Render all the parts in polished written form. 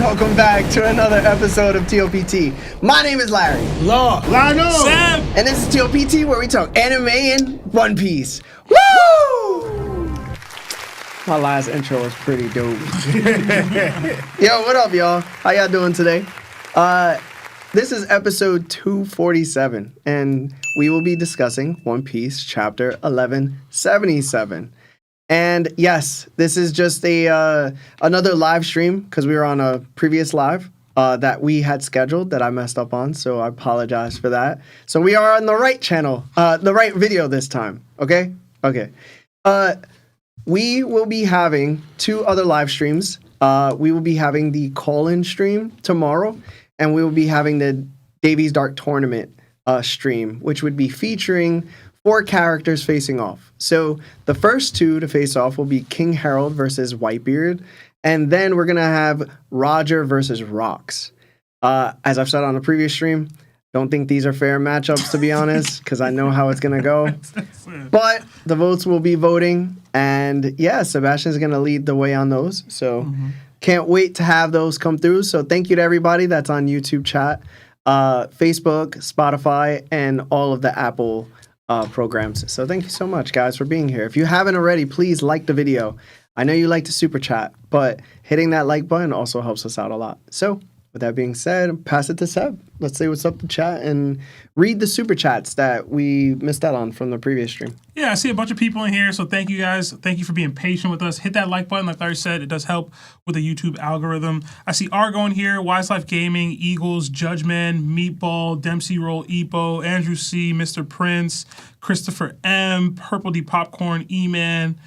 Welcome back to another episode of TOPT. My name is Larry. Lionel. Sam. And this is TOPT, where we talk anime and One Piece. Woo! My last intro was pretty dope. Yo, what up, y'all? How y'all doing today? This is episode 247, and we will be discussing One Piece chapter 1177. And yes, this is just another live stream because we were on a previous live that we had scheduled that I messed up on, so I apologize for that. So we are on the right channel, the right video this time, okay? Okay. We will be having two other live streams. We will be having the call-in stream tomorrow, and we will be having the Davies Dark Tournament stream, which would be featuring 4 characters facing off. So the first 2 to face off will be King Harold versus Whitebeard, and then we're gonna have Roger versus Rox. As I've said on the previous stream, don't think these are fair matchups, to be honest, because I know how it's gonna go. But the votes will be voting, and yeah, Sebastian's gonna lead the way on those. So can't wait to have those come through. So thank you to everybody that's on YouTube chat, Facebook, Spotify, and all of the Apple programs. So thank you so much, guys, for being here. If you haven't already, please like the video. I know you like to super chat, but hitting that like button also helps us out a lot. So with that being said, pass it to Seb. Let's say what's up to chat and read the super chats that we missed out on from the previous stream. Yeah, I see a bunch of people in here, so thank you guys. Thank you for being patient with us. Hit that like button, like Larry said. It does help with the YouTube algorithm. I see Argo in here, Wise Life Gaming, Eagles, Judgman, Meatball, Dempsey Roll, Epo, Andrew C, Mr. Prince, Christopher M, Purple D Popcorn, E-Man,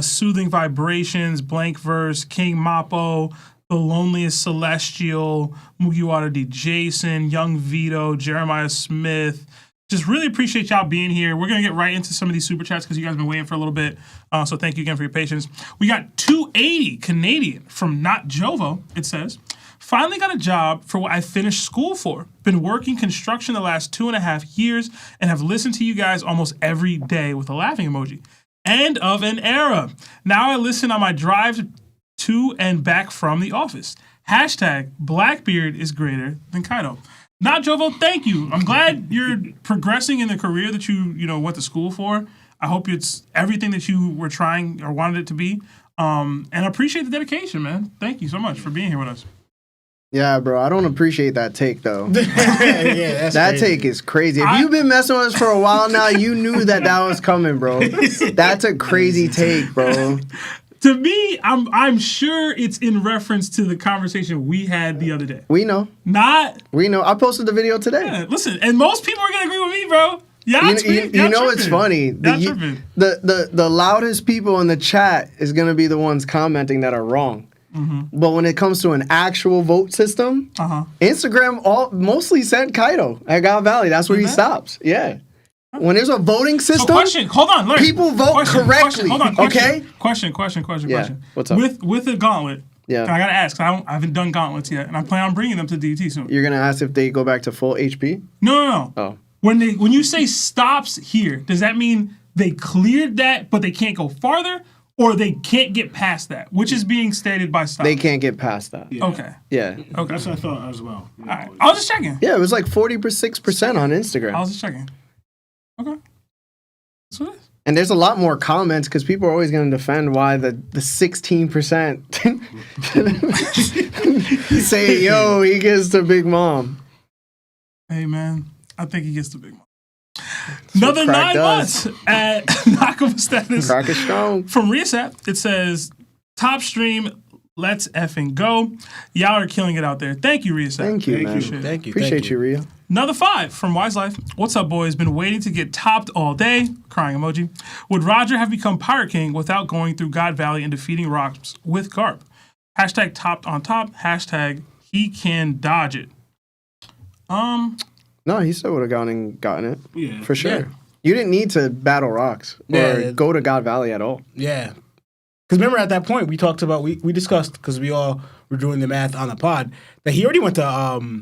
Soothing Vibrations, Blank Verse, King Mappo, The Loneliest Celestial, Mugiwara D. Jason, Young Vito, Jeremiah Smith. Just really appreciate y'all being here. We're going to get right into some of these super chats because you guys have been waiting for a little bit. So thank you again for your patience. We got 280 Canadian from Not Jovo, it says. Finally got a job for what I finished school for. Been working construction the last 2.5 years and have listened to you guys almost every day with a laughing emoji. End of an era. Now I listen on my drive to and back from the office. Hashtag Blackbeard is greater than Kaido. Not Jovo, thank you. I'm glad you're progressing in the career that you went to school for. I hope it's everything that you were trying or wanted it to be. And I appreciate the dedication, man. Thank you so much for being here with us. Yeah, bro, I don't appreciate that take, though. Yeah, that crazy. Take is crazy. If you've been messing with us for a while now, you knew that was coming, bro. That's a crazy take, bro. To me, I'm sure it's in reference to the conversation we had the other day. We know. We know. I posted the video today. Yeah, listen, and most people are gonna agree with me, bro. You know it's funny. The loudest people in the chat is gonna be the ones commenting that are wrong. Mm-hmm. But when it comes to an actual vote system, Instagram mostly sent Kaido at God Valley. That's where he stops. Yeah. When there's a voting system, hold on, Larry. People vote correctly. Hold on, okay? Question. What's up? With the gauntlet, yeah. I gotta ask. I haven't done gauntlets yet, and I plan on bringing them to DT soon. You're gonna ask if they go back to full HP? No. Oh. When you say stops here, does that mean they cleared that, but they can't go farther, or they can't get past that, which is being stated by stops? They can't get past that. Yeah. Okay. Yeah. Okay. That's what I thought as well. All right. I was just checking. Yeah, it was like 46% on Instagram. I was just checking. Okay. That's what it is. And there's a lot more comments because people are always going to defend why the 16% say, yo, he gets the Big Mom. Hey, man, I think he gets the Big Mom. Another 9 months at Nakama Status. Crack is strong. From Reset, it says, top stream, Let's effing go. Y'all are killing it out there. Thank you, Rhea. Thank you, man. Thank you. Appreciate you, Rhea. Another 5 from Wise Life. What's up, boys? Been waiting to get topped all day. Crying emoji. Would Roger have become Pirate King without going through God Valley and defeating rocks with Garp? Hashtag topped on top. Hashtag he can dodge it. No, he still would have gone and gotten it. Yeah. For sure. Yeah. You didn't need to battle rocks or Yeah. go to God Valley at all. Yeah. Because remember at that point, we talked about, we discussed, because we all were doing the math on the pod, that he already went to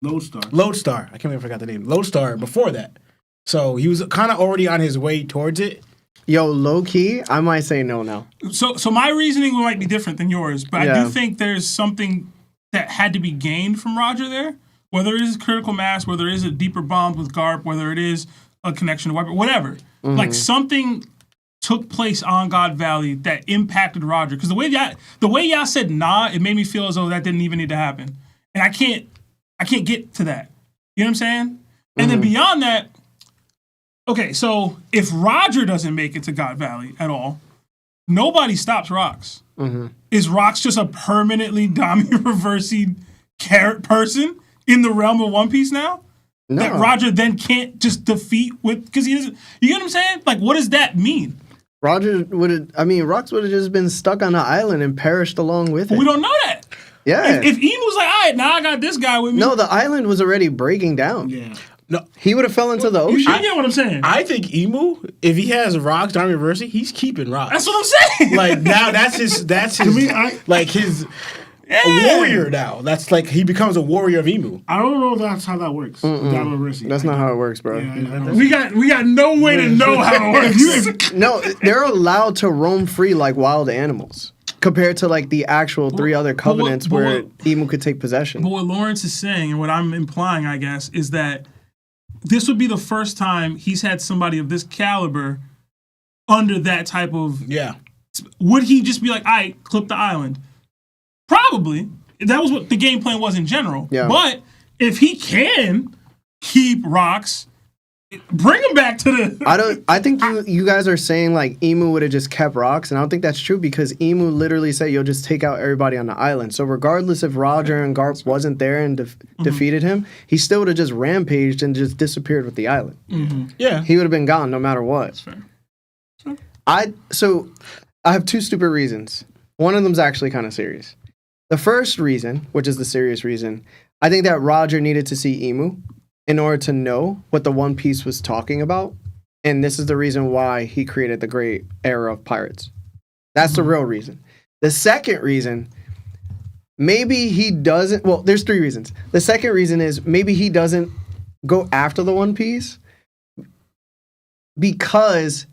Lodestar. I can't remember if I forgot the name. Lodestar before that. So he was kind of already on his way towards it. Yo, low key, I might say no now. So my reasoning might be different than yours, but I do think there's something that had to be gained from Roger there. Whether it is critical mass, whether it is a deeper bond with Garp, whether it is a connection to Wiper, whatever. Mm-hmm. Like something took place on God Valley that impacted Roger. Because the way y'all said nah, it made me feel as though that didn't even need to happen. And I can't get to that. You know what I'm saying? And then beyond that, okay, so if Roger doesn't make it to God Valley at all, nobody stops Rocks. Is Rocks just a permanently Dami reversing person in the realm of One Piece now? No. That Roger then can't just defeat with, because he doesn't, you get what I'm saying? Like, what does that mean? Rocks would have just been stuck on an island and perished along with it. We don't know that. Yeah. If Emu was like, all right, now I got this guy with me. No, the island was already breaking down. Yeah. No, He would have fell into the You ocean. get what I'm saying? I think Emu, if he has Rocks, Dami Reversing, he's keeping Rocks. That's what I'm saying. Like now, that's his a warrior now. That's like he becomes a warrior of Emu. I don't know if that's how that works. That's not how it works, bro. we got no way to know how it works. No, they're allowed to roam free like wild animals compared to like the actual 3 other covenants where Emu could take possession. But what Lawrence is saying, and what I'm implying, I guess, is that this would be the first time he's had somebody of this caliber under that type of... Yeah. Would he just be like, all right, clip the island? Probably. That was what the game plan was in general. Yeah. But if he can keep Rocks, bring him back to the... I think you guys are saying like Emu would have just kept Rocks, and I don't think that's true because Emu literally said you'll just take out everybody on the island. So regardless if Roger and Garp wasn't there and defeated him, he still would have just rampaged and just disappeared with the island. Yeah. He would have been gone no matter what. That's fair. I have 2 stupid reasons. One of them's actually kind of serious. The first reason, which is the serious reason, I think that Roger needed to see Emu in order to know what the One Piece was talking about. And this is the reason why he created the great era of pirates. That's the real reason. The second reason, maybe he doesn't... Well, there's 3 reasons. The second reason is maybe he doesn't go after the One Piece because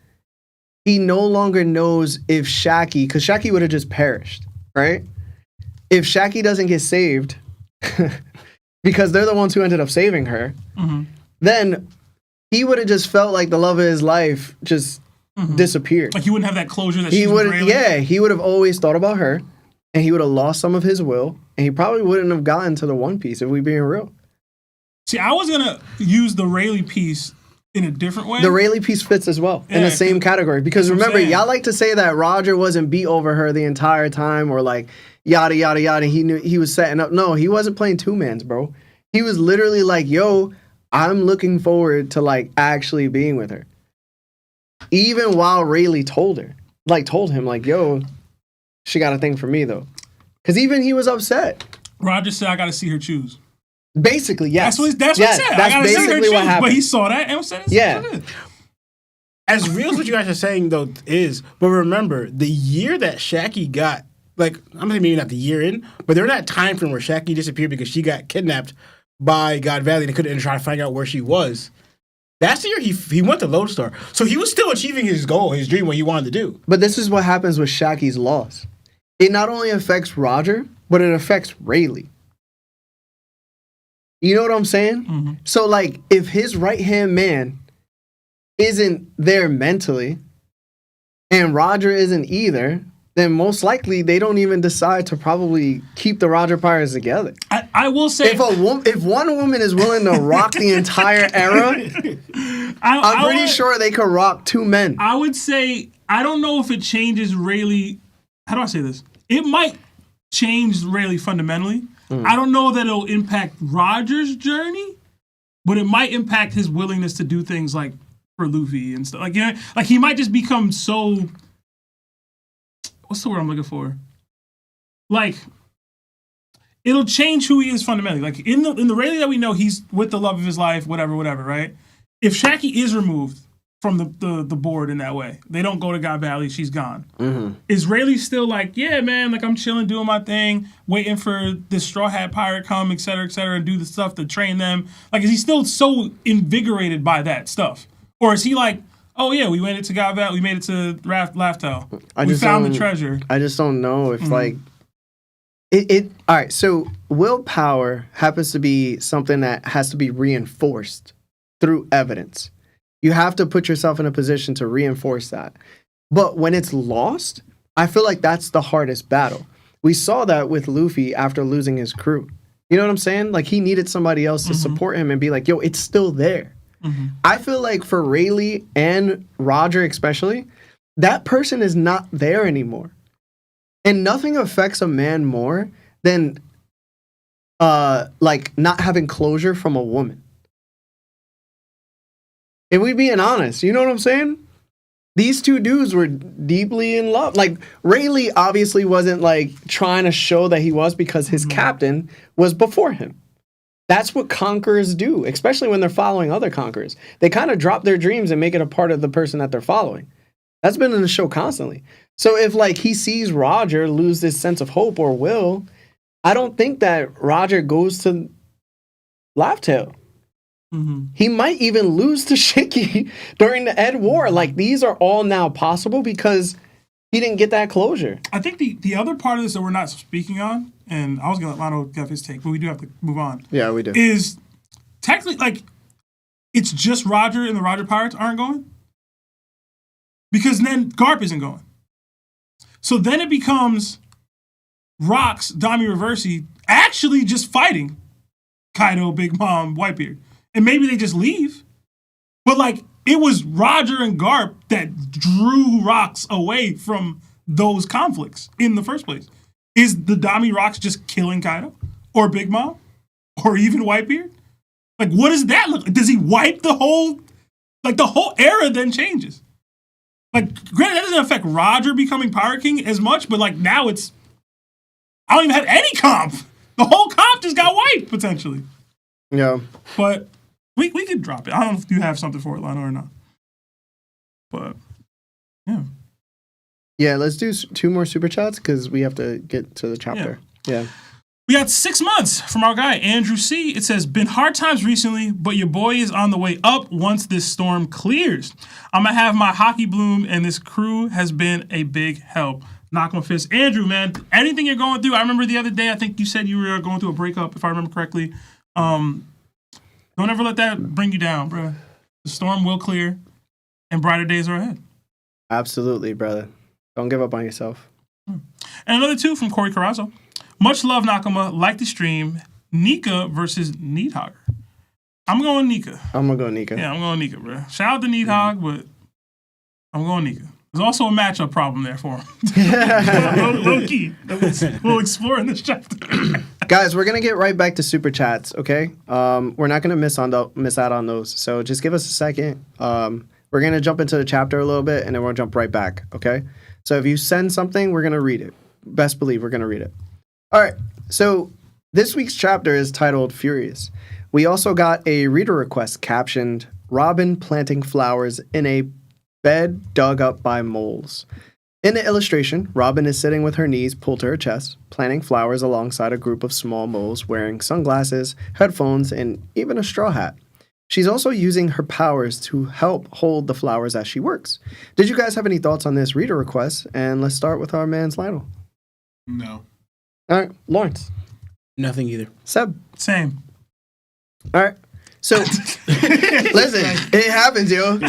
he no longer knows if Shaki... Because Shaki would have just perished, right? If Shaki doesn't get saved... because they're the ones who ended up saving her, then he would have just felt like the love of his life just disappeared. Like he wouldn't have that closure that he she's would. railing. Yeah, he would have always thought about her, and he would have lost some of his will, and he probably wouldn't have gotten to the One Piece if we being real. See, I was gonna use the Rayleigh piece in a different way. The Rayleigh piece fits as well in the same category because remember, y'all like to say that Roger wasn't beat over her the entire time, or like yada yada yada. He knew he was setting up. No, he wasn't playing 2-mans, bro. He was literally like, yo, I'm looking forward to like actually being with her. Even while Rayleigh told him, like, yo, she got a thing for me though. Because even he was upset. Roger said, I gotta see her choose. Basically, yes. That's what he said. I gotta see her basically choose. what happened. But he saw that and said, Yeah. As real as what you guys are saying though is, but remember the year that Shaki got, like, I'm saying maybe not the year in, but they're in that time frame where Shaki disappeared because she got kidnapped by God Valley and they couldn't try to find out where she was. That's the year he went to Lodestar. So he was still achieving his goal, his dream, what he wanted to do. But this is what happens with Shaki's loss. It not only affects Roger, but it affects Rayleigh. You know what I'm saying? So, like, if his right-hand man isn't there mentally, and Roger isn't either, then most likely they don't even decide to probably keep the Roger Pirates together. I will say... If one woman is willing to rock the entire era, I'm pretty sure they could rock 2 men. I would say, I don't know if it changes Rayleigh... How do I say this? It might change Rayleigh fundamentally. I don't know that it'll impact Roger's journey, but it might impact his willingness to do things like for Luffy and stuff. Like, you know, like he might just become so. What's the word I'm looking for? Like, it'll change who he is fundamentally. Like in the Rayleigh that we know, he's with the love of his life, whatever, right? If Shaki is removed from the board in that way, they don't go to God Valley, she's gone. Is Rayleigh still like, yeah, man, like I'm chilling, doing my thing, waiting for this Straw Hat pirate come, et cetera, and do the stuff to train them? Like, is he still so invigorated by that stuff? Or is he like, oh yeah, we made it to God Valley, we made it to Laftel, we found the treasure. I just don't know if like, it all right, so willpower happens to be something that has to be reinforced through evidence. You have to put yourself in a position to reinforce that. But when it's lost, I feel like that's the hardest battle. We saw that with Luffy after losing his crew. You know what I'm saying? Like, he needed somebody else to support him and be like, yo, it's still there. I feel like for Rayleigh and Roger especially, that person is not there anymore. And nothing affects a man more than like not having closure from a woman. And we being honest, you know what I'm saying? These two dudes were deeply in love. Like, Rayleigh obviously wasn't like trying to show that he was because his captain was before him. That's what conquerors do, especially when they're following other conquerors. They kind of drop their dreams and make it a part of the person that they're following. That's been in the show constantly. So if like he sees Roger lose this sense of hope or will, I don't think that Roger goes to Laftel. He might even lose to Shiki during the Ed War. Like, these are all now possible because he didn't get that closure. I think the other part of this that we're not speaking on, and I was going to let Lano give his take, but we do have to move on. Yeah, we do. Is technically, like, it's just Roger and the Roger Pirates aren't going? Because then Garp isn't going. So then it becomes Rocks, Dami Reversi actually just fighting Kaido, Big Mom, Whitebeard. And maybe they just leave. But, like, it was Roger and Garp that drew Rocks away from those conflicts in the first place. Is the Dami Rocks just killing Kaido? Or Big Mom? Or even Whitebeard? Like, what does that look like? Does he wipe the whole... Like, the whole era then changes. Like, granted, that doesn't affect Roger becoming Pirate King as much, but, like, now it's... I don't even have any comp. The whole comp just got wiped, potentially. Yeah. But... We could drop it. I don't know if you have something for it, Lano, or not. But, yeah. Yeah, let's do 2 more super chats because we have to get to the chapter. Yeah. We got 6 months from our guy, Andrew C. It says, been hard times recently, but your boy is on the way up once this storm clears. I'm going to have my hockey bloom, and this crew has been a big help. Knock my fist. Andrew, man, anything you're going through, I remember the other day, I think you said you were going through a breakup, if I remember correctly. Don't ever let that bring you down, bro. The storm will clear, and brighter days are ahead. Absolutely, brother. Don't give up on yourself. And another 2 from Corey Carrazzo. Much love, Nakama. Like the stream. Nika versus Needhogger. I'm going Nika. I'm going to go Nika. Yeah, I'm going Nika, bro. Shout out to Needhog, but I'm going Nika. There's also a matchup problem there for him. Low key. We'll explore in this chapter. Guys, we're going to get right back to super chats, okay? We're not going to miss out on those. So just give us a second. We're going to jump into the chapter a little bit, and then we'll jump right back, okay? So if you send something, we're going to read it. Best believe we're going to read it. All right. So this week's chapter is titled Furious. We also got a reader request captioned, Robin planting flowers in a bed dug up by moles. In the illustration, Robin is sitting with her knees pulled to her chest, planting flowers alongside a group of small moles wearing sunglasses, headphones, and even a straw hat. She's also using her powers to help hold the flowers as she works. Did you guys have any thoughts on this reader request? And let's start with our man's Lionel. No. All right, Lawrence. Nothing either. Seb. Same. All right. So, listen, it happens, yo.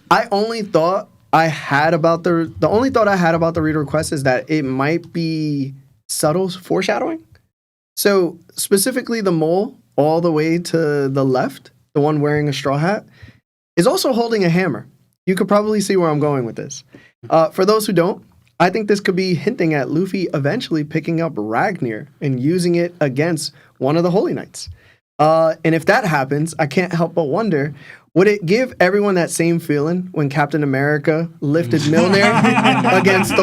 I only thought I had about the reader request is that it might be subtle foreshadowing. So, specifically the mole all the way to the left, the one wearing a straw hat, is also holding a hammer. You could probably see where I'm going with this. For those who don't, I think this could be hinting at Luffy eventually picking up Ragnar and using it against one of the Holy Knights. And if that happens, I can't help but wonder, would it give everyone that same feeling when Captain America lifted Mjolnir against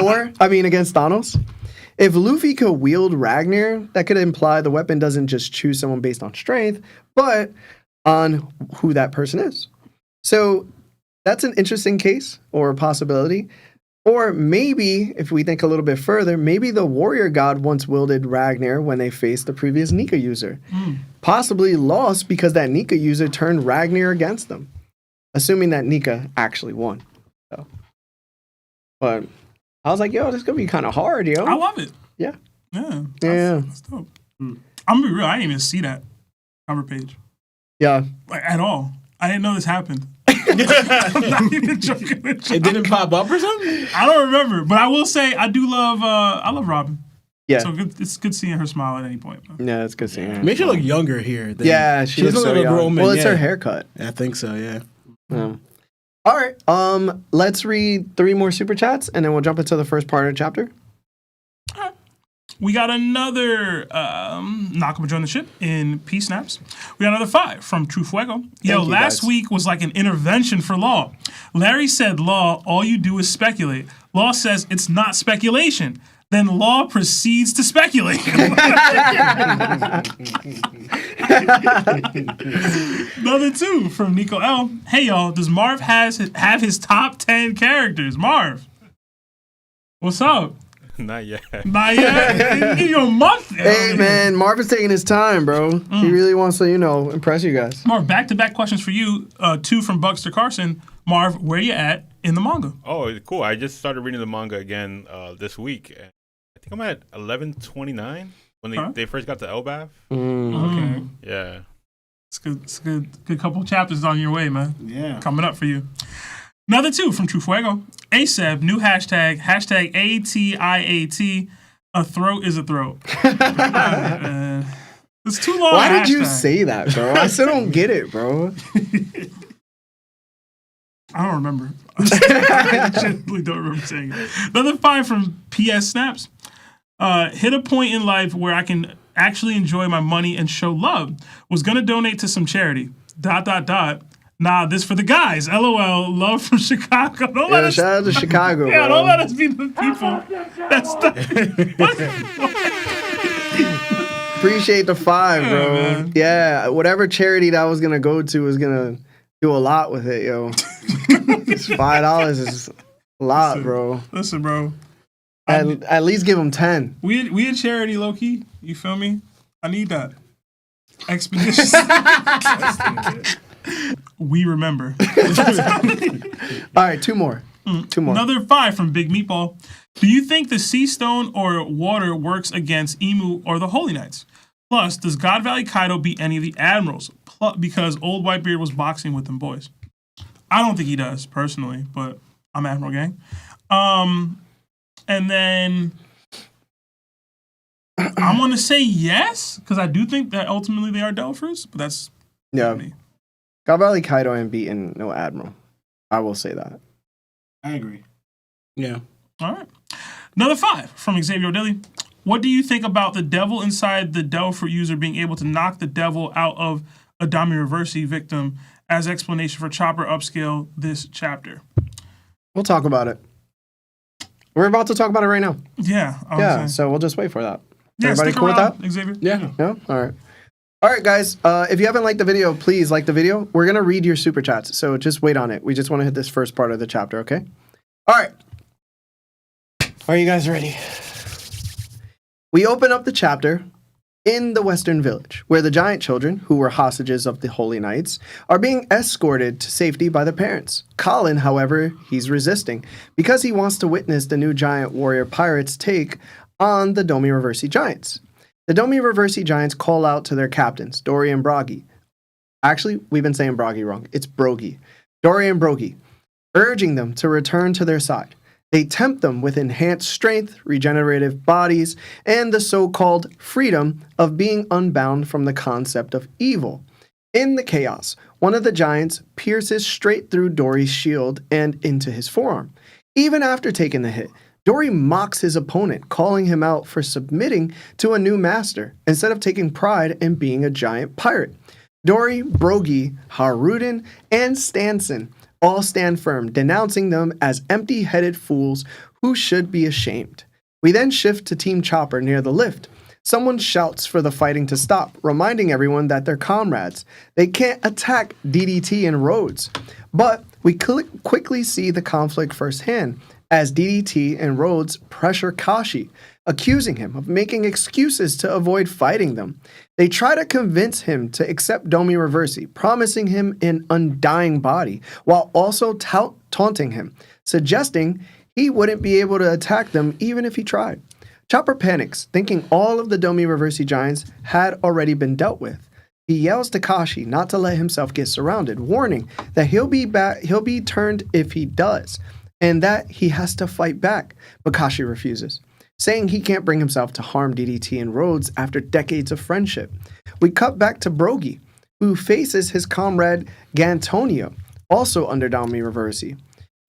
Thanos? If Luffy could wield Ragnar, that could imply the weapon doesn't just choose someone based on strength, but on who that person is. So that's an interesting case or a possibility. Or maybe, if we think a little bit further, maybe the warrior god once wielded Ragnar when they faced the previous Nika user. Possibly lost because that Nika user turned Ragnar against them. Assuming that Nika actually won. So. But I was like, yo, this is going to be kind of hard, yo. I love it. Yeah. Yeah. Yeah. That's dope. I'm going to be real. I didn't even see that cover page. Yeah. Like, at all. I didn't know this happened. I'm not even joking with you. It didn't pop up or something? I don't remember. But I will say, I love Robin. Yeah. So it's good seeing her smile at any point. Yeah, it's good seeing her. Makes her look younger here. Yeah, she looks so young. Well, it's her haircut. I think so, yeah. All right. Let's read 3 more super chats, and then we'll jump into the first part of the chapter. All right. We got another Nakama join the ship in Peace Snaps. We got another 5 from True Fuego. Yo, last week was like an intervention for Law. Larry said, Law, all you do is speculate. Law says it's not speculation. Then Law proceeds to speculate. Another 2 from Nico L. Hey, y'all, does Marv have his top 10 characters? Marv, what's up? Not yet. Not yet? Give you a month. Hey, man, Marv is taking his time, bro. He really wants to, impress you guys. Marv, back-to-back questions for you. 2 from Buckster Carson. Marv, where you at in the manga? Oh, cool. I just started reading the manga again this week. I think I'm at 1129 when they first got to Elbaf. Okay. Yeah. It's good. It's good couple chapters on your way, man. Yeah. Coming up for you. Another 2 from True Fuego. ASEB, new hashtag ATIAT. A throat is a throat. It's too long. Why did you say that, bro? I still don't get it, bro. I don't remember. I genuinely don't remember saying it. Another 5 from PS Snaps. Hit a point in life where I can actually enjoy my money and show love. Was gonna donate to some charity. ... Nah, this for the guys. LOL. Love from Chicago. Shout out to Chicago, bro. Yeah, don't let us be the people. That's Appreciate the 5, bro. Man. Yeah, whatever charity that was gonna go to was gonna do a lot with it, yo. It's $5 is a lot, bro. Listen, bro. At least give them 10. We a charity, low key. You feel me? I need that. Expeditious. We remember. All right, 2 more. 2 more. Another 5 from Big Meatball. Do you think the sea stone or water works against Emu or the Holy Knights? Plus, does God Valley Kaido beat any of the admirals? Because Old Whitebeard was boxing with them boys. I don't think he does, personally, but I'm Admiral Gang. And then I'm going to say yes, because I do think that ultimately they are Devil Fruits, but that's me. God Valley Kaido ain't beating no Admiral. I will say that. I agree. Yeah. All right. Another 5 from Xavier Dilly. What do you think about the devil inside the Devil Fruit user being able to knock the devil out of a Dami Reversi victim as explanation for Chopper upscale this chapter? We'll talk about it. We're about to talk about it right now. Yeah. So we'll just wait for that. Yeah, everybody stick cool around, with that? Xavier? Yeah. Yeah? All right, guys. If you haven't liked the video, please like the video. We're going to read your super chats, so just wait on it. We just want to hit this first part of the chapter, okay? All right. Are you guys ready? We open up the chapter in the Western Village, where the giant children, who were hostages of the Holy Knights, are being escorted to safety by their parents. Colin, however, he's resisting because he wants to witness the new giant warrior pirates' take on the Domi Reversi giants. The Domi Reversi giants call out to their captains, Dory and Broggy. Actually, we've been saying Broggy wrong. It's Brogy. Dory and Broggy, urging them to return to their side. They tempt them with enhanced strength, regenerative bodies, and the so-called freedom of being unbound from the concept of evil. In the chaos, one of the giants pierces straight through Dory's shield and into his forearm. Even after taking the hit, Dory mocks his opponent, calling him out for submitting to a new master instead of taking pride in being a giant pirate. Dory, Brogy, Haruden, and Stanson all stand firm, denouncing them as empty-headed fools who should be ashamed. We then shift to Team Chopper near the lift. Someone shouts for the fighting to stop, reminding everyone that they're comrades. They can't attack DDT and Rhodes. But we quickly see the conflict firsthand as DDT and Rhodes pressure Kashi, accusing him of making excuses to avoid fighting them. They try to convince him to accept Domi Reversi, promising him an undying body, while also taunting him, suggesting he wouldn't be able to attack them even if he tried. Chopper panics, thinking all of the Domi Reversi giants had already been dealt with. He yells to Kashi not to let himself get surrounded, warning that he'll be turned if he does, and that he has to fight back, but Kashi refuses, saying he can't bring himself to harm DDT and Rhodes after decades of friendship. We cut back to Brogy, who faces his comrade Gantonio, also under Domi Reversi.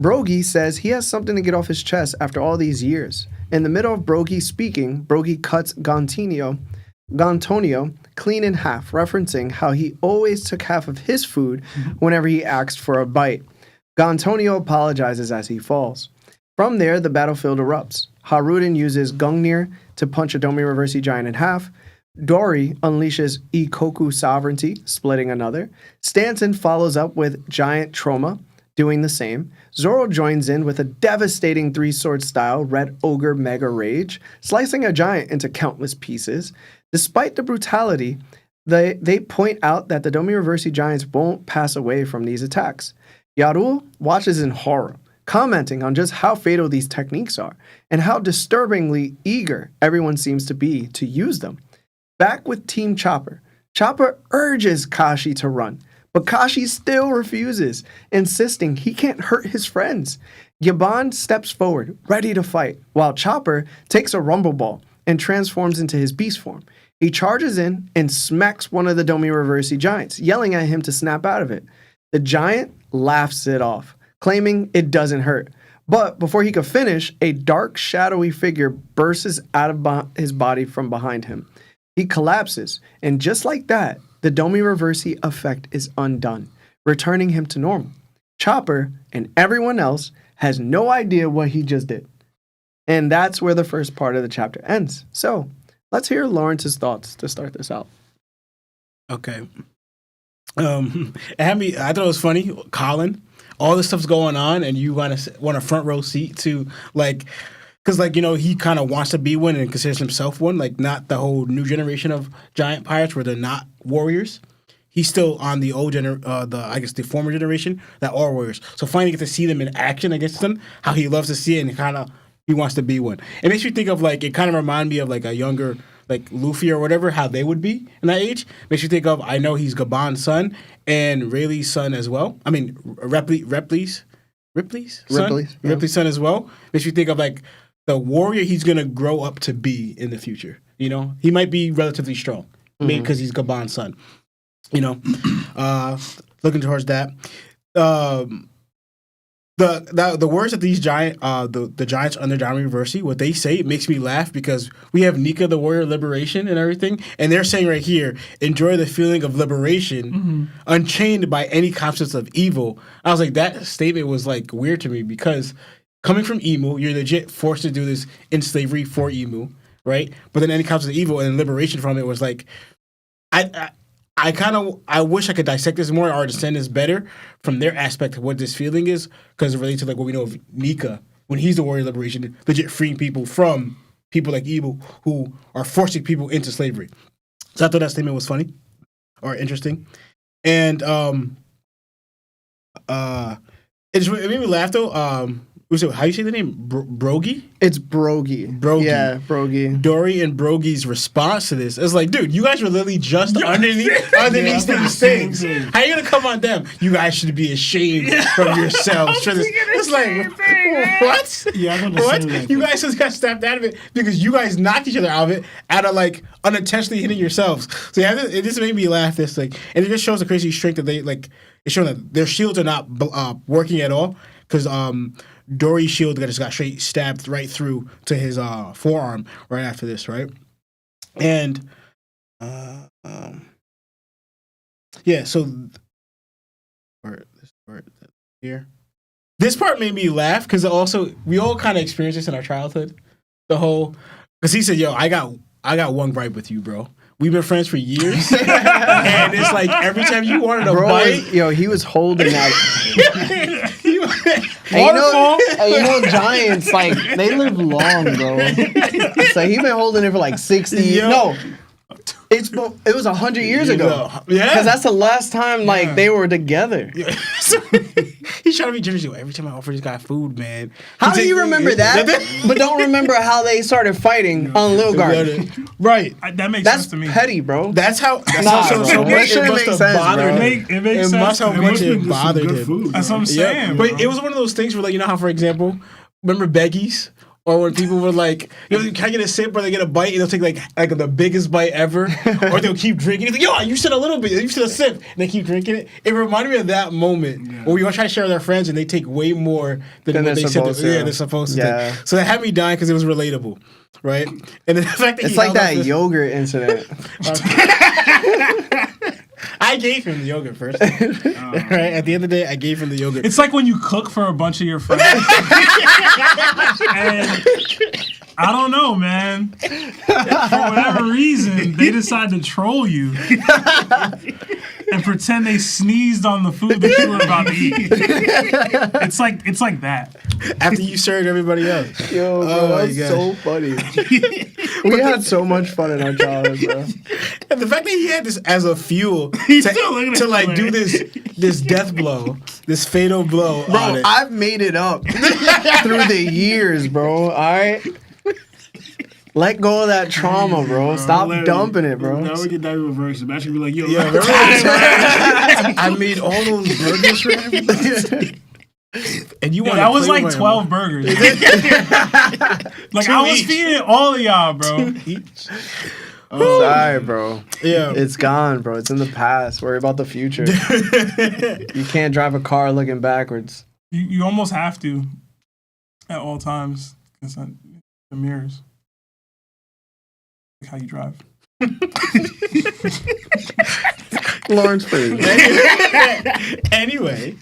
Brogy says he has something to get off his chest after all these years. In the middle of Brogy speaking, Brogy cuts Gantonio clean in half, referencing how he always took half of his food whenever he asked for a bite. Gantonio apologizes as he falls. From there, the battlefield erupts. Haruden uses Gungnir to punch a Domi Reversi giant in half. Dory unleashes Ikoku Sovereignty, splitting another. Stanton follows up with Giant Trauma, doing the same. Zoro joins in with a devastating three-sword style Red Ogre Mega Rage, slicing a giant into countless pieces. Despite the brutality, they point out that the Domi Reversi giants won't pass away from these attacks. Yarul watches in horror, commenting on just how fatal these techniques are and how disturbingly eager everyone seems to be to use them. Back with Team Chopper. Chopper urges Kashi to run, but Kashi still refuses, insisting he can't hurt his friends. Giban steps forward, ready to fight, while Chopper takes a rumble ball and transforms into his beast form. He charges in and smacks one of the Domi Reversi giants, yelling at him to snap out of it. The giant laughs it off, claiming it doesn't hurt. But before he could finish, a dark, shadowy figure bursts out of his body from behind him. He collapses, and just like that, the Domi Reversi effect is undone, returning him to normal. Chopper and everyone else has no idea what he just did. And that's where the first part of the chapter ends. So, let's hear Lawrence's thoughts to start this out. Okay. I thought it was funny, Colin. All this stuff's going on, and you want a front row seat to because he kind of wants to be one and considers himself one, not the whole new generation of giant pirates where they're not warriors. He's still on the old the former generation that are warriors. So finally get to see them in action against them, how he loves to see it, and he wants to be one. It makes me think of it kind of remind me of a younger Luffy or whatever, how they would be in that age. Makes you think of, I know he's Gaban's son and Rayleigh's son as well. I mean, Ripley's son as well. Makes you think of the warrior he's going to grow up to be in the future. He might be relatively strong, maybe because he's Gaban's son. Looking towards that. The words that these the giants under Domi Reversi, what they say, it makes me laugh because we have Nika, the warrior of liberation and everything, and they're saying right here, enjoy the feeling of liberation, unchained by any concepts of evil. I was like, that statement was weird to me because coming from Emu, you're legit forced to do this in slavery for Emu, right? But then any concept of evil and liberation from it was I wish I could dissect this more or understand this better from their aspect of what this feeling is, because it relates to what we know of Nika when he's the warrior of liberation, legit freeing people from people like Evil who are forcing people into slavery. So I thought that statement was funny or interesting, and it made me laugh though. How you say the name? Brogy? It's Brogy. Yeah, Brogy. Dory and Brogy's response to this is dude, you guys were literally just underneath these things. How are you gonna come on them? You guys should be ashamed from yourselves for this. It's what? Yeah, what? You guys just got snapped out of it because you guys knocked each other out of it out of unintentionally hitting yourselves. So yeah, it just made me laugh. And it just shows the crazy strength that they it's showing that their shields are not working at all. because Dory's shield just got straight stabbed right through to his forearm right after this, right? And yeah, so this part here. This part made me laugh because also we all kind of experienced this in our childhood. The whole, because he said, "Yo, I got one gripe with you, bro. We've been friends for years, and it's like every time you wanted a bite, he was holding that." You know, giants, like, they live long, bro. So he been holding it for like 60 years. No, it was 100 years ago. Yeah, because that's the last time like they were together. Yeah. He's trying to be generous. Every time I offer this guy food, man. How do you remember that? But don't remember how they started fighting on Lil Garden. Right. That makes sense to me. That's petty, bro. That's how. So much it must have bothered him. It makes sense. How much it bothered him. That's what I'm saying. But it was one of those things where, like, you know how, for example, remember Beggies? Or when people were like, can I get a sip or they get a bite and they'll take like the biggest bite ever, or they'll keep drinking. It's like, yo, you said a little bit, you said a sip, and they keep drinking it. It reminded me of that moment where we all try to share with our friends and they take way more than what they said. They're supposed to. Yeah. Take. So that had me dying because it was relatable, right? And the fact that it's like that yogurt incident. I gave him the yogurt first. Right? At the end of the day, I gave him the yogurt. It's like when you cook for a bunch of your friends. And I don't know, man. For whatever reason, they decide to troll you and pretend they sneezed on the food that you were about to eat. It's like that. After you served everybody else. Yo, bro, that's so funny. We had so much fun in our childhood, bro. And the fact that he had this as a fuel to like do this death blow, this fatal blow. Bro, I've made it up through the years, bro. All right? Let go of that trauma, bro. Stop dumping it, bro. Now we get that in reverse. Sebastian be like, yo, I made all those burgers for him. And you that was like 12 burgers. Like, I was feeding all of y'all, bro. Sorry, bro. Yeah. It's gone, bro. It's in the past. Worry about the future. You can't drive a car looking backwards. You almost have to at all times. It's not the mirrors. Like how you drive. Lawrence Food. Anyway,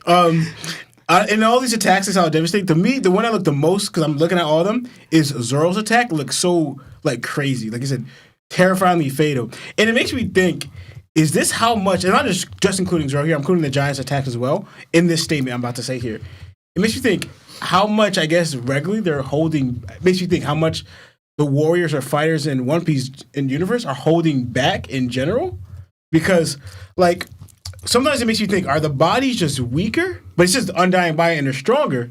in all these attacks, is how devastating. To me, the one I look the most, because I'm looking at all of them, is Zoro's attack. Looks so like crazy. Like I said, terrifyingly fatal. And it makes me think, is this how much, and I'm just including Zoro here, I'm including the Giants' attack as well, in this statement I'm about to say here. It makes me think how much, I guess, regularly they're holding, it makes me think how much the warriors or fighters in One Piece in universe are holding back in general. Because, like, sometimes it makes you think, are the bodies just weaker? But it's just the undying body and they're stronger.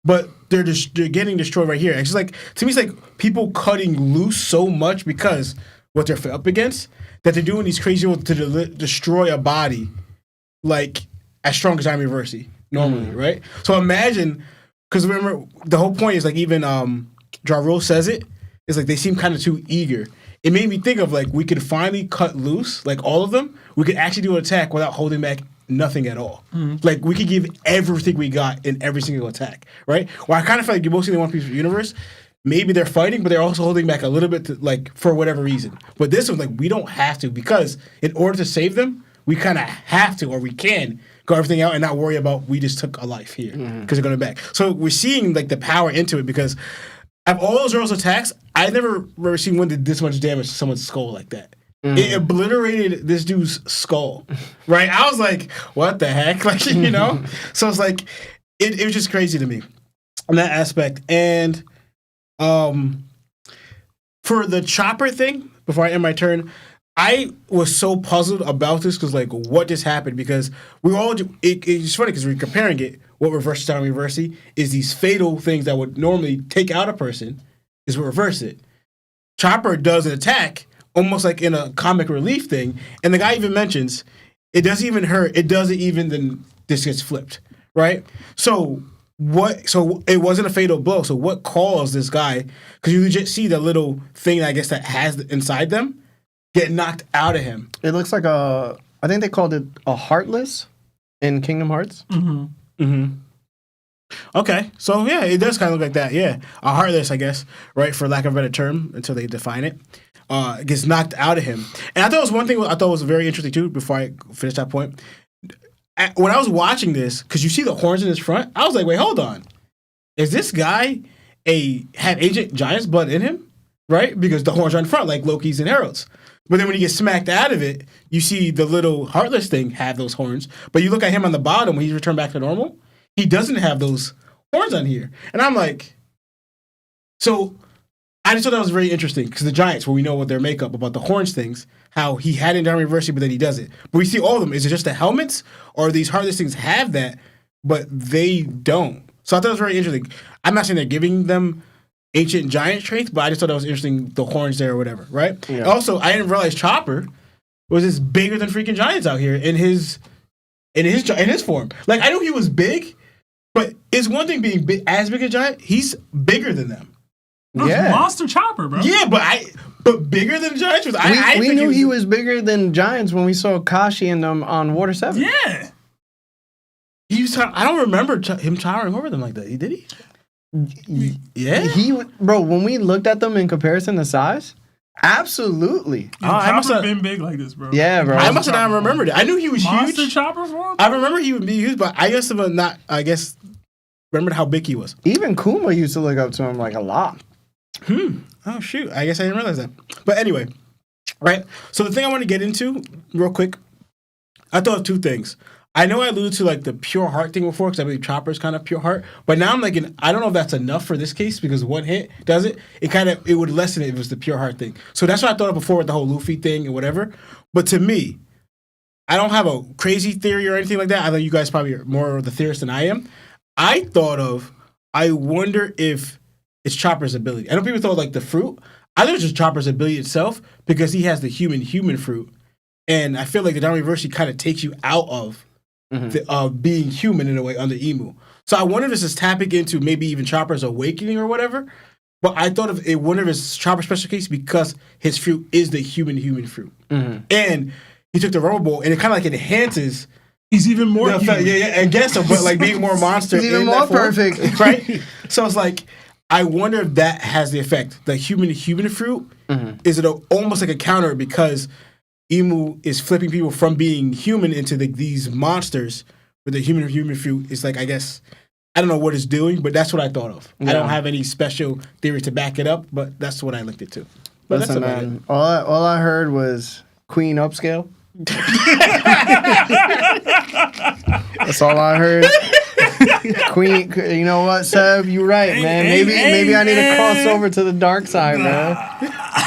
But they're getting destroyed right here. It's just like, to me, it's like people cutting loose so much because what they're up against, that they're doing these crazy ones to destroy a body, like, as strong as University normally, right? So imagine, because remember, the whole point is, like, even Ja Rule says it, it's like they seem kind of too eager. It made me think of, like, we could finally cut loose, like, all of them. We could actually do an attack without holding back nothing at all. Mm-hmm. Like, we could give everything we got in every single attack, right? Well, I kind of feel like you're mostly in the One Piece universe. Maybe they're fighting, but they're also holding back a little bit, to, like, for whatever reason. But this one, like, we don't have to, because in order to save them, we kind of have to, or we can, go everything out and not worry about we just took a life here, because they're going back. So we're seeing, like, the power into it, because of all those Zoro's attacks, I've never seen one that did this much damage to someone's skull like that. It obliterated this dude's skull, right? I was like, what the heck? Like, you know? So it's like, it was just crazy to me on that aspect. And for the chopper thing, before I end my turn, I was so puzzled about this because, like, what just happened? Because we all, it's funny because we're comparing it. What reverses down reversing is these fatal things that would normally take out a person is what reverse it. Chopper does an attack almost like in a comic relief thing, and the guy even mentions it doesn't even hurt. It doesn't even then this gets flipped, right? So what? So it wasn't a fatal blow. So what caused this guy? Because you legit see the little thing I guess that has inside them get knocked out of him. It looks like I think they called it a Heartless in Kingdom Hearts. Mm-hmm. Mm-hmm. Okay, so yeah, it does kind of look like that. Yeah, a heartless, I guess, right? For lack of a better term, until they define it, gets knocked out of him. And I thought it was one thing I thought was very interesting too. Before I finish that point, when I was watching this, because you see the horns in his front, I was like, wait, hold on, is this guy have ancient giant's blood in him? Right, because the horns are in front, like Loki's and Harold's. But then when he gets smacked out of it, you see the little heartless thing have those horns. But you look at him on the bottom when he's returned back to normal, he doesn't have those horns on here. And I'm like, so I just thought that was very interesting because the Giants, where we know what their makeup about the horns things, how he had it in Down Reversity, but then he does it. But we see all of them. Is it just the helmets or these heartless things have that, but they don't? So I thought it was very interesting. I'm not saying they're giving them ancient giant traits, but I just thought that was interesting, the horns there or whatever, right? Yeah. Also, I didn't realize Chopper was this bigger than freaking giants out here in his form. Like, I knew he was big, but it's one thing being as big as a giant. He's bigger than them. Yeah, monster Chopper, bro. Yeah, but bigger than giants. We knew he was bigger than giants when we saw Kashi and them on Water 7. Yeah, I don't remember him towering over them like that. Did he? Yeah, bro. When we looked at them in comparison to size, absolutely. I must have been big like this, bro. Yeah, bro. I must have not remembered it. I knew he was monster huge. Chopper for him? I remember he would be huge, but I guess remembered how big he was. Even Kuma used to look up to him like a lot. Oh shoot! I guess I didn't realize that. But anyway, right. So the thing I want to get into real quick, I thought of two things. I know I alluded to like the pure heart thing before because I believe Chopper's kind of pure heart, but now I'm like, I don't know if that's enough for this case because one hit does it. It would lessen it if it was the pure heart thing. So that's what I thought of before with the whole Luffy thing and whatever. But to me, I don't have a crazy theory or anything like that. I know you guys probably are more of the theorist than I am. I wonder if it's Chopper's ability. I know people thought like the fruit. I think it's just Chopper's ability itself because he has the human fruit, and I feel like the Down Reversity kind of takes you out of. Being human in a way under Emu. So I wonder if this is tapping into maybe even Chopper's awakening or whatever. But I thought of it, wonder if it's Chopper's special case because his fruit is the human fruit. And he took the rubber ball and it kind of like enhances. He's even more human. Yeah, I guess so, but like being more monster. He's even more perfect. Right? So it's like, I wonder if that has the effect. The human fruit, is it almost like a counter because Emu is flipping people from being human into these monsters, where the human fruit is like, I guess, I don't know what it's doing, but that's what I thought of. Yeah. I don't have any special theory to back it up, but that's what I looked at too. But listen, man, all I heard was Queen upscale. That's all I heard. Queen, you know what, Seb? You're right, man. Maybe I need to cross over to the dark side, man.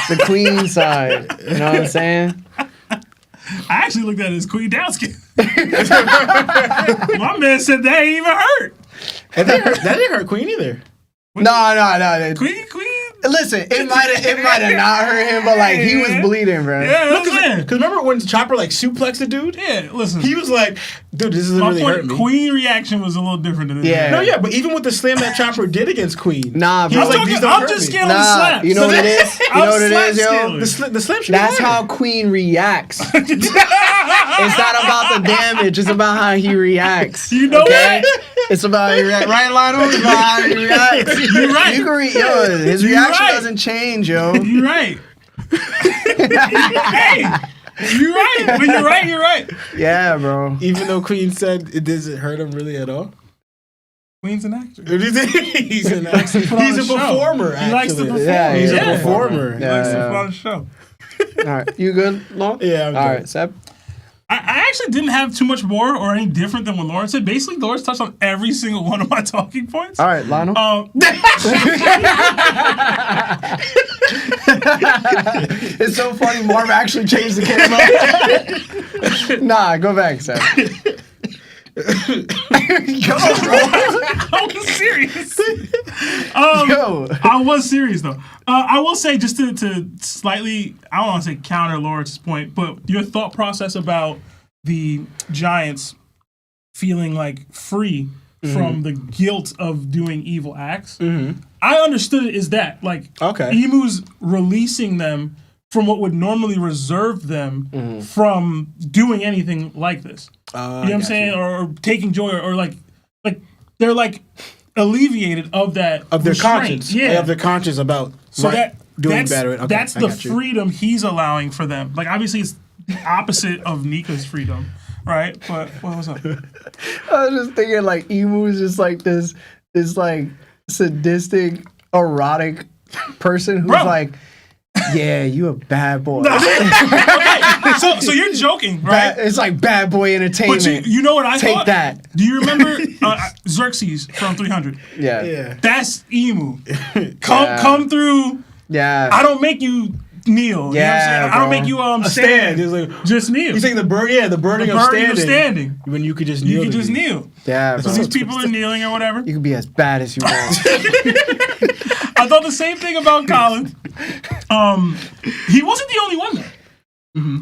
The Queen side. You know what I'm saying? I actually looked at it as Queen down skin. My man said that ain't even hurt. That didn't hurt Queen either. No. Queen. Listen, it might have not hurt him, but like he was bleeding, bro. Yeah, because remember when Chopper like suplexed the dude? Yeah, listen. He was like, dude, this is really hurting me. Queen reaction was a little different than this. Yeah. No, yeah, but even with the slam that Chopper did against Queen, nah, bro. I'm just scared of the slap. You know what it is? You know what it is, yo? The slam should That's how Queen reacts. It's not about the damage. It's about how he reacts. You know what? It's about how he reacts. Right, Lionel? It's about how he reacts. You're right. You can his reaction doesn't change, yo. You're right. Hey, you're right. When you're right. Yeah, bro. Even though Queen said it doesn't hurt him really at all. Queen's an actor. He's an actor. He's a performer, actually. He likes to perform. Yeah, he's a performer. He likes to put on a show. All right. You good, Long? Yeah, I'm good. All right, Seb? I actually didn't have too much more or any different than what Lawrence said. Basically, Lawrence touched on every single one of my talking points. All right, Lionel. It's so funny. Marv actually changed the camera. Nah, go back, Seb. Go, bro. I was serious. I was serious though. I will say just to slightly, I don't want to say counter Lawrence's point, but your thought process about the Giants feeling like free from the guilt of doing evil acts. I understood it as that Emu's releasing them from what would normally reserve them from doing anything like this. You know what I'm saying? Or taking joy or like they're like alleviated of that of their restraint. conscience. Yeah, Of their conscience about so doing better. Okay, that's I the got you. freedom he's allowing for them. Like obviously it's the opposite of Nika's freedom, right? But what was up? I was just thinking like Emu is just like this like sadistic, erotic person who's Bro. like, yeah, you a bad boy. Okay, so you're joking, right? It's like bad boy But entertainment. you know what I Take thought? that. Do you remember Xerxes from 300? Yeah. Yeah. That's Emu. Come through. Yeah. I don't make you kneel. Yeah, you know what I'm saying? I don't bro. make you Stand. stand. He's like, Just kneel. he's saying the burning The of burden standing. of standing. When you could just kneel. You can to just me. kneel. Yeah, bro. So these people are kneeling or whatever. You can be as bad as you want. I thought the same thing about Colin. He wasn't the only one though.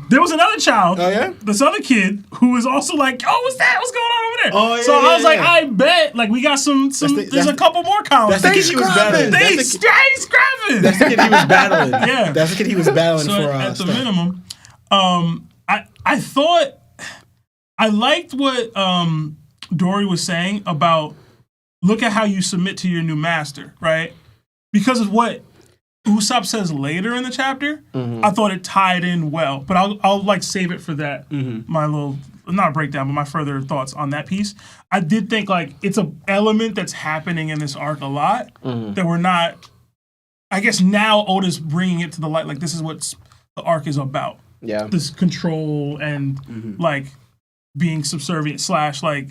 There was another child, Oh, yeah? this other kid, who was also like, "Oh, what's that? What's going on over there?" Oh, yeah, so I was yeah, like, yeah. "I bet, like, we got some. There's a couple more Collins. That's the kid he was battling. They That's the scrapping. That's the kid he was battling. Yeah. That's the kid he was battling So for. at the stuff. minimum, I thought I liked what Dory was saying about look at how you submit to your new master, right? Because of what Usopp says later in the chapter, I thought it tied in well. But I'll like save it for that. My little not breakdown, but my further thoughts on that piece. I did think like it's a element that's happening in this arc a lot that we're not. I guess now Oda's bringing it to the light. Like this is what the arc is about. Yeah. This control and like being subservient / like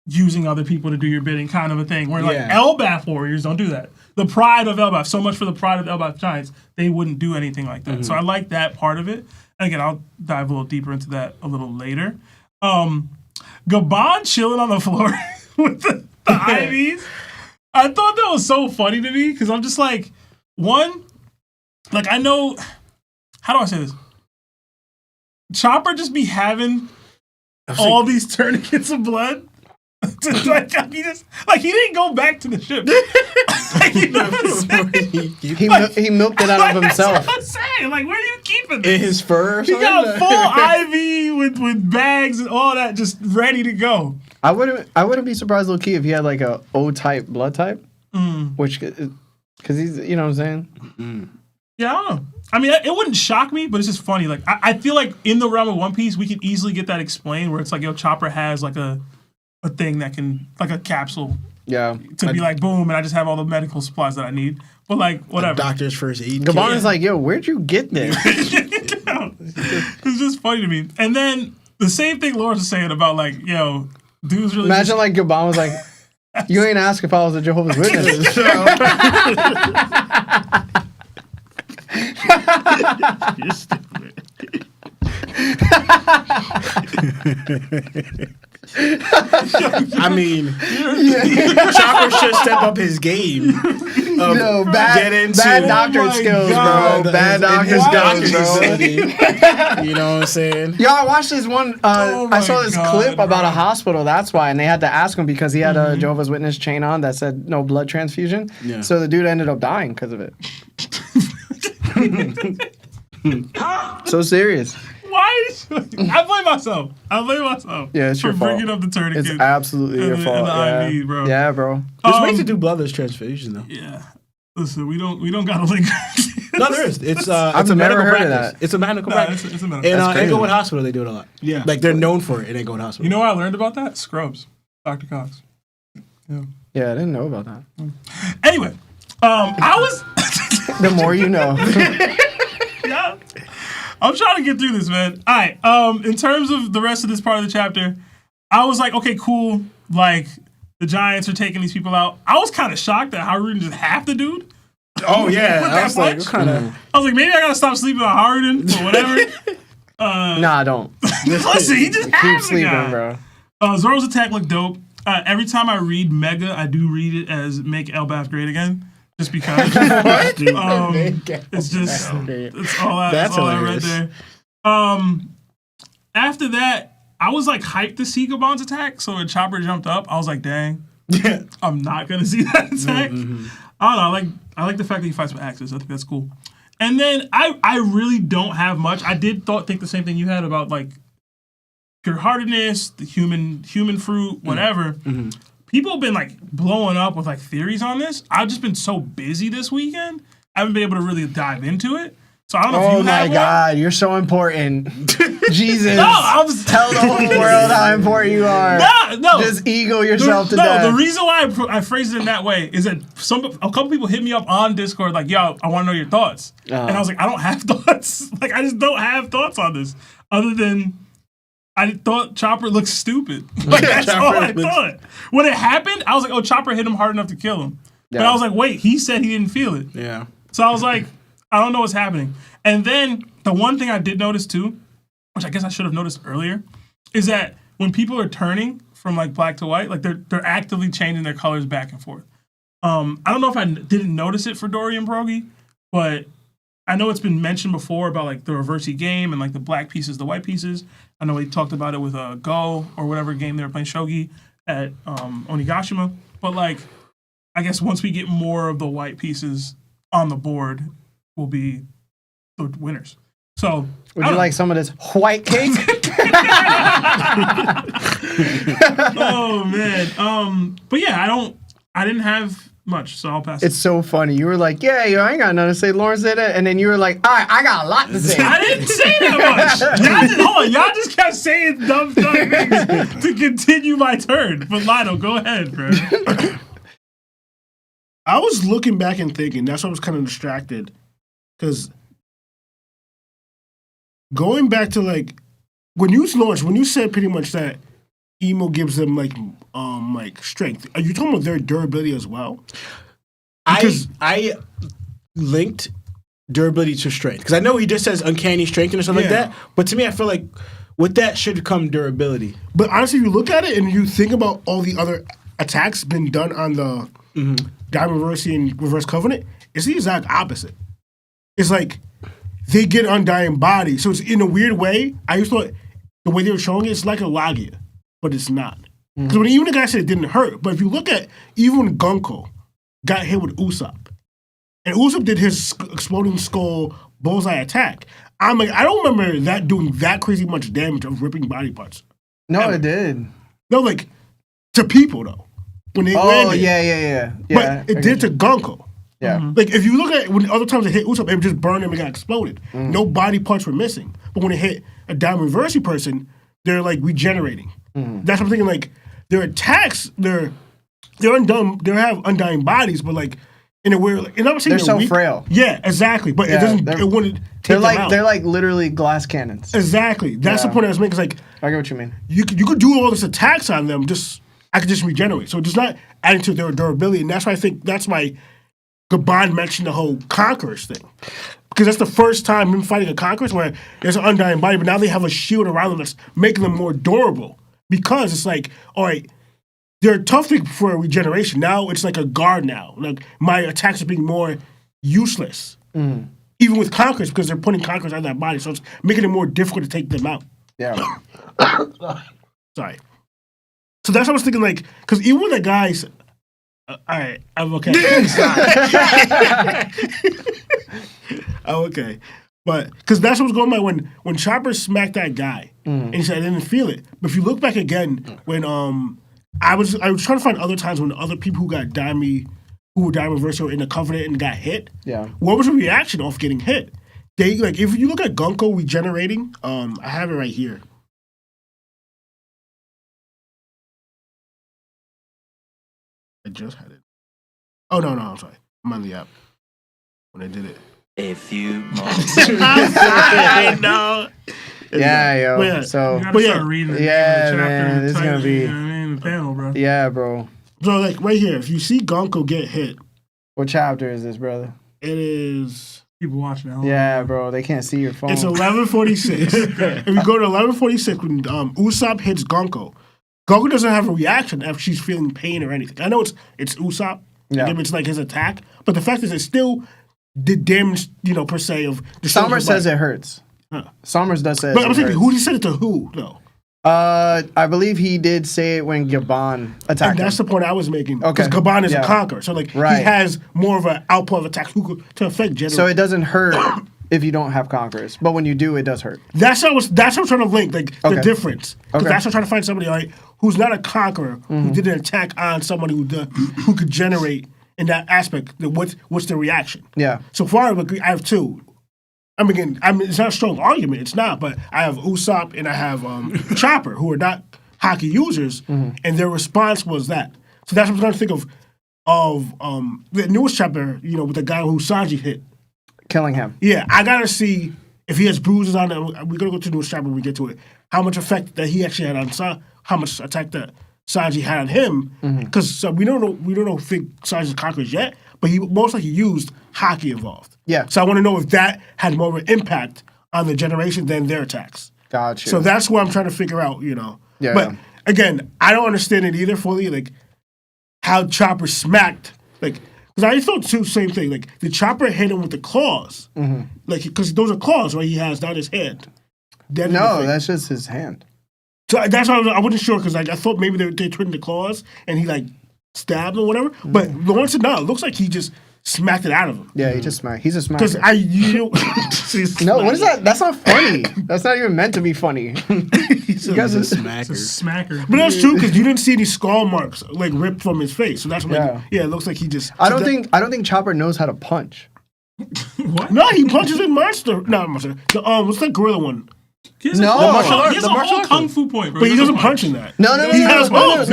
using other people to do your bidding kind of a thing. Where like Elbaf warriors don't do that. The pride of Elbaf, so much for the pride of Elbaf Giants, they wouldn't do anything like that. So I like that part of it. And again, I'll dive a little deeper into that a little later. Gabon chilling on the floor with the IVs. I thought that was so funny to me because I'm just like, one, like I know, how do I say this? Chopper just be having all these tourniquets of blood. He didn't go back to the ship. Like, you know what I'm saying? He milked it out of himself. That's what I'm saying. Like, where are you keeping this? In his fur or He something? got full IV with bags and all that, just ready to go. I wouldn't be surprised, low key, if he had like a O type blood type, which because he's, you know what I'm saying. Yeah, I don't know. I mean, it wouldn't shock me, but it's just funny. Like, I feel like in the realm of One Piece, we can easily get that explained, where it's like, yo, Chopper has like a thing that can, like a capsule, Yeah. to be like, boom, and I just have all the medical supplies that I need. But like, whatever. Doctor's first aid. Gabon is like, yo, where'd you get this? It's just funny to me. And then the same thing Laura's was saying about like, yo, dude's really Imagine like Gabon was like, you ain't ask if I was a Jehovah's Witness. You're stupid. I mean, Chopper should step up his game. Yo, bad doctor Oh my skills, God. bro. Bad doctor skills, bro. You know what I'm saying? Yo, I watched this one. Oh I saw my this God, clip about bro. a hospital. That's why, and they had to ask him because he had a Jehovah's Witness chain on that said no blood transfusion. Yeah. So the dude ended up dying because of it. So serious. Why? I blame myself. Yeah, it's for your fault. bringing up the tourniquet. It's absolutely your and fault. the Yeah. IV, bro. Yeah, bro. There's ways to do bloodless transfusion though. Yeah. Listen, we don't gotta link. No, there is. It's I've it's a never medical heard of practice. that. It's a medical Nah, practice. it's a medical In That's crazy. Englewood Hospital, they do it a lot. Yeah. Like they're known for it in Englewood Hospital. You know where I learned about that? Scrubs. Dr. Cox. Yeah, I didn't know about that. Anyway, I was. The more you know. Yeah. I'm trying to get through this, man. All right. In terms of the rest of this part of the chapter, I was like, okay, cool. Like, the Giants are taking these people out. I was kind of shocked that Haruden just half the dude. Oh yeah, With I that was like, punch? what kind of? I was like, maybe I gotta stop sleeping on Haruden or whatever. Nah, don't. Listen, he just Keep halves the sleeping, guy. bro. Zoro's attack looked dope. Every time I read Mega, I do read it as Make Elbaf Great Again. Just because. It's just, it's all I read hilarious. there. After that, I was like hyped to see Gabon's attack. So when Chopper jumped up, I was like, dang, I'm not going to see that attack. I don't know. I like the fact that he fights with axes. I think that's cool. And then I really don't have much. I did think the same thing you had about like pure-heartedness, the human fruit, whatever. people have been like blowing up with like theories on this. I've just been so busy this weekend. I haven't been able to really dive into it. So I don't know if you have one. Oh my God, you're so important. Jesus. No, I was Tell the whole world how important you are. No. Just ego yourself to death. No, the reason why I phrased it in that way is that a couple people hit me up on Discord like, yo, I want to know your thoughts. And I was like, I don't have thoughts. Like, I just don't have thoughts on this. Other than I thought Chopper looked stupid. Like, that's all I thought. When it happened, I was like, oh, Chopper hit him hard enough to kill him. Yeah. But I was like, wait, he said he didn't feel it. Yeah. So I was like, I don't know what's happening. And then the one thing I did notice too, which I guess I should have noticed earlier, is that when people are turning from like black to white, like they're actively changing their colors back and forth. I don't know if I didn't notice it for Dory and Progi, but I know it's been mentioned before about like the reversey game and like the black pieces, the white pieces. I know we talked about it with Go or whatever game they were playing Shogi at Onigashima. But like, I guess once we get more of the white pieces on the board, will be the winners. So would you like some of this white cake? Oh man. But yeah, I didn't have much, so I'll pass. It's so funny. You were like, yeah, I ain't got nothing to say. Lawrence said that, and then you were like, all right, I got a lot to say. I didn't say that much. Y'all just kept saying dumb things to continue my turn. But Lionel, go ahead, bro. I was looking back and thinking. That's why I was kind of distracted. Because going back to like when you said pretty much that emo gives them like strength, are you talking about their durability as well? Because I linked durability to strength because I know he just says uncanny strength and something like that. But to me, I feel like with that should come durability. But honestly, if you look at it and you think about all the other attacks been done on the Diamond Reversey and Reverse Covenant, it's the exact opposite. It's like they get undying body. So it's in a weird way. I used to thought the way they were showing it, it's like a Lagia, but it's not. Because when even the guy said it didn't hurt, but if you look at even when Gunko got hit with Usopp, and Usopp did his exploding skull bullseye attack, I'm like, I don't remember that doing that crazy much damage of ripping body parts. No, it did. No, like to people though. When they landed. Yeah. But it did to Gunko. Yeah. Like, if you look at when other times it hit Usopp, it just burned him and got exploded. No body parts were missing. But when it hit a Diamond Reversey person, they're, like, regenerating. That's what I'm thinking, like, their attacks, they're undone, they have undying bodies, but, like, in a way, like, and I'm saying they're so weak. frail. Yeah, exactly. But it wouldn't take them out. They're like literally glass cannons. Exactly. That's the point I was making. It's like, I get what you mean. You could do all this attacks on them, I could just regenerate. So it does not add to their durability. And that's why I think that's why Gaban mentioned the whole Conquerors thing. Because that's the first time him fighting a Conquerors where there's an undying body, but now they have a shield around them that's making them more durable. Because it's like, all right, they're tough for regeneration. Now it's like a guard now. Like my attacks are being more useless. Even with Conquerors, because they're putting Conquerors on that body. So it's making it more difficult to take them out. Yeah. Sorry. So that's what I was thinking, like, because even when the guys, all right, I'm okay. I'm okay. But, because that's what was going on when Chopper smacked that guy, and he said, I didn't feel it. But if you look back again, when I was trying to find other times when other people who were Diamond Reversey in the Covenant and got hit, what was the reaction off getting hit? They, like, if you look at Gunko regenerating, I have it right here. I just had it. Oh, no, I'm sorry. I'm on the app when I did it. A few months. I know. Yeah, yo. But yeah. So, You gotta start reading the chapter man, and this is title, gonna be. you know what I mean? The panel, bro. Yeah, bro. So, like, right here, if you see Gunko get hit, What chapter is this, brother? it is... People watching at home. Yeah, bro. They can't see your phone. It's 11:46. If you go to 11:46, when Usopp hits Gunko, Gunko doesn't have a reaction after she's feeling pain or anything. I know it's Usopp. Yeah. It's like his attack. But the fact is, it still did damage, per se, of the Summers says it hurts. Huh. Summers does say But it I'm thinking, hurts. who did he say it to who, though? I believe he did say it when Gaban attacked And that's him. the point I was making. Okay. Because Gaban is a Yeah. conqueror. So, like, Right. he has more of an output of attacks to affect general. So it doesn't hurt if you don't have conquerors. But when you do, it does hurt. That's what I'm trying to link, like the difference. Because Okay. that's what I'm trying to find somebody, right, who's not a conqueror, who did an attack on somebody who could generate in that aspect. What's the reaction? Yeah. So far, I have two. I mean, it's not a strong argument. It's not, but I have Usopp and I have Chopper, who are not hockey users, and their response was that. So that's what I'm trying to think of the newest chapter, with the guy who Sanji hit. Killing him. Yeah, I gotta see if he has bruises on him. We're gonna go to the newest chapter when we get to it. How much effect that he actually had on how much attack that Sanji had on him? Because we don't know if Sanji's conquerors yet, but he most likely used hockey involved. Yeah. So I want to know if that had more of an impact on the generation than their attacks. Gotcha. So that's what I'm trying to figure out. Yeah. But again, I don't understand it either fully. Like how Chopper smacked because I thought too same thing. Like the Chopper hit him with the claws, like because those are claws, right? He has not his hand. No, that's just his hand. So that's why I wasn't sure because I thought maybe they turned the claws and he stabbed or whatever. But Lawrence said no. It looks like he just smacked it out of him. Yeah, he just smacked. He's a smacker. Because No, what is that? That's not funny. That's not even meant to be funny. You guys are It's a smackers. smacker. But that's true because you didn't see any skull marks ripped from his face. So that's what it looks like he just. I don't think Chopper knows how to punch. What? No, he punches in Monster. Not Monster. What's that gorilla one? He has No. a, martial he has the a martial whole art kung fu point, bro. But he doesn't punch in that. No. He has hooves.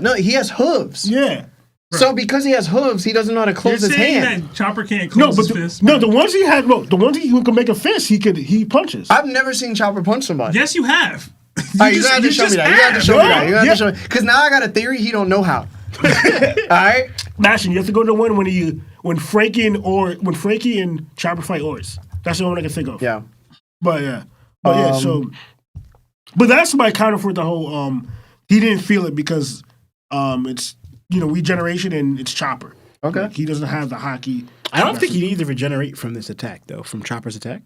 No. He has hooves. Yeah. So because he has hooves, he doesn't know how to You're close his saying hand. that Chopper can't No, close but his fist? the ones he had, the ones he can make a fist, he punches. I've never seen Chopper punch somebody. Yes, you have. All right, you gotta show me that. You gotta show me that. You gotta Yeah. show me. Because now I got a theory he don't know how. All right. Mashing, you have to go to the one when Frankie and Chopper fight Oris. That's the only one I can think of. Yeah. But so. But that's my counter for the whole. He didn't feel it because it's regeneration and it's Chopper. Okay. Like, he doesn't have the hockey. I don't think you need to regenerate from this attack, though, from Chopper's attack.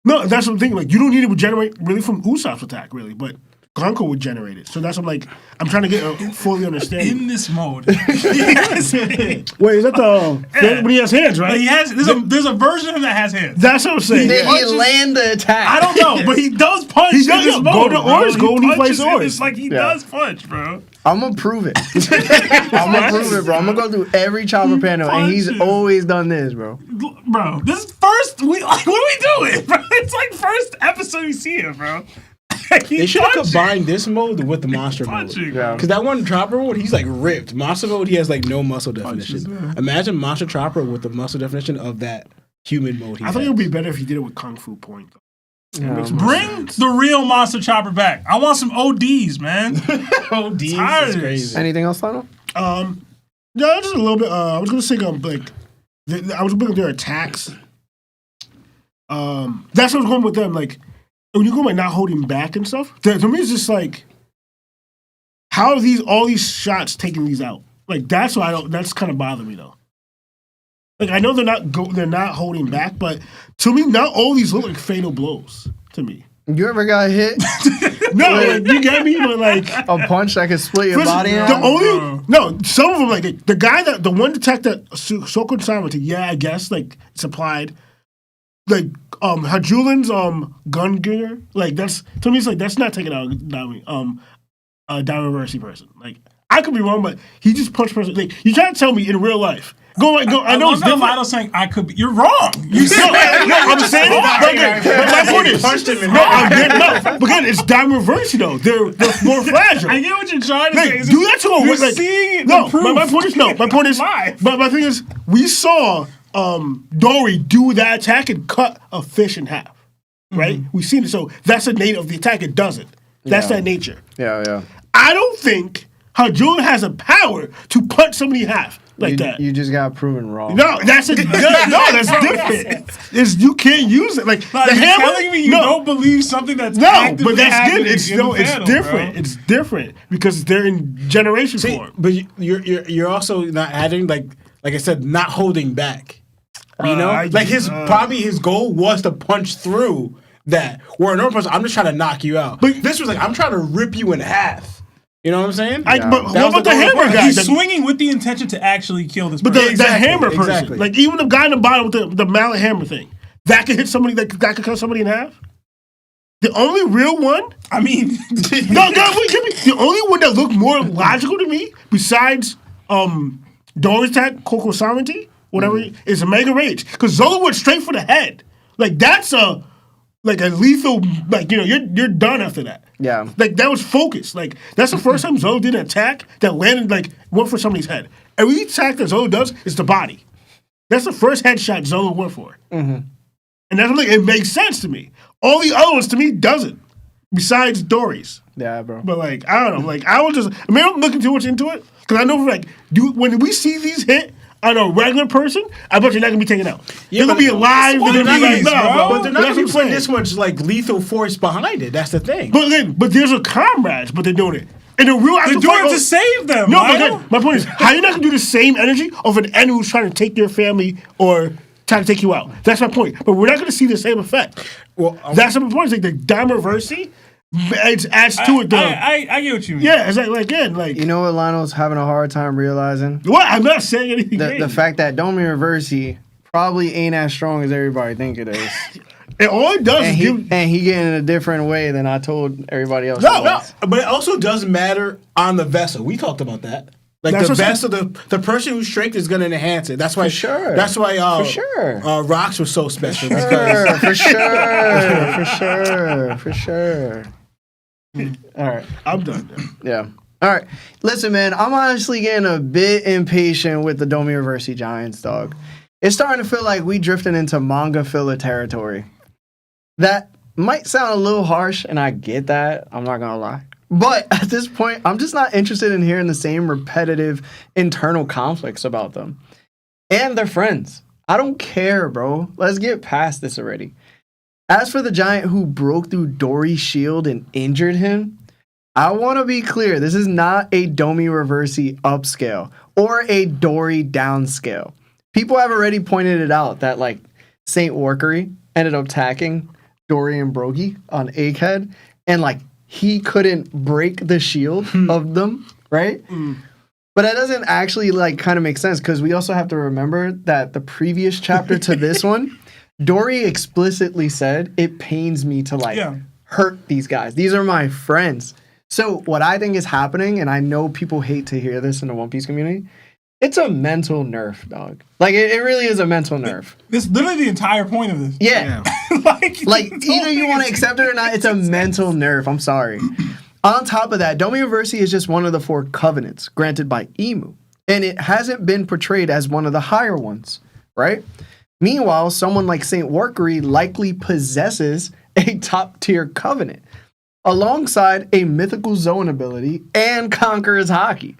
No, that's what I'm thinking. Like, you don't need to regenerate really from Usopp's attack, really, but Gonko would generate it. So that's what I'm trying to get a fully understanding. In this mode. Yes. Wait, is that when he has hands, right? He has. There's a version of him that has hands. That's what I'm saying. Did Yeah. he land the attack? I don't know, but he does punch. He does, in this go mode, to bro. Oris, go when he punches fights in Oris. this, like he does punch, bro. I'm gonna prove it. I'm gonna prove it, bro. I'm gonna go through every Chopper panel, and he's punches. always done this, bro. Bro, this is first. What are we doing, bro? It's like first episode you see him, bro. They should have combined this mode with the monster mode. Punching, Yeah. Because that one Chopper mode, he's ripped. Monster mode, he has no muscle definition. Imagine Monster Chopper with the muscle definition of that human mode. I thought it would be better if he did it with Kung Fu Point. Bring the real Monster Chopper back. I want some ODs, man. OD is Tired. crazy. Anything else, Lionel? Yeah, just a little bit. I was gonna say I was looking at their attacks. That's what I was going with them. Like when you go not holding back and stuff. To me, it's just how are all these shots taking these out? Like that's why that's kind of bothering me though. Like I know they're not holding back, but to me, not all these look like fatal blows to me. You ever got hit? No, you get me, but A punch that could split your body in half? Some of them the one attack that Soko Sama to I guess it's applied. Hajulin's gun gear, that's to me it's that's not taking out down reversey person. I could be wrong, but he just punched person. You trying to tell me in real life? Go. I know it's different. Lionel saying I could be. You're wrong. You said I'm saying but my point is but again, it's down reversey though. They're more fragile. I get what you're trying to say. Do that to him. You're seeing no, the proof. my point is no. My point is Live. but my thing is we saw Dory do that attack and cut a fish in half. Right? We've seen it. So that's the nature of the attack. It does it. That's that nature. Yeah. I don't think Hajun has a power to punch somebody in half that. You just got proven wrong. No, that's different. You can't use it. The You're hammer. telling me you don't believe something that's No, actively but that's happening good. It's in the panel, different. bro. It's different because they're in generation form. But you're also not adding like I said, not holding back. You know, his goal was to punch through that. Where a normal person, I'm just trying to knock you out. But this was I'm trying to rip you in half. You know what I'm saying? But what about the hammer guy? He's swinging with the intention to actually kill this But person. the hammer person, exactly. even the guy in the bottom with the mallet hammer thing, that could hit somebody, that could cut somebody in half? The only real one? I mean, No, wait, give me. The only one that looked more logical to me, besides Dory's attack, Coco Samanti, whatever, is a Mega Rage. Because Zola went straight for the head. Like, that's a lethal, like, you know, you're done after that. Yeah. Like, that was focused. Like, that's the first time Zola did an attack that landed, like, went for somebody's head. Every attack that Zola does is the body. That's the first headshot Zola went for. Mm-hmm. And that's like, it makes sense to me. All the other ones, to me, doesn't. Besides Dory's. Yeah, bro. But, like, I don't know. Like, I mean, I'm looking too much into it. Because I know, like, when we see these hit on a regular person, I bet you're not going to be taken out. They're going to be alive. They're going to be like, nah, but they're not that's going what to I'm put saying. this much, like, lethal force behind it. That's the thing. But there's a comrades, but they're doing it. And the real they're doing it to save them. No, but Lionel. then, my point is, how you not going to do the same energy of an enemy who's trying to take your family or trying to take you out? That's my point. But we're not going to see the same effect. Well, that's my point. It's like the Dimerversy adds to it, though. I get what you mean. Yeah, it's like, again, like... You know what Lionel's having a hard time realizing? What? I'm not saying anything. The fact that Domireversi probably ain't as strong as everybody think it is. And all it does And is he, give... and he getting in a different way than I told everybody else. No, but it also does matter on the vessel. We talked about that. Like, That's the what I'm vessel, the person whose strength is going to enhance it. That's why. For sure. That's why. For sure. Rocks was so special. For sure. All right. I'm done. Yeah. All right. Listen, man, I'm honestly getting a bit impatient with the Domireversi Giants, dog. It's starting to feel like we drifting into manga filler territory. That might sound a little harsh, and I get that. I'm not going to lie. But at this point, I'm just not interested in hearing the same repetitive internal conflicts about them. And their friends. I don't care, bro. Let's get past this already. As for the giant who broke through Dory's shield and injured him, I want to be clear. This is not a Domireversi upscale or a Dory downscale. People have already pointed it out that, like, Saint Workery ended up attacking Dory and Brogy on Egghead, and, like, he couldn't break the shield of them, right? But that doesn't actually, like, kind of make sense, because we also have to remember that the previous chapter to this one, Dory explicitly said, it pains me to, like, hurt these guys. These are my friends. So what I think is happening, and I know people hate to hear this in the One Piece community, it's a mental nerf, dog. Like, it really is a mental nerf. This is literally the entire point of this. Yeah. like either you want to accept it or not, it's a mental nerf. I'm sorry. On top of that, Domireversi is just one of the 4 covenants granted by Imu, and it hasn't been portrayed as one of the higher ones, right? Meanwhile, someone like Saint Workery likely possesses a top-tier covenant, alongside a mythical zone ability and Conqueror's Haki.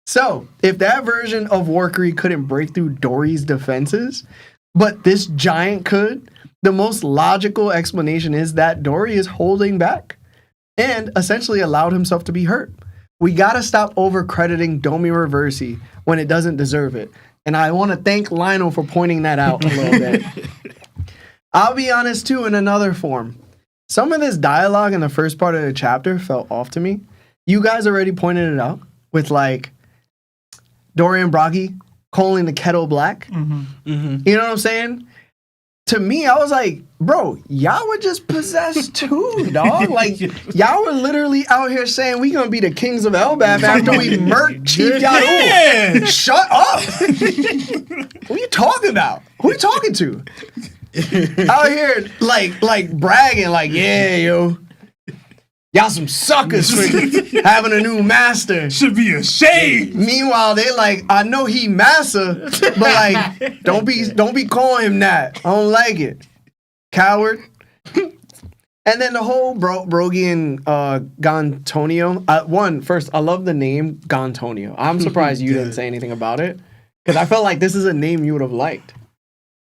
So, if that version of Workery couldn't break through Dory's defenses, but this giant could, the most logical explanation is that Dory is holding back and essentially allowed himself to be hurt. We gotta stop over-crediting Domireversi when it doesn't deserve it. And I want to thank Lionel for pointing that out a little bit. I'll be honest, too, in another form. Some of this dialogue in the first part of the chapter felt off to me. You guys already pointed it out with, like, Dory and Brogy calling the kettle black. You know what I'm saying? To me, I was like, bro, y'all were just possessed too, dog. Like, y'all were literally out here saying we gonna be the kings of Elbaf after we murk Chief Yahoo. Shut up. What are you talking about? Who are you talking to? Out here, like bragging, like, yeah, yo. Y'all some suckers for having a new master. Should be ashamed. Meanwhile, they like, I know he massa, but like, don't be calling him that. I don't like it. Coward. And then the whole Brogy and Gontonio. First, I love the name Gontonio. I'm surprised you didn't say anything about it. Because I felt like this is a name you would have liked.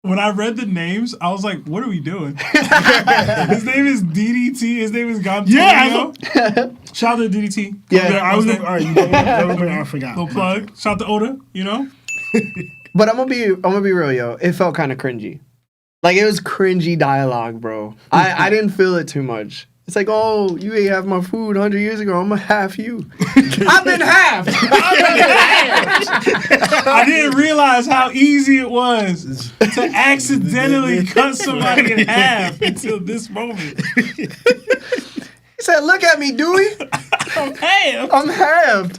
When I read the names, I was like, what are we doing? His name is DDT. His name is Gontonio. Yeah, Shout out to DDT. Yeah, I was all right. I forgot. Little plug. Shout out to Oda, you know? But I'm gonna be real, yo. It felt kind of cringy. Like, it was cringy dialogue, bro. I didn't feel it too much. It's like, oh, you ate half my food 100 years ago. I'm going to half you. I've been halved. I didn't realize how easy it was to accidentally cut somebody in half until this moment. He said, look at me, Dewey. I'm halved. I'm halved.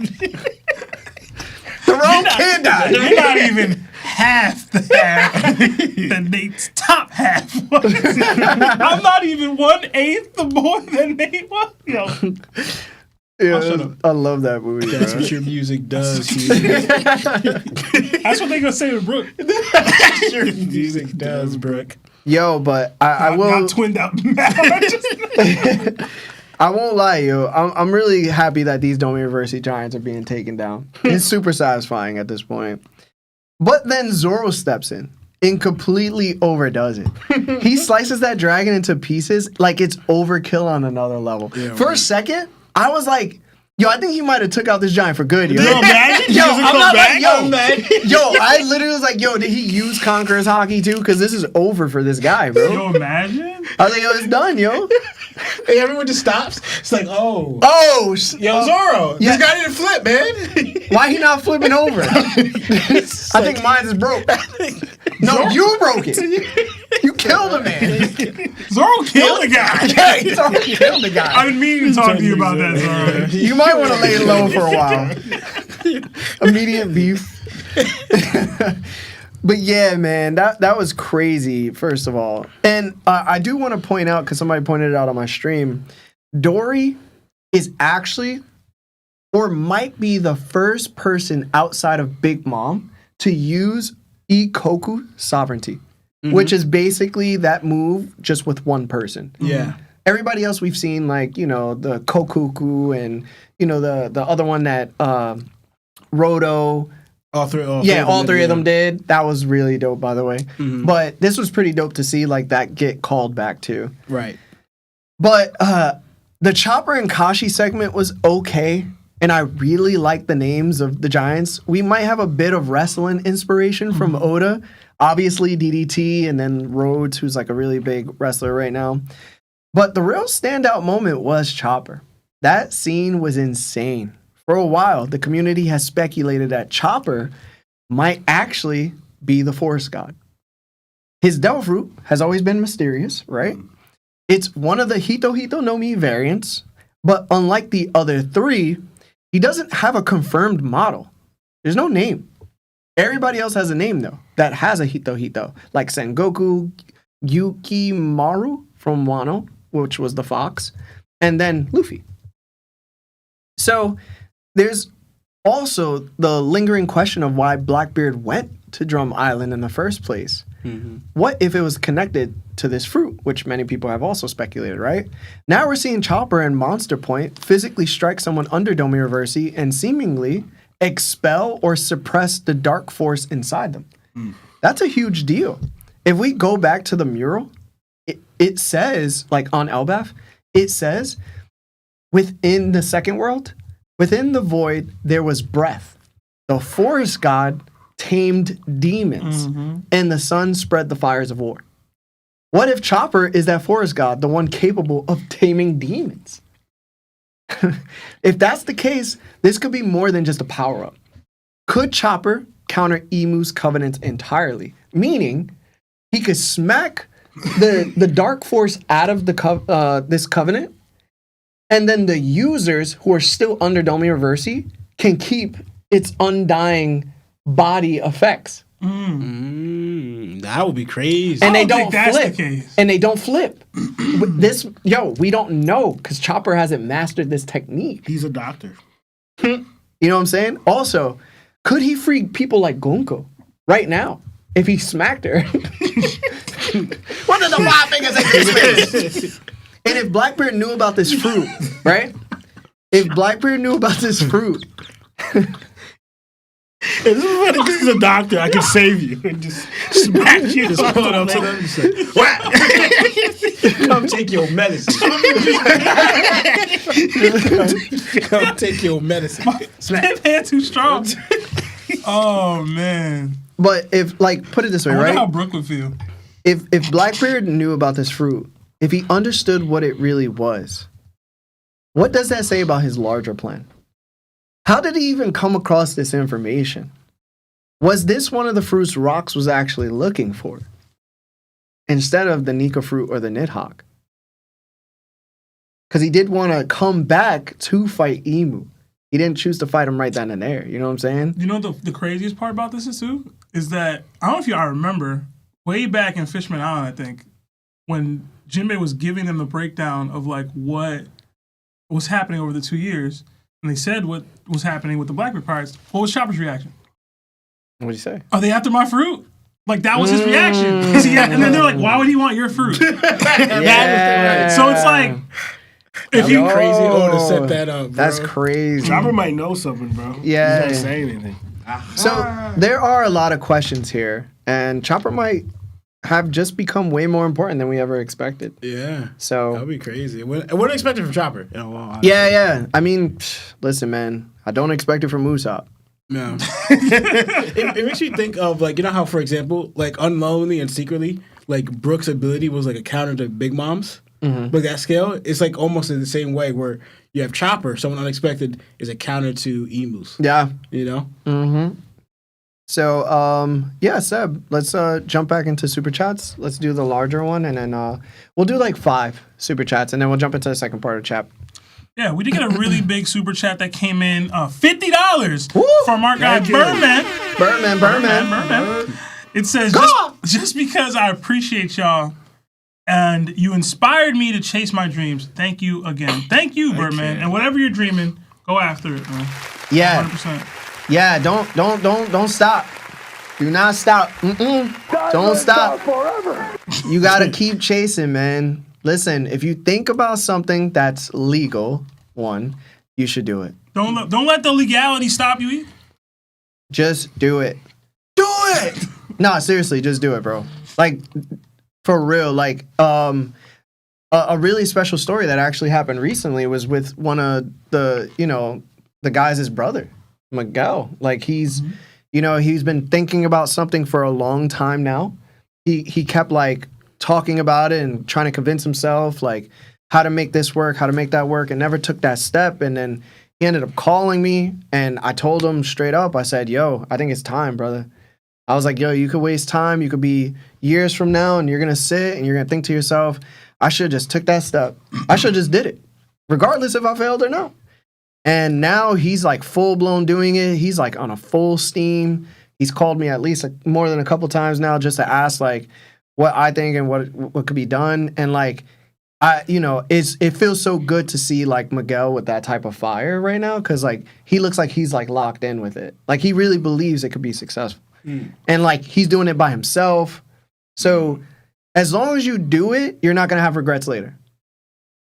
The wrong kid died. You're not even half the half that Nate's top half was. I'm not even 1/8 the more than Nate was. Yo. Yeah, I love that movie. That's bro. what your music does. That's what they gonna say to Brooke. Your music does, Brooke. Yo, but I will. Not twinned out. I won't lie, yo. I'm really happy that these Domiverse giants are being taken down. It's super satisfying at this point. But then Zoro steps in and completely overdoes it. He slices that dragon into pieces like it's overkill on another level. Yeah, for a second, I was like, yo, I think he might have took out this giant for good, yo. Yo, imagine. Yo, I'm not like, yo, yo, I literally was like, yo, did he use Conqueror's Hockey too? Because this is over for this guy, bro. Yo, imagine. I was like, yo, it's done, yo. Hey, everyone just stops. It's like, oh. Yo, Zoro, yeah. this guy didn't flip, man. Why he not flipping over? I think mine is broke. No, you broke it. You killed a man. Zoro killed the guy. Yeah, he already killed the guy. I've been meaning to talk to you about that, Zoro. You might want to lay low for a while. Immediate beef. But yeah, man, that was crazy, first of all. And I do want to point out, because somebody pointed it out on my stream, Dory is actually, or might be the first person outside of Big Mom to use Ikoku sovereignty, which is basically that move just with one person. Yeah. Everybody else we've seen, like, you know, the Kokuku and, you know, the other one that Roto... All three of them did. That was really dope, by the way. Mm-hmm. But this was pretty dope to see, like, that get called back to. Right. But the Chopper and Kashi segment was okay, and I really like the names of the giants. We might have a bit of wrestling inspiration from Oda. Obviously, DDT, and then Rhodes, who's, like, a really big wrestler right now. But the real standout moment was Chopper. That scene was insane. For a while, the community has speculated that Chopper might actually be the Forest God. His Devil Fruit has always been mysterious, right? It's one of the Hito no Mi variants, but unlike the other three, he doesn't have a confirmed model. There's no name. Everybody else has a name, though, that has a Hito, like Sengoku Yukimaru from Wano, which was the fox, and then Luffy. So... there's also the lingering question of why Blackbeard went to Drum Island in the first place. Mm-hmm. What if it was connected to this fruit, which many people have also speculated, right? Now we're seeing Chopper and Monster Point physically strike someone under Domiverse and seemingly expel or suppress the dark force inside them. That's a huge deal. If we go back to the mural, it says, like on Elbaf, it says, within the second world, within the void, there was breath. The forest god tamed demons, and the sun spread the fires of war. What if Chopper is that forest god, the one capable of taming demons? If that's the case, this could be more than just a power-up. Could Chopper counter Imu's covenants entirely? Meaning, he could smack the dark force out of this covenant, and then the users who are still under Domiverse can keep its undying body effects. That would be crazy. And they don't don't think that's flip. the case. And they don't flip. We don't know because Chopper hasn't mastered this technique. He's a doctor. You know what I'm saying? Also, could he free people like Gunko right now if he smacked her? What are the five fingers in his face? And if Blackbeard knew about this fruit, right? If Blackbeard knew about this fruit. This is funny because he's a doctor. I can save you and just smack you. Just pull it up to them and say, come take your medicine. Come take your medicine. Smack. Hand too strong. Oh, man. But if, like, put it this way, I wonder right? how Brooke would feel. If Blackbeard knew about this fruit, if he understood what it really was, what does that say about his larger plan? How did he even come across this information? Was this one of the fruits Rox was actually looking for? Instead of the Nika fruit or the Nidhogg? Because he did want to come back to fight Emu. He didn't choose to fight him right then and there. You know what I'm saying? You know the craziest part about this is too? Is that, I don't know if y'all remember, way back in Fishman Island, I think, when Jinbei was giving them the breakdown of like what was happening over the 2 years, and they said what was happening with the Blackbeard Pirates, what was Chopper's reaction? What'd you say? Are they after my fruit? Like, that was his reaction. And then they're like, why would he want your fruit? Yeah. So it's like, if you Crazy to set that up, bro. That's crazy. Chopper might know something, bro. Yeah. He's not saying anything. So there are a lot of questions here, and Chopper might have just become way more important than we ever expected. Yeah. So That'd be crazy. I wouldn't expect it from Chopper. yeah. I mean, listen, man, I don't expect it from Usopp. No. it makes me think of, like, you know how, for example, like, unknowingly and secretly, like, Brooke's ability was like a counter to Big Mom's. Like, that scale, it's like almost in the same way where you have Chopper, someone unexpected, is a counter to Emus. Yeah. You know? Mm-hmm. So, yeah, Seb, let's jump back into super chats. Let's do the larger one, and then we'll do like 5 super chats, and then we'll jump into the second part of chat. Yeah, we did get a really big super chat that came in, $50 from our guy Birdman. Birdman. It says, just because I appreciate y'all and you inspired me to chase my dreams, thank you again. Thank you, Birdman. And whatever you're dreaming, go after it, man. Yeah. 100%. Yeah, don't stop. Do not stop. Don't stop. Forever. You gotta keep chasing, man. Listen, if you think about something that's legal, you should do it. Don't let the legality stop you. Just do it. Do it! Nah, seriously, just do it, bro. Like, for real, like, a really special story that actually happened recently was with one of the guys' brother, Miguel. Like, he's been thinking about something for a long time now. He kept, like, talking about it and trying to convince himself, like, how to make this work, how to make that work, and never took that step. And then he ended up calling me, and I told him straight up, I said, yo, I think it's time, brother. I was like, yo, you could waste time. You could be years from now, and you're going to sit, and you're going to think to yourself, I should have just took that step. I should have just did it, regardless if I failed or not. And now he's, like, full-blown doing it. He's, like, on a full steam. He's called me at least more than a couple times now just to ask, like, what I think and what could be done. And, like, it feels so good to see, like, Miguel with that type of fire right now, because, like, he looks like he's, like, locked in with it. Like, he really believes it could be successful. And, like, he's doing it by himself. So as long as you do it, you're not going to have regrets later.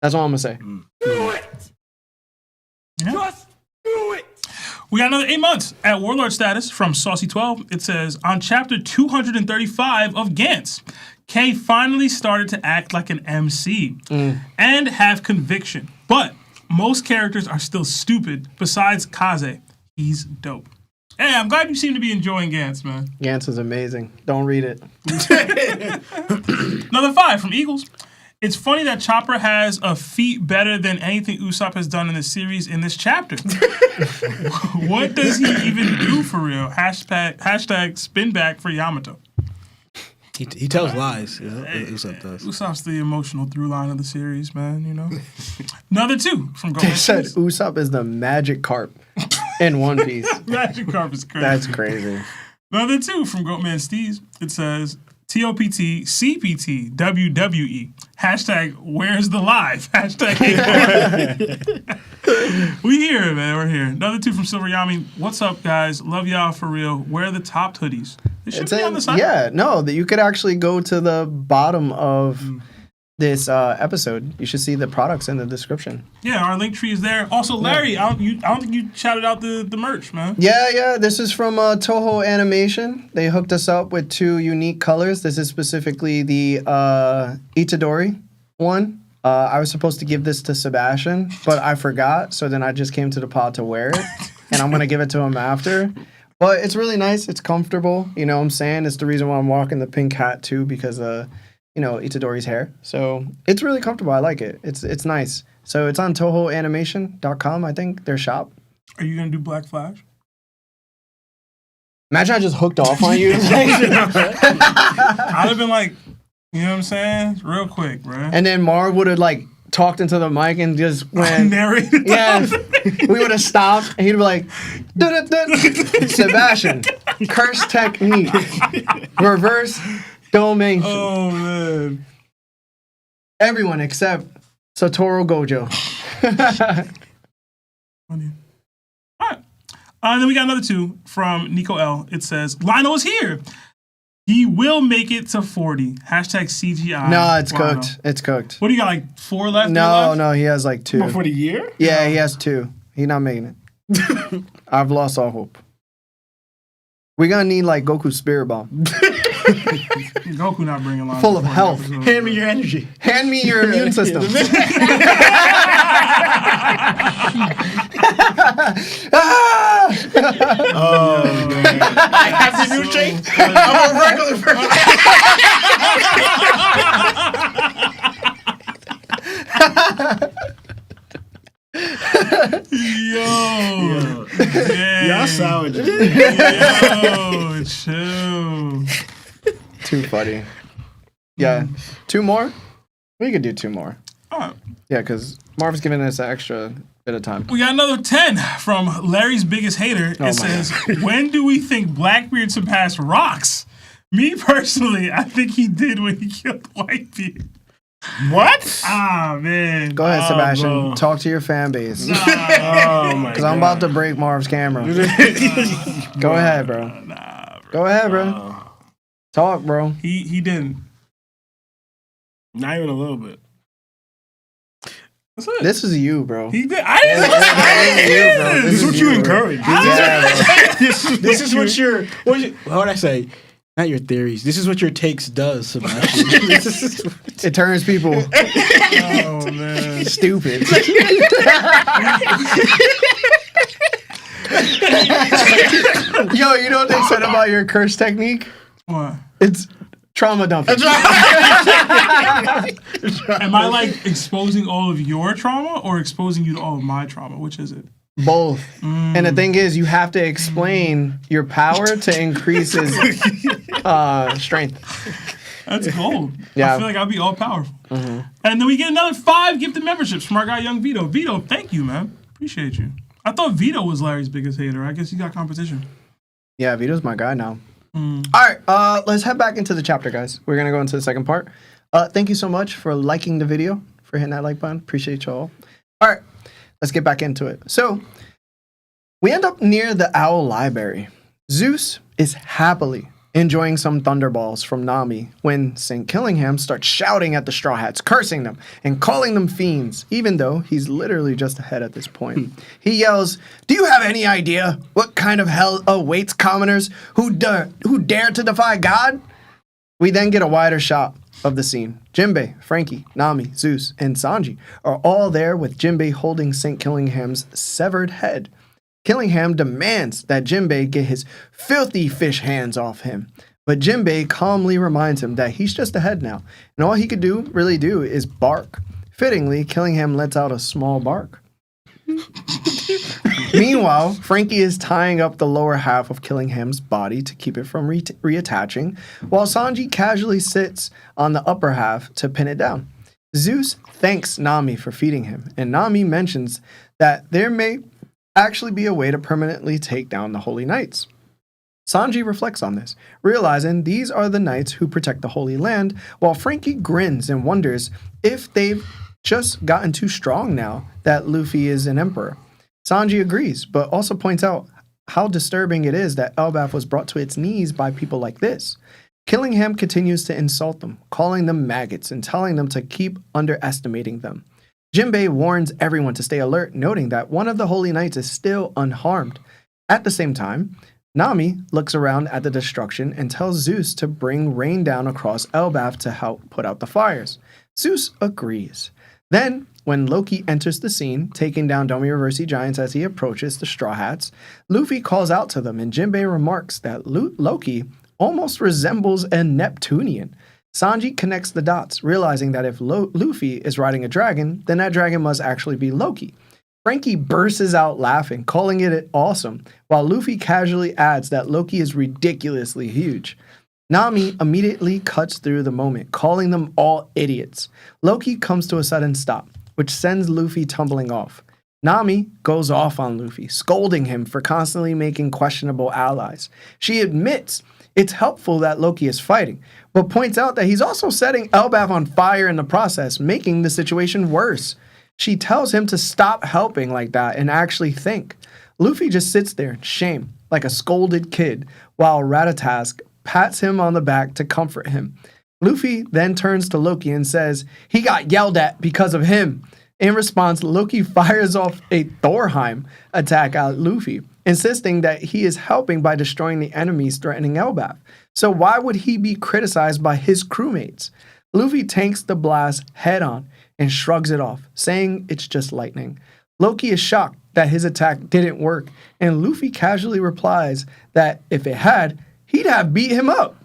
That's all I'm going to say. Do it! Yeah. Just do it! We got another 8 months at Warlord status from Saucy12. It says, on chapter 235 of Gantz, K finally started to act like an MC and have conviction. But most characters are still stupid besides Kaze. He's dope. Hey, I'm glad you seem to be enjoying Gantz, man. Gantz is amazing. Don't read it. Another 5 from Eagles. It's funny that Chopper has a feat better than anything Usopp has done in the series in this chapter. What does he even do for real? Hashtag spin back for Yamato. He tells lies. Usopp does. Usopp's the emotional through line of the series, man, you know? Another 2 from They Goldman. said Usopp is the magic carp in One Piece. Magic Carp is crazy. That's crazy. Another 2 from Goatman Steez. It says, TOPT, CPT, WWE. Hashtag where's the live? Hashtag We here, man. We're here. Another 2 from Silver Yami. What's up, guys? Love y'all for real. Where are the top hoodies? They should be on the side. Yeah, no, that you could actually go to the bottom of this episode. You should see the products in the description. Yeah, our link tree is there. Also, Larry, I don't think you shouted out the merch, man. Yeah. This is from Toho Animation. They hooked us up with 2 unique colors. This is specifically the Itadori one. I was supposed to give this to Sebastian, but I forgot. So then I just came to the pod to wear it, and I'm gonna give it to him after. But it's really nice. It's comfortable. You know what I'm saying? It's the reason why I'm walking the pink hat too, because Itadori's hair. So it's really comfortable. I like it. It's nice. So it's on TohoAnimation.com, I think, their shop. Are you gonna do Black Flash? Imagine I just hooked off on you. I'd have been like, you know what I'm saying? Real quick, bro. And then Marv would have like talked into the mic and just went. Narrated. Yeah. We would have stopped and he'd be like, Sebastian, curse technique, reverse domain. Oh man. Everyone except Satoru Gojo. Funny. All right. And then we got another 2 from Nico L. It says, Lionel is here. He will make it to 40. Hashtag CGI. No, it's Lionel. cooked. It's cooked. What do you got, like 4 left? No, he has like 2. Before the year? Yeah, he has 2. He's not making it. I've lost all hope. We're gonna need like Goku's spirit bomb. Goku not bringing Lionel. Full of health. Hand me your energy. Hand me your immune system. Oh, man. I have the new shape. I'm a regular person. Yo. Dang. Y'all sound. Yo, chill. Too funny. Yeah. 2 more? We could do 2 more. All right. Yeah, because Marv's giving us an extra bit of time. We got another 10 from Larry's biggest hater. Oh, It says, when do we think Blackbeard surpassed Rocks? Me personally, I think he did when he killed Whitebeard. What? Ah, man. Go ahead, Sebastian. bro. Talk to your fan base. Oh my Because I'm about to break Marv's camera. Go ahead, bro. Nah, bro. Go ahead, bro. Talk, bro. He didn't. Not even a little bit. That's it. This is you, bro. He did. I didn't say bro. This is what you encourage. Yeah, bro. This is what your what would I say? Not your theories. This is what your takes does, Sebastian. It turns people Oh, man. stupid. Yo, you know what they said about your curse technique? What? It's trauma dumping. Am I like exposing all of your trauma or exposing you to all of my trauma? Which is it? Both. And the thing is, you have to explain your power to increase his strength. That's gold. Yeah. I feel like I'll be all powerful. And then we get another 5 gifted memberships from our guy Young Vito. Vito, thank you, man. Appreciate you. I thought Vito was Larry's biggest hater. I guess he got competition. Yeah, Vito's my guy now. All right, let's head back into the chapter, guys. We're going to go into the second part. Thank you so much for liking the video, for hitting that like button. Appreciate y'all. All right, let's get back into it. So, we end up near the Owl Library. Zeus is happily enjoying some thunderballs from Nami when St. Killingham starts shouting at the Straw Hats, cursing them, and calling them fiends, even though he's literally just ahead at this point. He yells, "Do you have any idea what kind of hell awaits commoners who dare to defy God?" We then get a wider shot of the scene. Jinbei, Frankie, Nami, Zeus, and Sanji are all there with Jinbei holding St. Killingham's severed head. Killingham demands that Jinbei get his filthy fish hands off him, but Jinbei calmly reminds him that he's just ahead now, and all he could really do is bark. Fittingly, Killingham lets out a small bark. Meanwhile, Frankie is tying up the lower half of Killingham's body to keep it from reattaching, while Sanji casually sits on the upper half to pin it down. Zeus thanks Nami for feeding him, and Nami mentions that there may actually be a way to permanently take down the Holy Knights. Sanji reflects on this, realizing these are the knights who protect the Holy Land, while Frankie grins and wonders if they've just gotten too strong now that Luffy is an emperor. Sanji agrees, but also points out how disturbing it is that Elbaf was brought to its knees by people like this. Killingham continues to insult them, calling them maggots and telling them to keep underestimating them. Jinbei warns everyone to stay alert, noting that one of the Holy Knights is still unharmed. At the same time, Nami looks around at the destruction and tells Zeus to bring rain down across Elbaf to help put out the fires. Zeus agrees. Then, when Loki enters the scene, taking down Domi-Reversi giants as he approaches the Straw Hats, Luffy calls out to them and Jinbei remarks that Loki almost resembles a Neptunian. Sanji connects the dots, realizing that if Luffy is riding a dragon, then that dragon must actually be Loki. Frankie bursts out laughing, calling it awesome, while Luffy casually adds that Loki is ridiculously huge. Nami immediately cuts through the moment, calling them all idiots. Loki comes to a sudden stop, which sends Luffy tumbling off. Nami goes off on Luffy, scolding him for constantly making questionable allies. She admits it's helpful that Loki is fighting, but points out that he's also setting Elbaf on fire in the process, making the situation worse. She tells him to stop helping like that and actually think. Luffy just sits there in shame, like a scolded kid, while Ratatask pats him on the back to comfort him. Luffy then turns to Loki and says he got yelled at because of him. In response, Loki fires off a Thorheim attack at Luffy, insisting that he is helping by destroying the enemies threatening Elbaf. So why would he be criticized by his crewmates? Luffy tanks the blast head on and shrugs it off, saying it's just lightning. Loki is shocked that his attack didn't work, and Luffy casually replies that if it had, he'd have beat him up.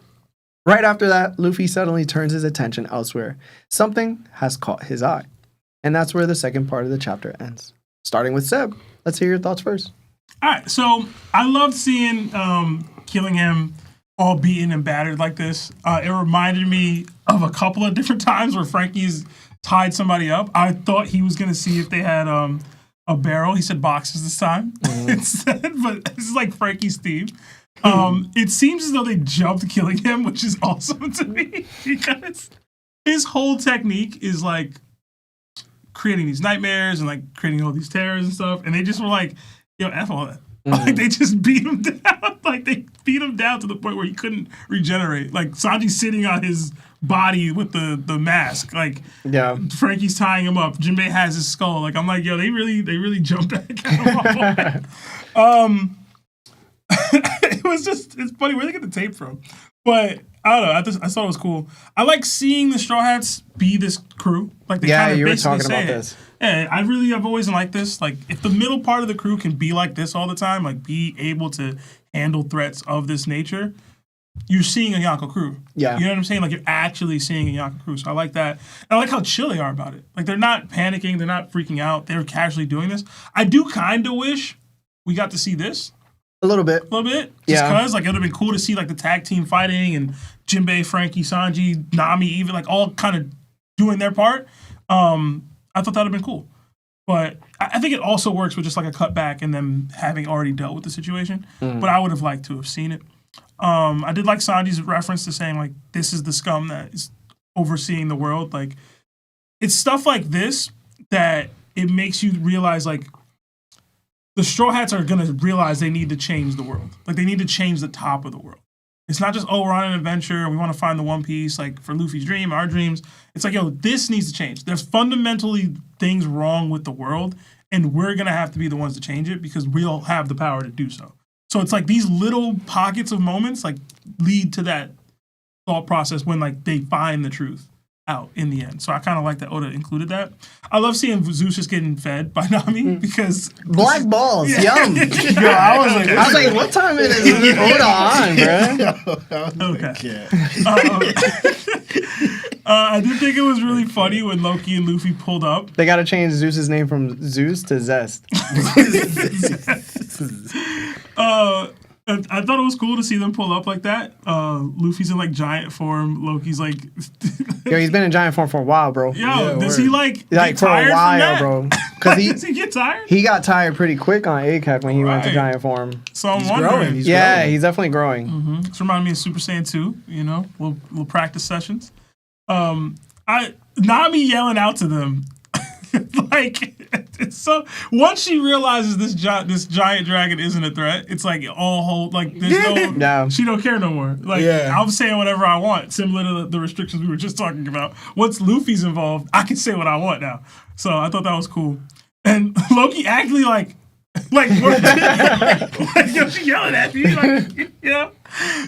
Right after that, Luffy suddenly turns his attention elsewhere. Something has caught his eye. And that's where the second part of the chapter ends. Starting with Seb. Let's hear your thoughts first. All right, so I loved seeing Killingham all beaten and battered like this. It reminded me of a couple of different times where Frankie's tied somebody up. I thought he was going to see if they had a barrel. He said boxes this time instead, but this is like Frankie's theme. It seems as though they jumped Killingham, which is awesome to me because his whole technique is like creating these nightmares and like creating all these terrors and stuff. And they just were like, yo, F all that. Like they just beat him down. Like they beat him down to the point where he couldn't regenerate. Like Sanji's sitting on his body with the mask. Like Frankie's tying him up. Jinbei has his skull. Like I'm like, yo, they really jumped that guy. It's funny where they get the tape from. But I don't know. I thought it was cool. I like seeing the Straw Hats be this crew. Like they kind of you were basically talking say about it. this. Yeah, I've always liked this. Like if the middle part of the crew can be like this all the time, like be able to handle threats of this nature, you're seeing a Yonko crew. Yeah. You know what I'm saying? Like you're actually seeing a Yonko crew. So I like that. And I like how chill they are about it. Like they're not panicking. They're not freaking out. They're casually doing this. I do kind of wish we got to see this. A little bit. Just because, like, it would have been cool to see, like, the tag team fighting and Jinbei, Frankie, Sanji, Nami, even, like, all kind of doing their part. I thought that would have been cool. But I think it also works with just, like, a cutback and them having already dealt with the situation. But I would have liked to have seen it. I did like Sanji's reference to saying, like, this is the scum that is overseeing the world. Like, it's stuff like this that it makes you realize, like, the Straw Hats are going to realize they need to change the world. Like, they need to change the top of the world. It's not just, we're on an adventure, we want to find the One Piece, like, for Luffy's dream, our dreams. It's like, yo, this needs to change. There's fundamentally things wrong with the world, and we're going to have to be the ones to change it because we'll have the power to do so. So it's like these little pockets of moments, like, lead to that thought process when, like, they find the truth out in the end. So I kind of like that Oda included that. I love seeing Zeus just getting fed by Nami because black balls, yum. Yo, I was like, what time is Oda on, bro? Okay. I did think it was really funny when Loki and Luffy pulled up. They got to change Zeus's name from Zeus to Zest. I thought it was cool to see them pull up like that. Luffy's in like giant form. Loki's like, yo, he's been in giant form for a while, bro. Does he like for tired a while, from that? bro? Does he get tired? He got tired pretty quick on ACAC when he went to giant form. So I'm wondering. He's growing. He's definitely growing. It's reminding me of Super Saiyan 2. You know, little practice sessions. Nami yelling out to them. Like, it's so once she realizes this giant dragon isn't a threat, it's like all hold like there's no she don't care no more. Like I'm saying whatever I want, similar to the restrictions we were just talking about. Once Luffy's involved, I can say what I want now. So I thought that was cool. And Loki actually like yo, she yelling at me, like, you know.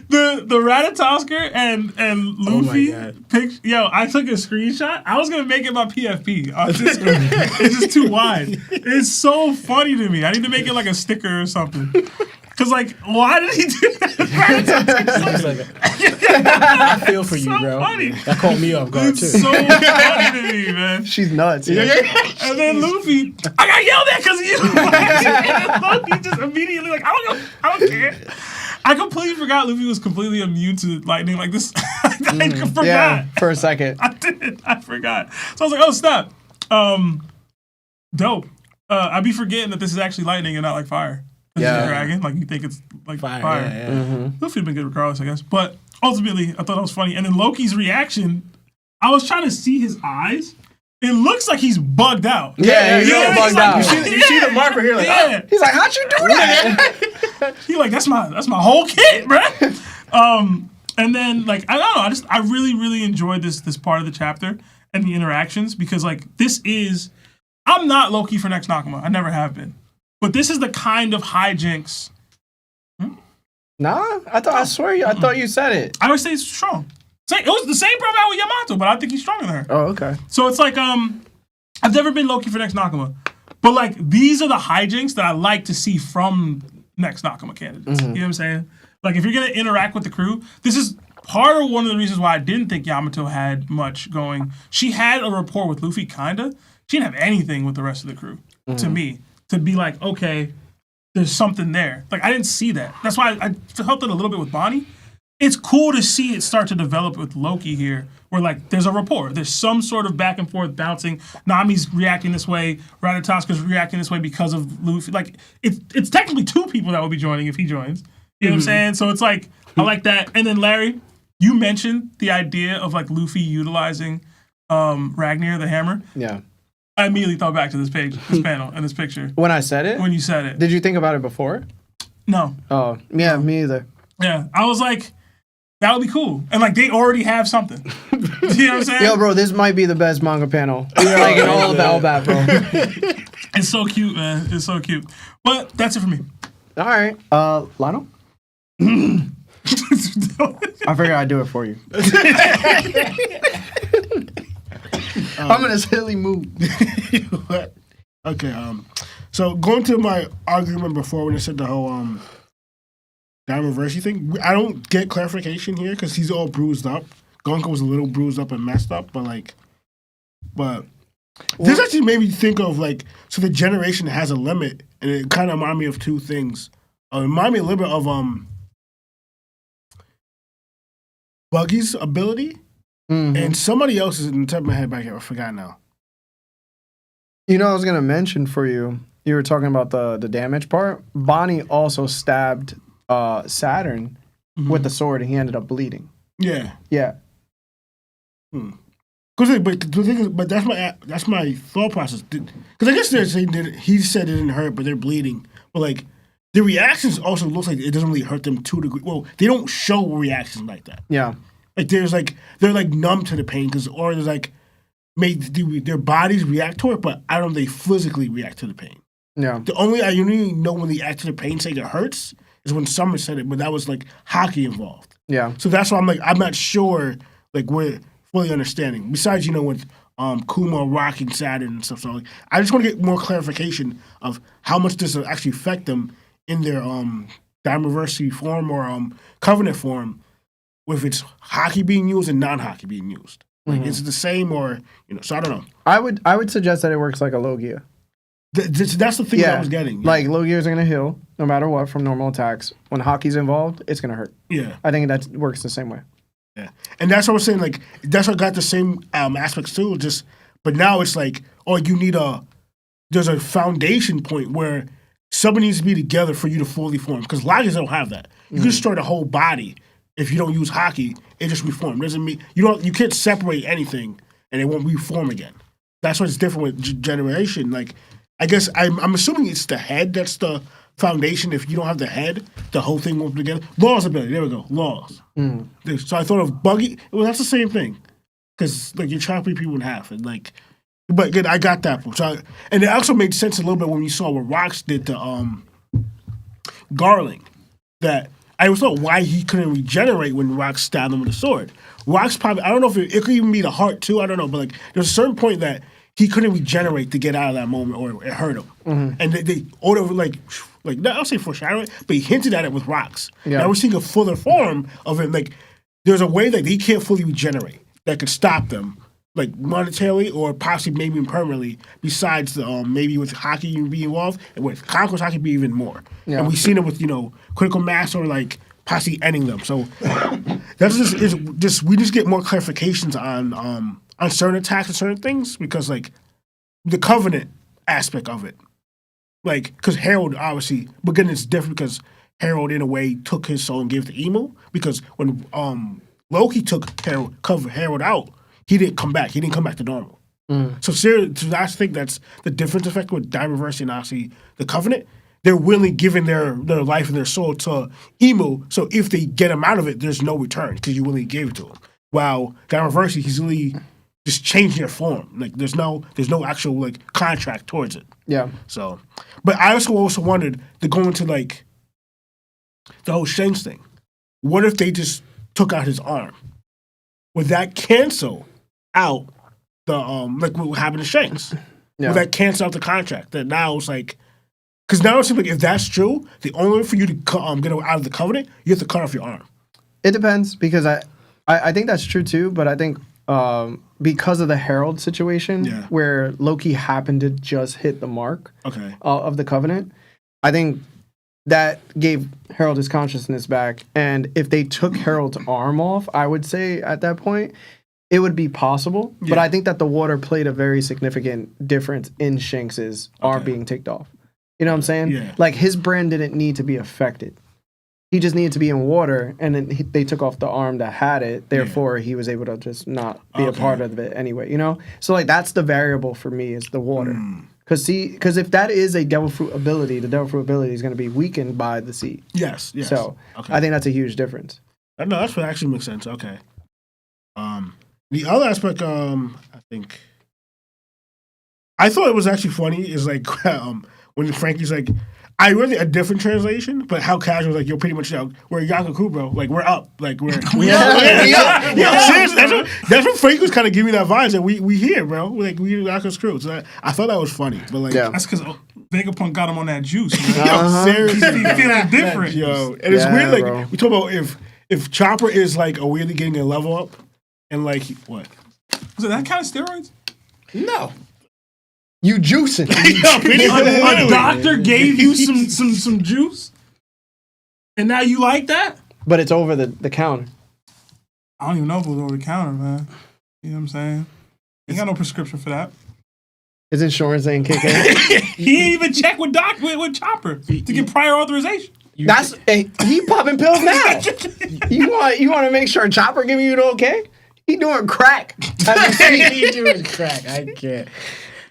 The Ratatosker and Luffy I took a screenshot. I was gonna make it my PFP. It's just too wide. It's so funny to me. I need to make it like a sticker or something. Because, like, why did he do that? I feel for you, so bro. funny. That caught me off guard, It's too. so funny to me, man. She's nuts. Yeah. And then Luffy, I got yelled at because of you. And Luffy just immediately like, I don't care. I completely forgot Luffy was completely immune to lightning like this. I forgot. Yeah, for a second. I did. I forgot. So I was like, oh, stop. Dope. I be forgetting that this is actually lightning and not like fire. This is a dragon. Like, you think it's like fire. Yeah. Mm-hmm. Luffy would been good regardless, I guess. But ultimately, I thought that was funny. And then Loki's reaction, I was trying to see his eyes. It looks like he's bugged out. Yeah, he's getting bugged out. You see the marker here, like, Yeah. He's like, how'd you do that? He like, that's my whole kit, bro. And then like, I don't know, I really, really enjoyed this part of the chapter and the interactions because like I'm not Loki for next Nakama. I never have been. But this is the kind of hijinks. Nah, I thought you said it. I would say it's strong. It was the same problem with Yamato, but I think he's stronger than her. Oh, okay. So it's like, I've never been Loki for next Nakama. But like, these are the hijinks that I like to see from next Nakama candidates. You know what I'm saying? Like, if you're going to interact with the crew, this is part of one of the reasons why I didn't think Yamato had much going. She had a rapport with Luffy, kinda. She didn't have anything with the rest of the crew, to me. To be like, okay, there's something there. Like, I didn't see that. That's why I felt it a little bit with Bonnie. It's cool to see it start to develop with Loki here, where, like, there's a rapport. There's some sort of back and forth bouncing. Nami's reacting this way. Ratatoska's reacting this way because of Luffy. Like, it's technically two people that will be joining if he joins. You know what I'm saying? So it's like, I like that. And then, Larry, you mentioned the idea of, like, Luffy utilizing Ragnar, the hammer. Yeah. I immediately thought back to this panel, and this picture. When I said it? When you said it. Did you think about it before? No. Oh, yeah, me either. Yeah. I was like, that would be cool. And like, they already have something. You know what I'm saying? Yo, bro, this might be the best manga panel. Like in all of Elbat, bro. It's so cute, man. It's so cute. But that's it for me. All right. Lionel? I figured I'd do it for you. I'm in a silly mood. What? Okay, so going to my argument before when I said the whole Diamond Versi thing, I don't get clarification here because he's all bruised up. Gonka was a little bruised up and messed up, but this actually made me think of like, so the generation has a limit, and it kind of reminded me of two things. It reminded me a little bit of Buggy's ability. Mm-hmm. And somebody else is in the top of my head back here. I forgot now. You know, I was going to mention for you, you were talking about the damage part. Bonnie also stabbed Saturn with the sword, and he ended up bleeding. Yeah. Yeah. But the thing is, but that's my thought process. Because I guess they're saying that he said it didn't hurt, but they're bleeding. But like, the reactions also looks like it doesn't really hurt them to a degree. Well, they don't show reactions like that. Yeah. Like they're like numb to the pain or there's like their bodies react to it, but I don't know they physically react to the pain. Yeah. I only know when they react to the pain saying it hurts is when Summer said it, but that was like hockey involved. Yeah. So that's why I'm not sure like we're fully understanding. Besides, with Kuma rocking Saturn and stuff. So like, I just want to get more clarification of how much this will actually affect them in their Diamondversity form or Covenant form. If it's hockey being used and non-hockey being used. Like, is it the same or, so I don't know. I would suggest that it works like a Logia. That's the thing that I was getting. Yeah. Like, Logias are going to heal no matter what from normal attacks. When hockey's involved, it's going to hurt. Yeah. I think that works the same way. Yeah. And that's what I was saying, like, that's what got the same aspects too, but now it's like, there's a foundation point where somebody needs to be together for you to fully form. Because Logias don't have that. You can destroy the whole body. If you don't use hockey, it just reforms. Doesn't mean you can't separate anything and it won't reform again. That's what's different with generation. Like, I guess I'm assuming it's the head that's the foundation. If you don't have the head, the whole thing won't be together. Laws ability. There we go. Laws. So I thought of Buggy. Well, that's the same thing. Because like you're chopping people in half and like, but again, I got that. So and it also made sense a little bit when you saw what Rox did to Garling. That. I always thought why he couldn't regenerate when Rox stabbed him with a sword. Rox probably, I don't know if it could even be the heart too, I don't know, but like there's a certain point that he couldn't regenerate to get out of that moment or it hurt him. And they ordered like like, I don't say foreshadowing, but he hinted at it with rocks. Yeah. Now we're seeing a fuller form of it. Like, there's a way that he can't fully regenerate that could stop them, like monetarily or possibly maybe permanently. Besides the maybe with hockey you be involved, and with conquest hockey be even more. Yeah. And we've seen it with critical mass or like possibly ending them. So that's just we just get more clarifications on certain attacks and certain things because like the covenant aspect of it, like because Harold obviously, but again it's different because Harold in a way took his soul and gave it to Emo because when Loki took Harold out, he didn't come back. He didn't come back to normal. So I think that's the difference effect with Diamondverse and obviously the Covenant. They're willingly giving their life and their soul to Emo. So if they get him out of it, there's no return because you willingly gave it to him. While Diamondverse, he's really just changing their form. Like there's no actual like contract towards it. Yeah. So, but I also wondered to go into like the whole Shanks thing. What if they just took out his arm? Would that cancel out the like what happened to Shanks? Yeah. Would that cancel out the contract? That now it's like, because now it seems like if that's true, the only way for you to get out of the Covenant, you have to cut off your arm. It depends because I think that's true too, but I think because of the Herald situation where Loki happened to just hit the mark of the Covenant, I think that gave Harold his consciousness back. And if they took Harold's arm off, I would say at that point, it would be possible. Yeah. But I think that the water played a very significant difference in Shanks's arm being taken off. You know what I'm saying? Yeah. Like his brand didn't need to be affected. He just needed to be in water, and then they took off the arm that had it. Therefore, he was able to just not be a part of it anyway, you know? So, like, that's the variable for me is the water. Because if that is a devil fruit ability, the devil fruit ability is going to be weakened by the sea. Yes. So, I think that's a huge difference. No, that's what actually makes sense. Okay. The other aspect, I think, I thought it was actually funny is like when Frankie's like, I read a different translation, but how casual, like, you're pretty much, we're Yaku, bro. Like, we're up. Like, we're up. Seriously, that's what Frankie was kind of giving me that vibe that we here, bro. Like, we Yaku's crew. So I thought that was funny. But, like, that's because Vegapunk got him on that juice, man. Seriously. He's feeling different. Yo, and it's weird, like, bro. We talk about if Chopper is, like, a weirdly getting a level up, and, like, what? Was it that kind of steroids? No. You juicing. A doctor gave you some juice, and now you like that? But it's over the counter. I don't even know if it was over the counter, man. You know what I'm saying? Ain't got no prescription for that. His insurance ain't kicking. He didn't even check with Chopper to get prior authorization. He popping pills now. You want to make sure Chopper giving you the okay? He doing crack. He doing crack. I can't.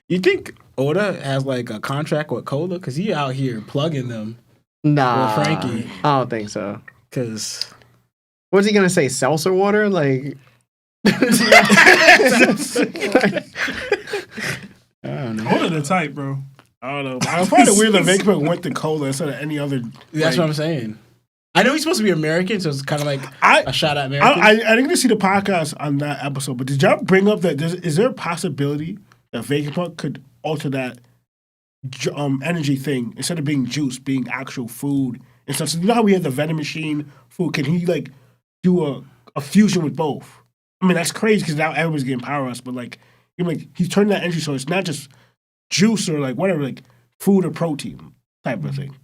You think Oda has like a contract with Cola? Because he out here plugging them. Nah. With Frankie. I don't think so. Because. What's he going to say? Seltzer water? Like. I don't know. Oda the type, bro. I don't know. I find it weird that Vegapunk went to Cola instead of any other. That's what I'm saying. I know he's supposed to be American, so it's kind of like a shot at American. I didn't get to see the podcast on that episode, but did y'all bring up that is there a possibility that Vegapunk could alter that energy thing instead of being juice, being actual food and stuff? So you know how we have the vending machine food? Can he like do a fusion with both? I mean, that's crazy because now everybody's getting power ups, but like he's turning that energy so it's not just juice or like whatever, like food or protein type of thing.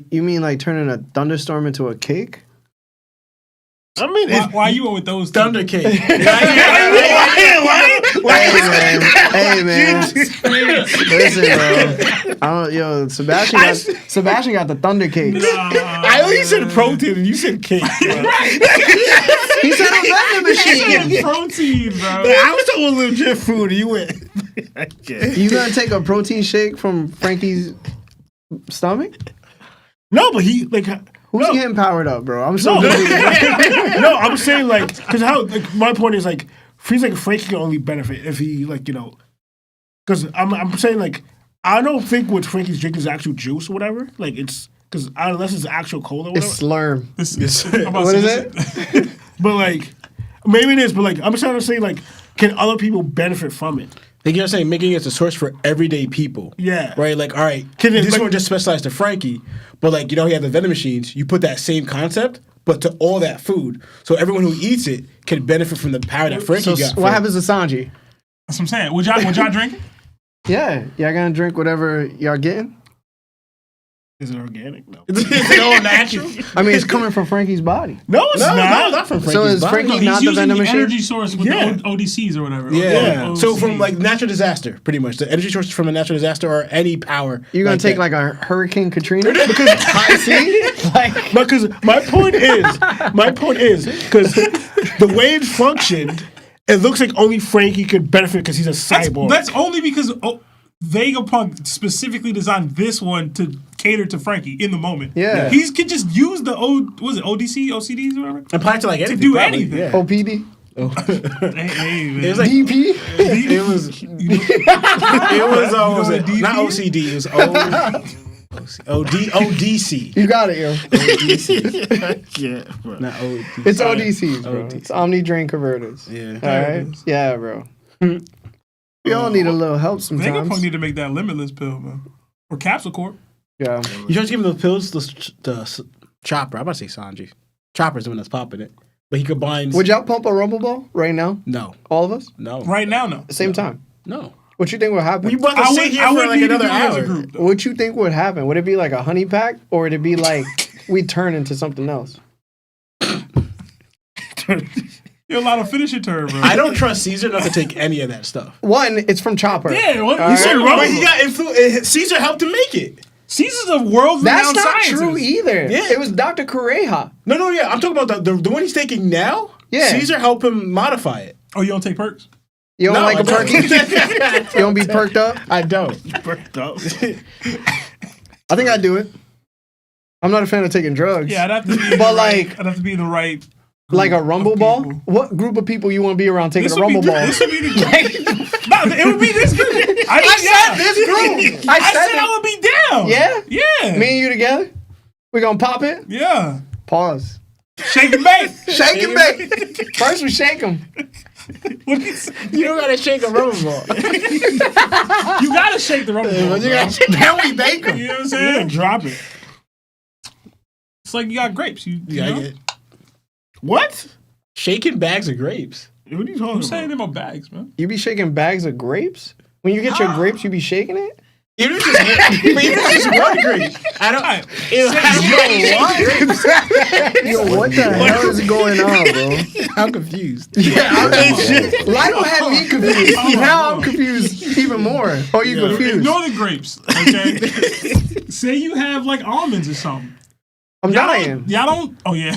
You mean like turning a thunderstorm into a cake? I mean, why you with those thunder cake? Hey man, listen, bro. Sebastian got the thunder cake. I only said protein and you said cake. He said a vending machine. Protein, bro. I was talking legit food. You went. You gonna take a protein shake from Frankie's stomach? No, but he like. Who's getting powered up, bro? I'm so No, I'm saying like because my point is like feels like Frankie can only benefit if he like because I'm saying like I don't think what Frankie's drinking is actual juice or whatever. Like it's because unless it's actual cola or whatever. It's Slurm. What is it? But like maybe it is. But like I'm trying to say like can other people benefit from it? Like you're saying, making it a source for everyday people. Yeah. Right? Like, all right, this one just specialized to Frankie, but like, you know, you have the vending machines. You put that same concept, but to all that food. So everyone who eats it can benefit from the power that Frankie got. What happens to Sanji? That's what I'm saying. Would y'all drink it? Yeah. Y'all gonna drink whatever y'all getting? Is it organic? No. Is it all natural? I mean, it's coming from Frankie's body. No, it's not. from Frankie's So is body. Frankie He's not the using vending the machine? energy source with the ODCs or whatever. Yeah. So OCDs. from like natural disaster, pretty much. The energy source from a natural disaster or any power. You're gonna take like a Hurricane Katrina because I see. Like, Because my point is, because the way it functioned, it looks like only Frankie could benefit because he's a cyborg. That's only because Vegapunk specifically designed this one to cater to Frankie in the moment. Yeah. He could just use the ODC, OCDs, or whatever. Apply it to like anything. do probably, anything. Yeah. OPD, Hey, man. It was like DP. it was. It was. What was it? Not OCD. It was ODC. You got it, yo. yeah, bro. Not ODC. It's ODCs, bro. ODC. It's Omni Drain Converters. Yeah. All right. Yeah, bro. We all need a little help Vegapunk sometimes. need to make that limitless pill, man. Or Capsule Corp. Yeah. You trying to give him the pills? The Chopper. I'm about to say Sanji. Chopper's the one that's popping it, but he combines. Would y'all pump a Rumble Ball right now? No. All of us? No. Right now, no. At the same time? No. What you think would happen? We about to sit here for like another hour. Group, though. What you think would happen? Would it be like a honey pack, or would it be like we turn into something else? You're allowed to finish your turn, bro. I don't trust Caesar not to take any of that stuff. One, it's from Chopper. Yeah, what, All you said right. wrong. But he got influence. Caesar helped him make it. Caesar's a world That's renowned not scientist. true either. Yeah. It was Dr. Kureha. No, yeah. I'm talking about the one he's taking now. Yeah. Caesar helped him modify it. Oh, you don't take perks? You don't No, like I a perky? don't. You don't be perked up? I don't. Perked up. I think I'd do it. I'm not a fan of taking drugs. Yeah, I'd have to be. But like in the right. a rumble of ball? people. What group of people you want to be around taking This a would be rumble ball? This would be the. No, it would be this group. I said this group. I I said said I would be down. Yeah? Yeah. Me and you together? We gonna pop it? Yeah. Pause. Shake and bake. Shake and bake. First we shake them. What do you say? You don't gotta shake a rubber ball. You gotta shake the rubber ball. You bro. gotta shake. Then we bake them. You know what I'm Yeah, saying? drop it. It's like you got grapes. You Yeah, know? What? shaking bags of grapes. What are you talking I'm saying about? them are bags, man. You be shaking bags of grapes? When you get your grapes, you be shaking it? Even if it's just one grape. I don't. Yo, what the hell is going on, bro? I'm confused. Lionel had me confused. Now I'm confused even more. Oh, you confused? Ignore the grapes, okay? Say you have like almonds or something. I'm dying. Y'all don't. Oh yeah.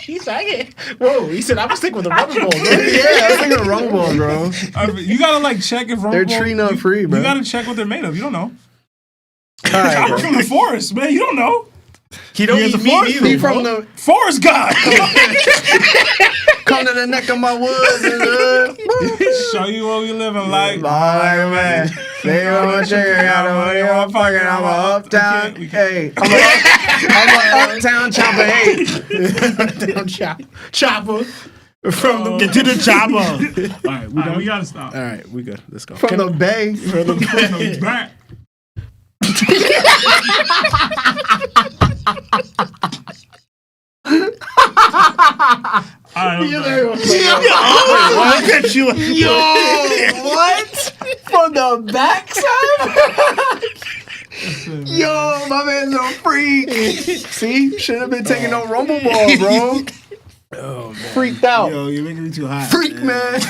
He said, "Whoa!" He said, "I'm gonna stick with the rubber ball." Bro. Yeah, I'm thinking rumble ball, bro. You gotta like check if They're tree nut free, bro. You gotta check what they're made of. You don't know. All right, Chopper bro. from the forest, man. You don't know. He don't He eat has a meat forest either. He bro. from the Forest God. come to the neck of my woods and Show you what we living like. like a man. They on a chicken, got the money in my pocket. I'm a uptown. We can't. Hey, I'm a uptown chopper. Hey, Down chopper from the Get to the chopper. All right, we All right, done. we gotta stop. All right, we good. Let's go. from the bay. From the back. All right, Look at you. What? From the backside? Yo, my man's a freak. See? Shouldn't have been taking no rumble ball, bro. Oh, man. Freaked out. Yo, you're making me too hot. Freak, man. it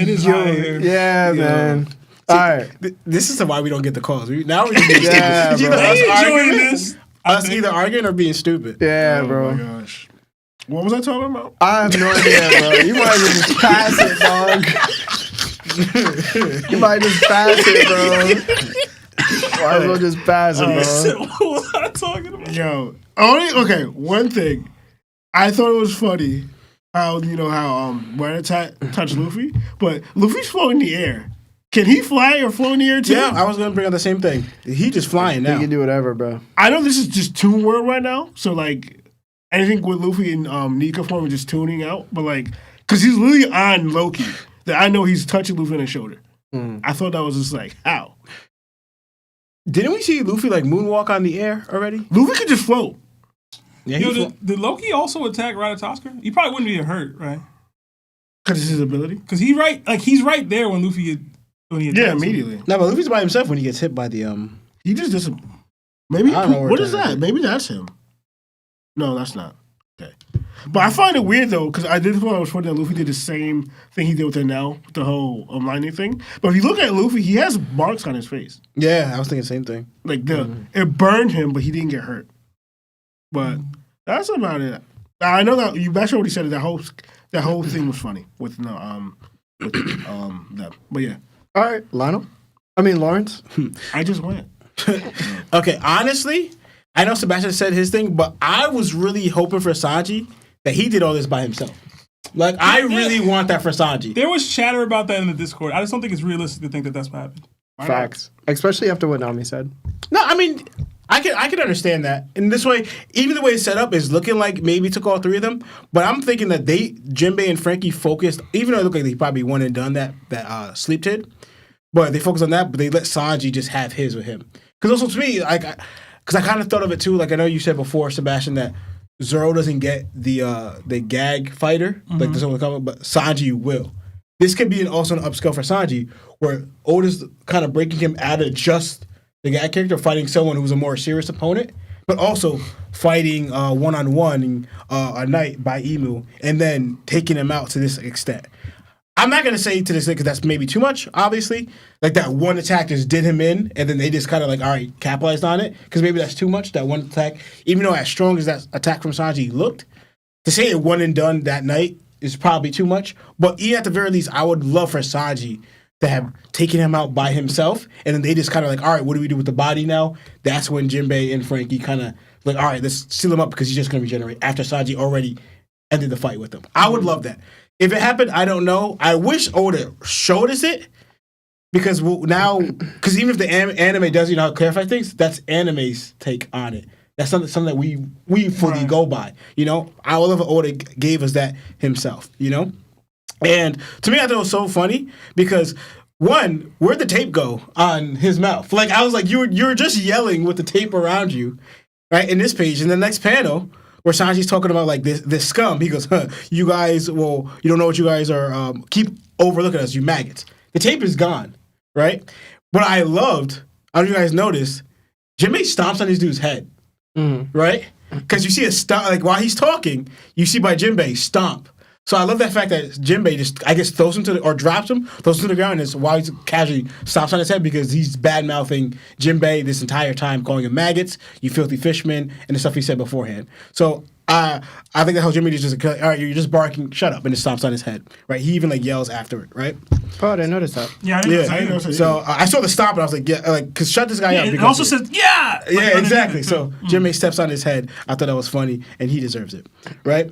is hot here. Yeah, man. All right. This is why we don't get the calls. Now we can Yeah, it's either bro. us They enjoying arguing, this. us either arguing or being stupid. Yeah, Oh bro. my gosh. What was I talking about? I have no idea, bro. You might as well just pass it, dog. You might just pass it, bro. Might as well just pass it, bro. What was I talking about? Yo, one thing. I thought it was funny how Rattata touched Luffy, but Luffy's floating in the air. Can he fly or float in the air too? Yeah, I was gonna bring up the same thing. He just flying You now. can do whatever, bro. I know this is just Toon World right now, so like anything with Luffy and Nika form is just tuning out, but like Because he's literally on Loki. That I know he's touching Luffy on his shoulder. I thought that was just like, how? Didn't we see Luffy like moonwalk on the air already? Luffy could just float. Yeah, did Loki also attack Ratatoskr? He probably wouldn't be hurt, right? Because it's his ability. Because he's right there when Luffy Yeah, immediately. No, but Luffy's by himself when he gets hit by the He just maybe I don't know what is that? Maybe that's him. No, that's not. Okay. But I find it weird though, because I did thought it was funny that Luffy did the same thing he did with Enel, with the whole lightning thing. But if you look at Luffy, he has marks on his face. Yeah, I was thinking the same thing. Like it burned him, but he didn't get hurt. But that's about it. I know that you actually already said it. That whole thing was funny with them. But yeah. All right, Lawrence. I just went. Okay, honestly, I know Sebastian said his thing, but I was really hoping for Sanji that he did all this by himself. Like, I really want that for Sanji. There was chatter about that in the Discord. I just don't think it's realistic to think that that's what happened. Facts. Especially after what Nami said. No, I mean, I can understand that. In this way, even the way it's set up is looking like maybe it took all three of them. But I'm thinking that Jinbei and Frankie focused, even though it looked like they probably one and done that Sleep did. But they focused on that, but they let Sanji just have his with him. Because also to me, because I kind of thought of it too, like I know you said before, Sebastian, that Zoro doesn't get the gag fighter, like this one coming, but Sanji will. This could be also an upscale for Sanji, where Oda's kind of breaking him out of just the gag character, fighting someone who's a more serious opponent, but also fighting one-on-one a night by Emu, and then taking him out to this extent. I'm not going to say to this because that's maybe too much, obviously. Like that one attack just did him in, and then they just kind of like, all right, capitalized on it. Because maybe that's too much, that one attack. Even though as strong as that attack from Sanji looked, to say it one and done that night is probably too much. But even at the very least, I would love for Sanji to have taken him out by himself, and then they just kind of like, all right, what do we do with the body now? That's when Jinbei and Frankie kind of like, all right, let's seal him up because he's just going to regenerate after Sanji already ended the fight with him. I would love that. If it happened, I don't know. I wish Oda showed us it because because even if the anime does, clarify things, that's anime's take on it. That's something that we fully go by. I would love if Oda gave us that himself. And to me, I thought it was so funny because one, where'd the tape go on his mouth? Like I was like, you were just yelling with the tape around you, right? In this page, in the next panel. Where Sanji's talking about like this scum, he goes, you guys, you don't know what you guys are, keep overlooking us, you maggots. The tape is gone, right? But I loved, I don't know if you guys noticed, Jinbei stomps on this dude's head, right? Because you see a stomp, like while he's talking, you see by Jinbei stomp. So I love that fact that Jinbei just, I guess, throws him drops him to the ground, and while he's casually stomps on his head because he's bad-mouthing Jinbei this entire time, calling him maggots, you filthy fishmen, and the stuff he said beforehand. So I think that how Jinbei is just, all right, you're just barking, shut up, and it stomps on his head, right? He even, like, yells after it, right? Oh, I didn't notice that. Yeah, I didn't notice that. So I saw the stomp, and I was like, yeah, like, because shut this guy up. It also says, yeah! Yeah, exactly. So Jinbei steps on his head. I thought that was funny, and he deserves it, right?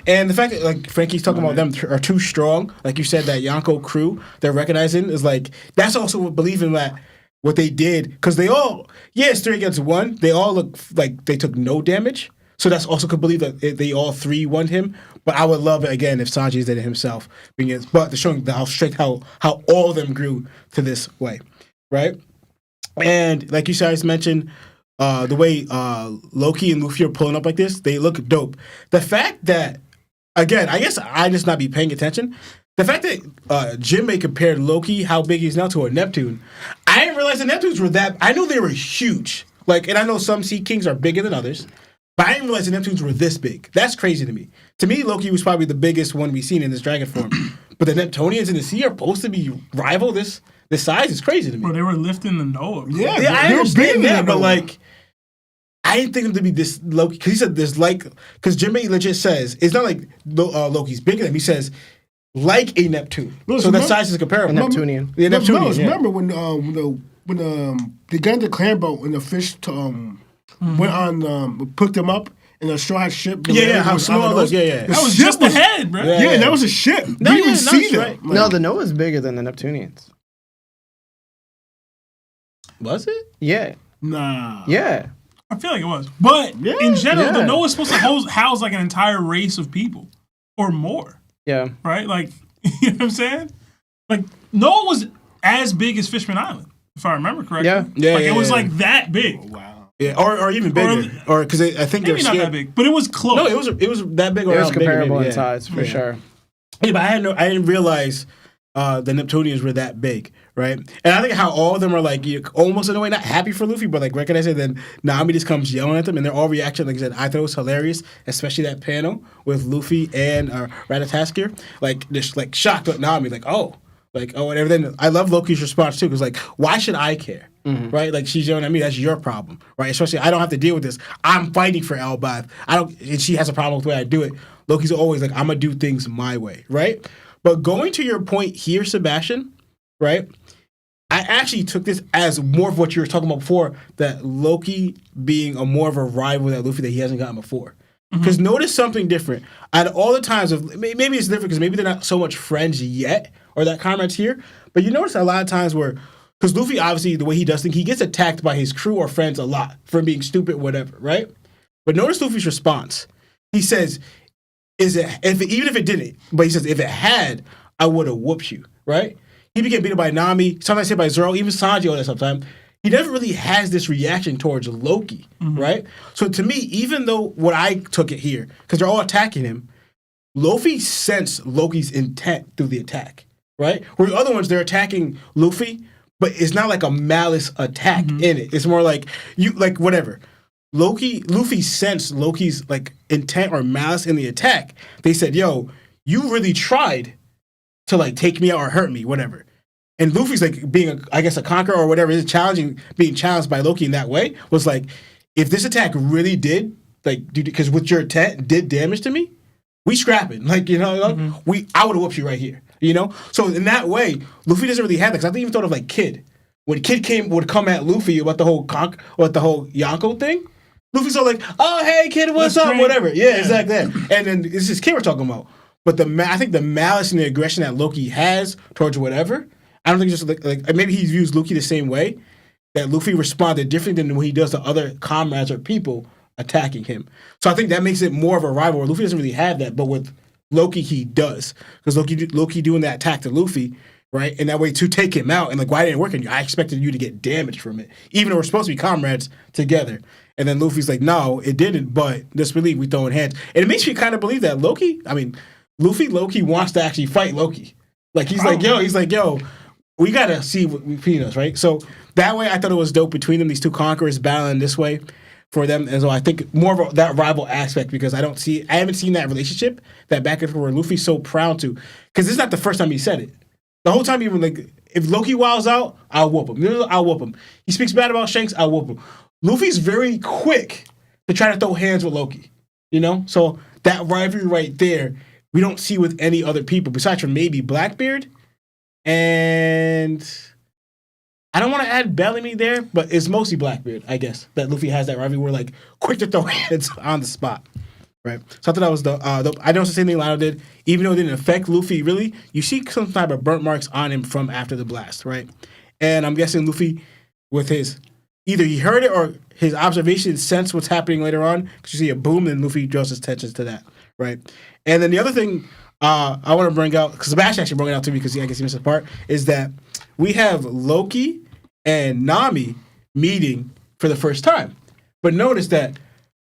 And the fact that like Frankie's talking about them are too strong, like you said, that Yonko crew they're recognizing is like that's also believing that what they did because they all it's 3 against 1. They all look like they took no damage, so that's also could believe that they all 3-1'd him. But I would love it again if Sanji did it himself, but they're showing how strict how all of them grew to this way, right? And like you guys mentioned. The way Loki and Luffy are pulling up like this, they look dope. The fact that, again, I guess I just not be paying attention. The fact that Jinbei compared Loki, how big he's now, to a Neptune, I didn't realize the Neptunes were that. I knew they were huge. Like, and I know some Sea Kings are bigger than others, but I didn't realize the Neptunes were this big. That's crazy to me. To me, Loki was probably the biggest one we've seen in this dragon form. But the Neptunians in the sea are supposed to be rival this size. Is crazy to me. Bro, they were lifting the Noah. Bro. Yeah, I understand that, but like. I didn't think him to be this Loki because he said there's because Jinbei legit says it's not like Loki's bigger than him. He says like a Neptune, so that size is comparable. Neptunian. Yeah, Neptunian. Remember when they got the clan boat and the fish went on picked them up and the straw hat ship. How small it was. Yeah. That was just the head, bro. Yeah, that was a ship. No, we didn't see them. Right. No, the Noah's bigger than the Neptunians. Was it? Yeah. Nah. Yeah. I feel like it was. But in general, the Noah's supposed to house like an entire race of people or more. Yeah. Right? Like, you know what I'm saying? Like, Noah was as big as Fishman Island, if I remember correctly. Yeah. It was like that big. Wow. Yeah, or even bigger, or because I think Maybe they're not that big, but it was close. No, it was that big. Or It was around bigger, comparable maybe, in size for sure. Yeah, but I didn't realize the Neptunians were that big, right? And I think how all of them are like almost in a way not happy for Luffy, but like recognizing. Then Nami just comes yelling at them, and they're all reaction. Like I said, I thought it was hilarious, especially that panel with Luffy and Ratatasker, like just like shocked at Nami, like whatever. Then I love Loki's response too, because like, why should I care? Right? Like she's yelling at me, that's your problem, right? Especially I don't have to deal with this. I'm fighting for Elbath. And she has a problem with the way I do it. Loki's always like, I'm gonna do things my way, right? But going to your point here, Sebastian, right? I actually took this as more of what you were talking about before, that Loki being more of a rival that Luffy that he hasn't gotten before. Because notice something different. Out of all the times of maybe it's different because maybe they're not so much friends yet, or that comrade's here. But you notice a lot of times where, because Luffy obviously the way he does things, he gets attacked by his crew or friends a lot for being stupid, whatever, right? But notice Luffy's response. He says, even if it didn't, but he says, if it had, I would have whooped you, right? He became beaten by Nami, sometimes hit by Zoro, even Sanji, all that sometimes. He never really has this reaction towards Loki, right? So to me, even though what I took it here, because they're all attacking him, Luffy sensed Loki's intent through the attack, right? Where the other ones, they're attacking Luffy, but it's not like a malice attack in it. It's more like, whatever. Luffy sensed Loki's like intent or malice in the attack. They said, yo, you really tried to like take me out or hurt me, whatever. And Luffy's like being, a conqueror or whatever, is being challenged by Loki in that way, was like, if this attack really did, like, because with your intent did damage to me, we scrapping. Like, I would have whooped you right here, So in that way, Luffy doesn't really have that, because I think even thought of like Kid. When Kid would come at Luffy about the whole Yonko thing, Luffy's all like, oh, hey, Kid, what's up, great. whatever. Yeah, exactly that. And then it's just Kid we're talking about. But I think the malice and the aggression that Loki has towards whatever, I don't think it's just like maybe he views Loki the same way, that Luffy responded differently than when he does to other comrades or people attacking him. So I think that makes it more of a rival, where Luffy doesn't really have that, but with Loki he does. Because Loki doing that attack to Luffy, right? And that way to take him out, and like, why didn't it work on you? I expected you to get damaged from it, even though we're supposed to be comrades together. And then Luffy's like, no, it didn't, but disbelief, we throwing hands. And it makes me kind of believe that Luffy wants to actually fight Loki. Like, he's like, yo, we got to see what between us, right? So that way I thought it was dope between them, these two conquerors battling this way for them. And so I think more of that rival aspect, because I haven't seen that relationship, that back and forth where Luffy's so proud to, because this is not the first time he said it. The whole time, even like, if Loki wiles out, I'll whoop him. I'll whoop him. He speaks bad about Shanks, I'll whoop him. Luffy's very quick to try to throw hands with Loki, So that rivalry right there, we don't see with any other people, besides from maybe Blackbeard. And I don't want to add Bellamy there, but it's mostly Blackbeard, I guess, that Luffy has that rivalry. We're like quick to throw hands on the spot, right? So I thought that was dope. I know it's the same thing Lionel did. Even though it didn't affect Luffy, really, you see some type of burnt marks on him from after the blast, right? And I'm guessing Luffy, with his, either he heard it or his observation sensed what's happening later on, because you see a boom and Luffy draws his attention to that, right? And then the other thing I want to bring out, because Sebastian actually brought it out to me because I guess he missed the part, is that we have Loki and Nami meeting for the first time. But notice that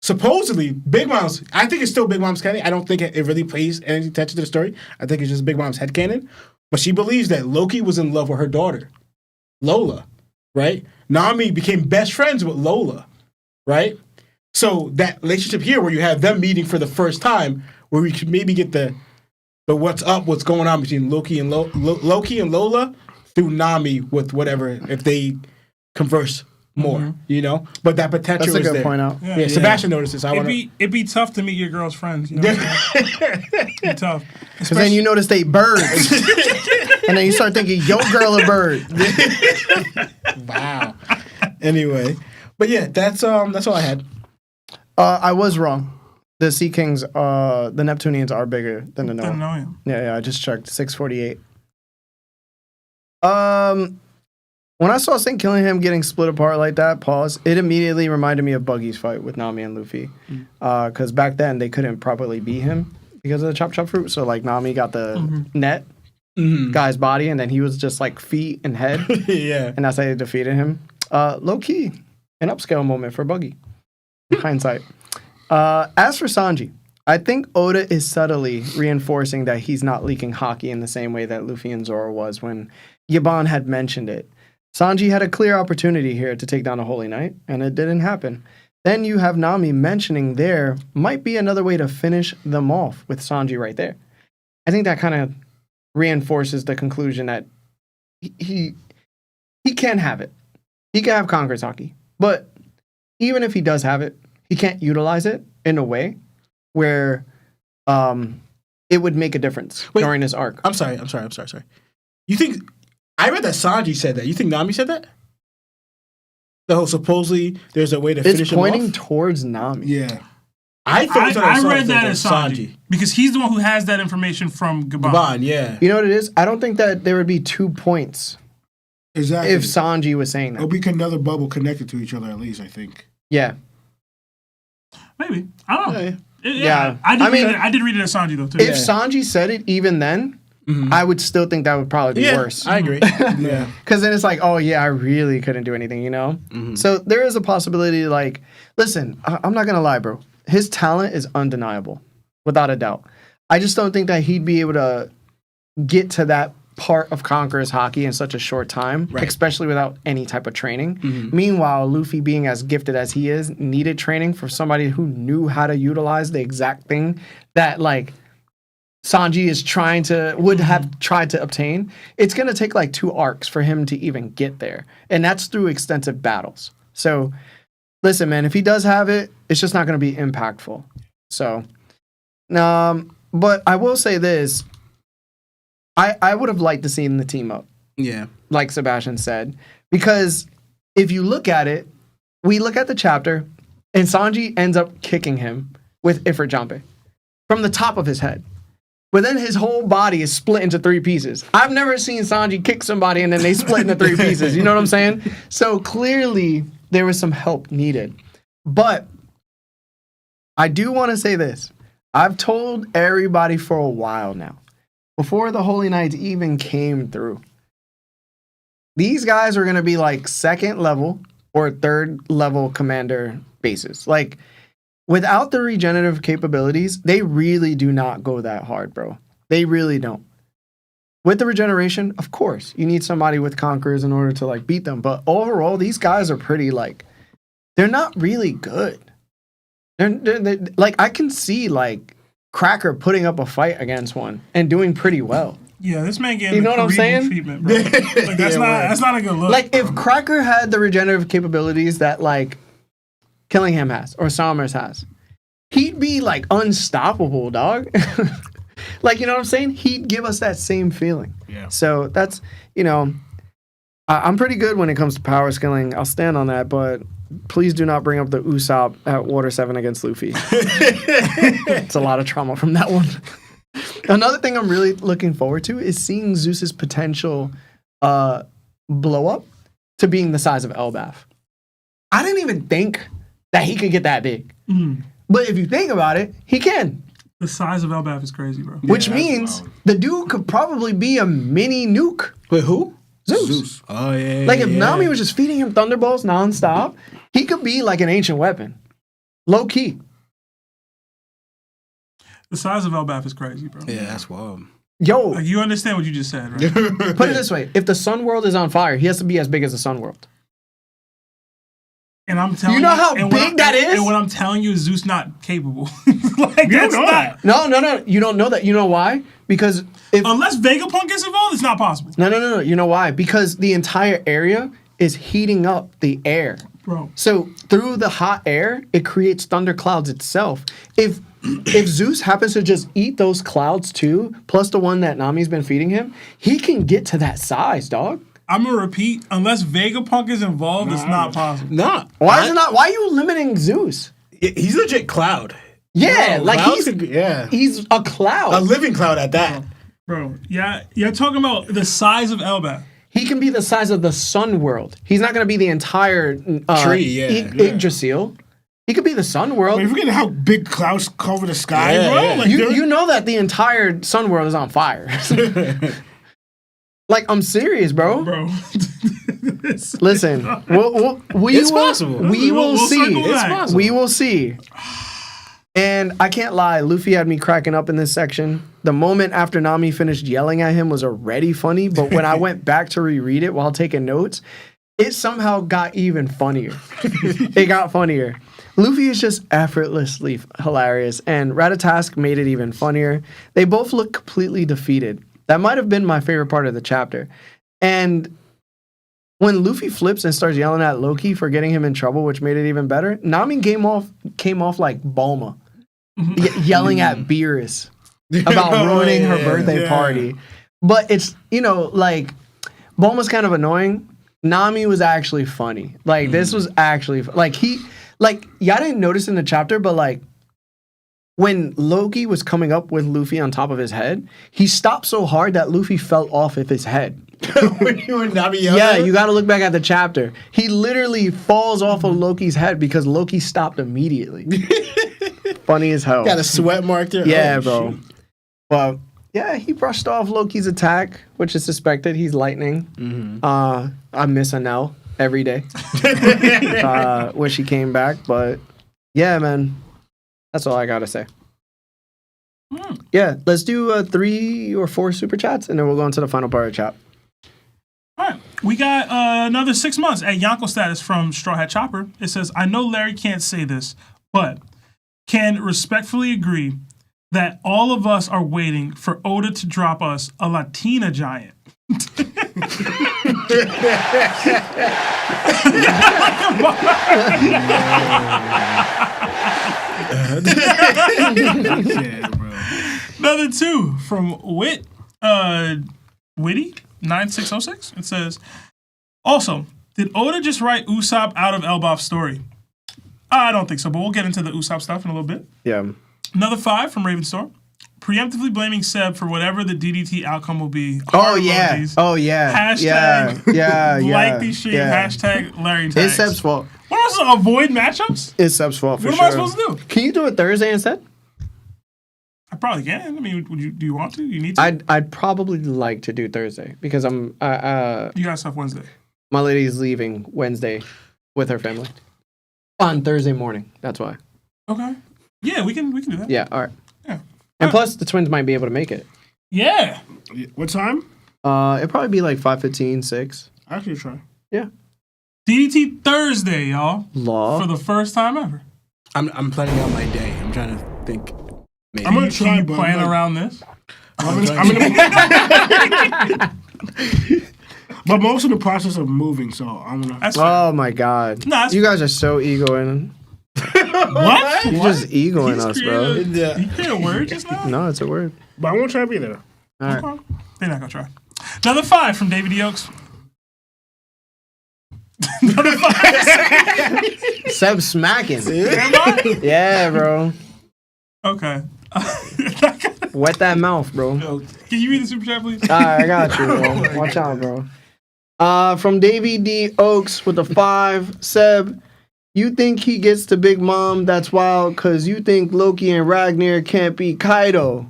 supposedly Big Mom's, I think it's still Big Mom's canon. I don't think it really pays any attention to the story. I think it's just Big Mom's headcanon. But she believes that Loki was in love with her daughter, Lola, right? Nami became best friends with Lola, right? So that relationship here where you have them meeting for the first time, where we could maybe get the what's going on between Loki and Lola through Nami with whatever, if they converse more, But that potential is there. That's a good point out. Yeah, Sebastian notices. It'd be tough to meet your girl's friends. It'd be tough. Because then you notice they birds. And then you start thinking, your girl a bird. Wow. Anyway. But yeah, that's all I had. I was wrong. The Sea Kings, the Neptunians are bigger than the Noah. Yeah, I just checked. 648. When I saw St. Killingham getting split apart like that, it immediately reminded me of Buggy's fight with Nami and Luffy. Because back then, they couldn't properly beat him. because of the chop fruit. So like Nami got the net Mm-hmm. guy's body, and then he was just like feet and head, Yeah. and that's how they defeated him. Low key, an upscale moment for Buggy. Hindsight. As for Sanji, I think Oda is subtly reinforcing that he's not leaking haki in the same way that Luffy and Zoro was when Yabon had mentioned it. Sanji had a clear opportunity here to take down a Holy Knight, and it didn't happen. Then you have Nami mentioning there might be another way to finish them off with Sanji right there. I think that kind of reinforces the conclusion that he can have it. He can have Conqueror's haki. But even if he does have it, he can't utilize it in a way where it would make a difference during his arc. I'm sorry. You think... I read that Sanji said that. You think Nami said that? The whole supposedly there's a way to finish It's him off? pointing towards Nami. Yeah. I read that as Sanji. Because he's the one who has that information from Gabon. Yeah. You know what it is? I don't think that there would be 2 points Exactly. if Sanji was saying It'll that. be another bubble connected to each other, at least, I think. Yeah. Maybe. I don't know. Yeah. I did read it as Sanji, though, too. If Sanji said it even then, I would still think that would probably be worse. I agree. Yeah. Because then it's like, oh, yeah, I really couldn't do anything, you know? So there is a possibility, like, listen, I'm not going to lie, bro. His talent is undeniable, without a doubt. I just don't think that he'd be able to get to that part of Conqueror's haki in such a short time, especially without any type of training. Meanwhile, Luffy, being as gifted as he is, needed training for somebody who knew how to utilize the exact thing that, like, Sanji would have tried to obtain. It's going to take like 2 arcs for him to even get there. And that's through extensive battles. So, listen, man, if he does have it, it's just not going to be impactful. So, but I will say this. I would have liked to see the team up. Yeah. Like Sebastian said. Because if you look at it, we look at the chapter, and Sanji ends up kicking him with Ifrit from the top of his head. But then his whole body is split into 3 pieces. I've never seen Sanji kick somebody and then they split into 3 pieces. You know what I'm saying? So clearly there was some help needed. But I do want to say this. I've told everybody for a while now, before the Holy Knights even came through, these guys are going to be like 2nd level or 3rd level commander bases. Like, without the regenerative capabilities, they really do not go that hard, bro. They really don't. With the regeneration, of course, you need somebody with conquerors in order to like beat them. But overall, these guys are pretty like, they're not really good. They're like, I can see like Cracker putting up a fight against one and doing pretty well. Yeah, this man getting You know what I'm saying? treatment, bro. Like, that's not a good look. Like, if Cracker had the regenerative capabilities that like Killingham has or Somers has, he'd be like unstoppable, dog. Like, you know what I'm saying? He'd give us that same feeling. Yeah. So that's, you know, I'm pretty good when it comes to power scaling. I'll stand on that, but please do not bring up the Usopp at Water 7 against Luffy. It's a lot of trauma from that one. Another thing I'm really looking forward to is seeing Zeus's potential blow up to being the size of Elbaf. I didn't even think that he could get that big. But if you think about it, he can. The size of Elbaf is crazy, bro. Which means the dude could probably be a mini nuke. Wait, who? Zeus. Oh, yeah. Like, if Nami was just feeding him thunderbolts nonstop, he could be like an ancient weapon. Low key. The size of Elbaf is crazy, bro. Yeah, that's wild. Yo, Like, you understand what you just said, right? put it this way. If the sun world is on fire, he has to be as big as the sun world. And I'm telling you, You know how and big that is? And what I'm telling you is Zeus not capable. Like, You that's don't know not. that. No. You don't know that. You know why? Because if... Unless Vegapunk gets involved, it's not possible. No. You know why? Because the entire area is heating up the air. Bro. So through the hot air, it creates thunderclouds itself. If Zeus happens to just eat those clouds too, plus the one that Nami's been feeding him, he can get to that size, dog. I'm going to repeat, unless Vegapunk is involved, it's not possible. Nah. Why is it not? Why are you limiting Zeus? He's legit Cloud. Yeah, Bro, like Cloud could- he's a cloud. A living Cloud at that. Bro, yeah, you're talking about the size of Elbaf. He can be the size of the sun world. He's not going to be the entire Tree, yeah. Yggdrasil. He could be the Sun World. Like, forget how big clouds cover the sky, Yeah, bro. yeah. Like, You know that the entire Sun World is on fire. Like, I'm serious, bro. Bro. Listen, It's possible. We will We'll see. circle It's back. possible. We will see. And I can't lie, Luffy had me cracking up in this section. The moment after Nami finished yelling at him was already funny, but when I went back to reread it while taking notes, it somehow got even funnier. It got funnier. Luffy is just effortlessly hilarious, and Ratatask made it even funnier. They both look completely defeated. That might have been my favorite part of the chapter. And when Luffy flips and starts yelling at Loki for getting him in trouble, which made it even better, Nami came off like Bulma, yelling at Beerus about ruining her birthday party. But it's, like, Bulma's kind of annoying. Nami was actually funny. Like, this was actually, y'all didn't notice in the chapter, but, like, when Loki was coming up with Luffy on top of his head, he stopped so hard that Luffy fell off of his head. When you were Nami yelling? Yeah, you got to look back at the chapter. He literally falls off of Loki's head because Loki stopped immediately. Funny as hell. Got a sweat mark there. Yeah, Oh, bro. shoot. Well, yeah, he brushed off Loki's attack, which is suspected. He's lightning. I miss Anel every day. Wish he came back, but yeah, man. That's all I got to say. Yeah, let's do 3 or 4 super chats, and then we'll go into the final part of the chat. All right. We got another 6 months at Yonko status from Straw Hat Chopper. It says, I know Larry can't say this, but can respectfully agree that all of us are waiting for Oda to drop us a Latina giant. yeah, bro. Another 2 from Witty 9606. It says, also, did Oda just write Usopp out of Elbaf's story? I don't think so, but we'll get into the Usopp stuff in a little bit. Yeah. Another 5 from Ravenstorm. Preemptively blaming Seb for whatever the DDT outcome will be. Oh, Heart yeah. emojis. Oh, yeah. Hashtag Yeah. like these shit. Yeah. Hashtag Larry tags. It's Seb's fault. What am I supposed to avoid matchups? It's Seb's fault for What sure. am I supposed to do? Can you do it Thursday instead? I probably can. I mean, do you want to? You need to? I'd probably like to do Thursday because You got stuff Wednesday. my lady's leaving Wednesday with her family on Thursday morning. That's why. Okay. Yeah, we can do that. Yeah. All right. Yeah. And plus, the twins might be able to make it. Yeah. What time? It'd probably be like 5:15, 6. Actually, try. Yeah. DDT Thursday, y'all. Law. For the first time ever. I'm planning out my day. I'm trying to think. Maybe. I'm gonna Can try, you but plan like, around this? But most of the process of moving, so I'm gonna. That's fair. Oh my God. Nah, it's- You guys are so egoing. What? You're just egoing He's us, bro. created- Yeah. You created a word just now? No, it's a word. But I won't try to be there. All right. Okay. They're not gonna try. Another 5 from David E. Oaks. Another 5. Seb smacking. Am I? Yeah, bro. Okay. Wet that mouth, bro. Can you read the super chat, please? All right, I got you, bro. Watch out, bro. From Davey D. Oaks with a 5. Seb, you think he gets to Big Mom? That's wild, because you think Loki and Ragnar can't beat Kaido.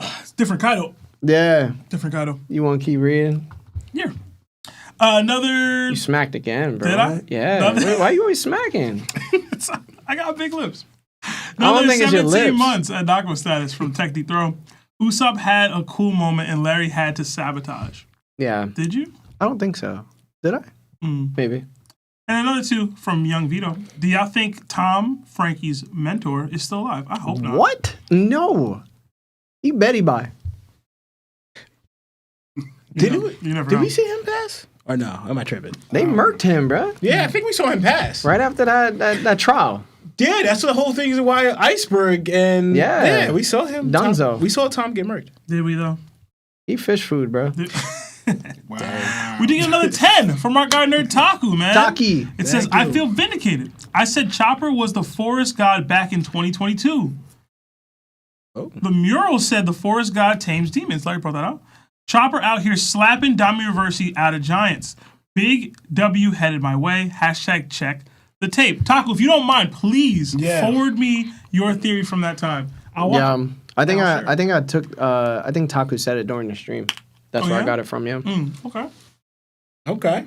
It's different Kaido. Yeah. Different Kaido. You want to keep reading? Yeah. Another. You smacked again, bro. Did I? Yeah. Another- Wait, why are you always smacking? I got big lips. don't Another think it's your 17 lips. months at Nakama status from Tech Deep Throw. Usopp had a cool moment and Larry had to sabotage. Yeah. Did you? I don't think so. Did I? Maybe. And another 2 from Young Vito. Do y'all think Tom, Frankie's mentor, is still alive? I hope not. What? No. He Betty by. Did You never Did know. we see him pass? Or no? Am I tripping? They murked him, bro. Yeah, I think we saw him pass. Right after that trial. Yeah, that's the whole thing is why Iceberg and Yeah. we saw him. Dunzo. We saw Tom get murked. Did we, though? He fish food, bro. Wow. We did get another 10 from our guy Nerd Taku, man. Taki. It says, I feel vindicated. I said Chopper was the forest god back in 2022. Oh. The mural said the forest god tames demons. Larry brought that out. Chopper out here slapping Dami Reversi out of giants. Big W headed my way. Hashtag check. the tape. Taco, if you don't mind, please Yeah. forward me your theory from that time. I'll watch it. I think I'll share it. I took I think Taku said it during the stream. That's where I yeah? got it from. Yeah. Okay. Okay.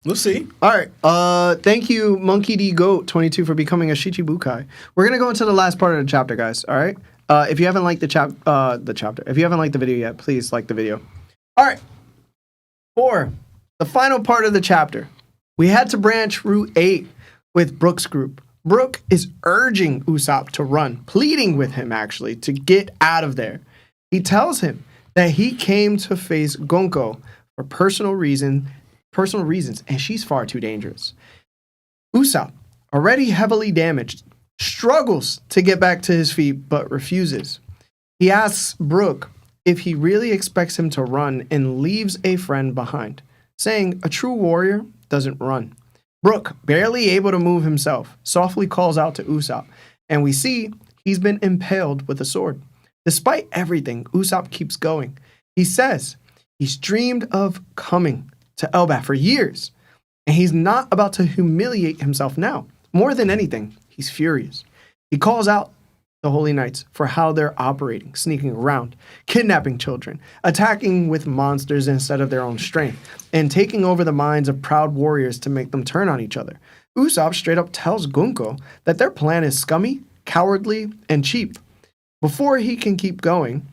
We'll see. All right. Thank you, Monkey D Goat 22 for becoming a Shichibukai. We're gonna go into the last part of the chapter, guys. All right. If you haven't liked the chapter, if you haven't liked the video yet, please like the video. All right. For the final part of the chapter, we had to branch Route 8 with Brook's group. Brook is urging Usopp to run, pleading with him actually to get out of there. He tells him that he came to face Gonko for personal reasons, and she's far too dangerous. Usopp, already heavily damaged, struggles to get back to his feet but refuses. He asks Brook if he really expects him to run and leaves a friend behind, saying a true warrior doesn't run. Brook, barely able to move himself, softly calls out to Usopp, and we see he's been impaled with a sword. Despite everything, Usopp keeps going. He says he's dreamed of coming to Elbaf for years, and he's not about to humiliate himself now. More than anything, he's furious. He calls out the Holy Knights for how they're operating, sneaking around, kidnapping children, attacking with monsters instead of their own strength, and taking over the minds of proud warriors to make them turn on each other. Usopp straight up tells Gunko that their plan is scummy, cowardly, and cheap. Before he can keep going,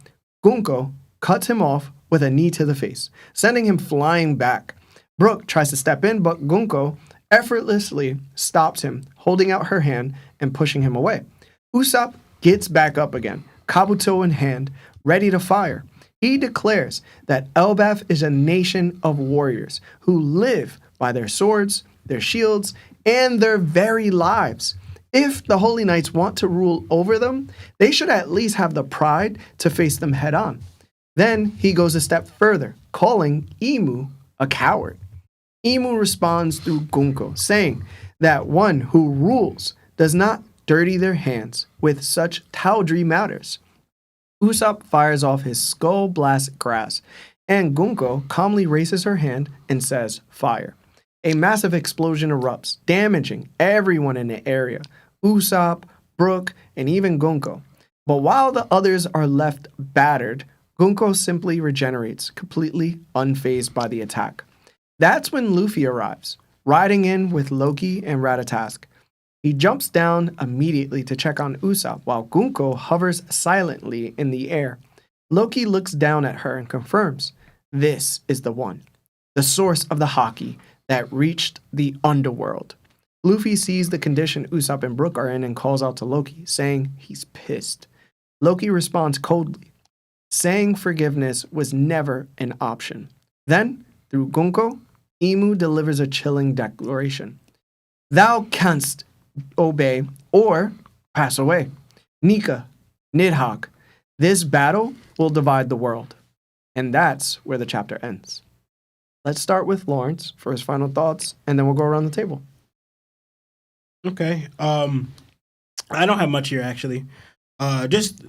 Gunko cuts him off with a knee to the face, sending him flying back. Brook tries to step in, but Gunko effortlessly stops him, holding out her hand and pushing him away. Usopp gets back up again, Kabuto in hand, ready to fire. He declares that Elbaf is a nation of warriors who live by their swords, their shields, and their very lives. If the Holy Knights want to rule over them, they should at least have the pride to face them head on. Then he goes a step further, calling Imu a coward. Imu responds through Gunko, saying that one who rules does not dirty their hands with such tawdry matters. Usopp fires off his skull blast grass, and Gunko calmly raises her hand and says, fire. A massive explosion erupts, damaging everyone in the area, Usopp, Brook, and even Gunko. But while the others are left battered, Gunko simply regenerates, completely unfazed by the attack. That's when Luffy arrives, riding in with Loki and Ratatask. He jumps down immediately to check on Usopp, while Gunko hovers silently in the air. Loki looks down at her and confirms, this is the one, the source of the haki that reached the underworld. Luffy sees the condition Usopp and Brook are in and calls out to Loki, saying he's pissed. Loki responds coldly, saying forgiveness was never an option. Then, through Gunko, Imu delivers a chilling declaration. Thou canst obey or pass away. Nika, Nidhogg, this battle will divide the world. And that's where the chapter ends. Let's start with Lawrence for his final thoughts, and then we'll go around the table. Okay. I don't have much here actually. I would just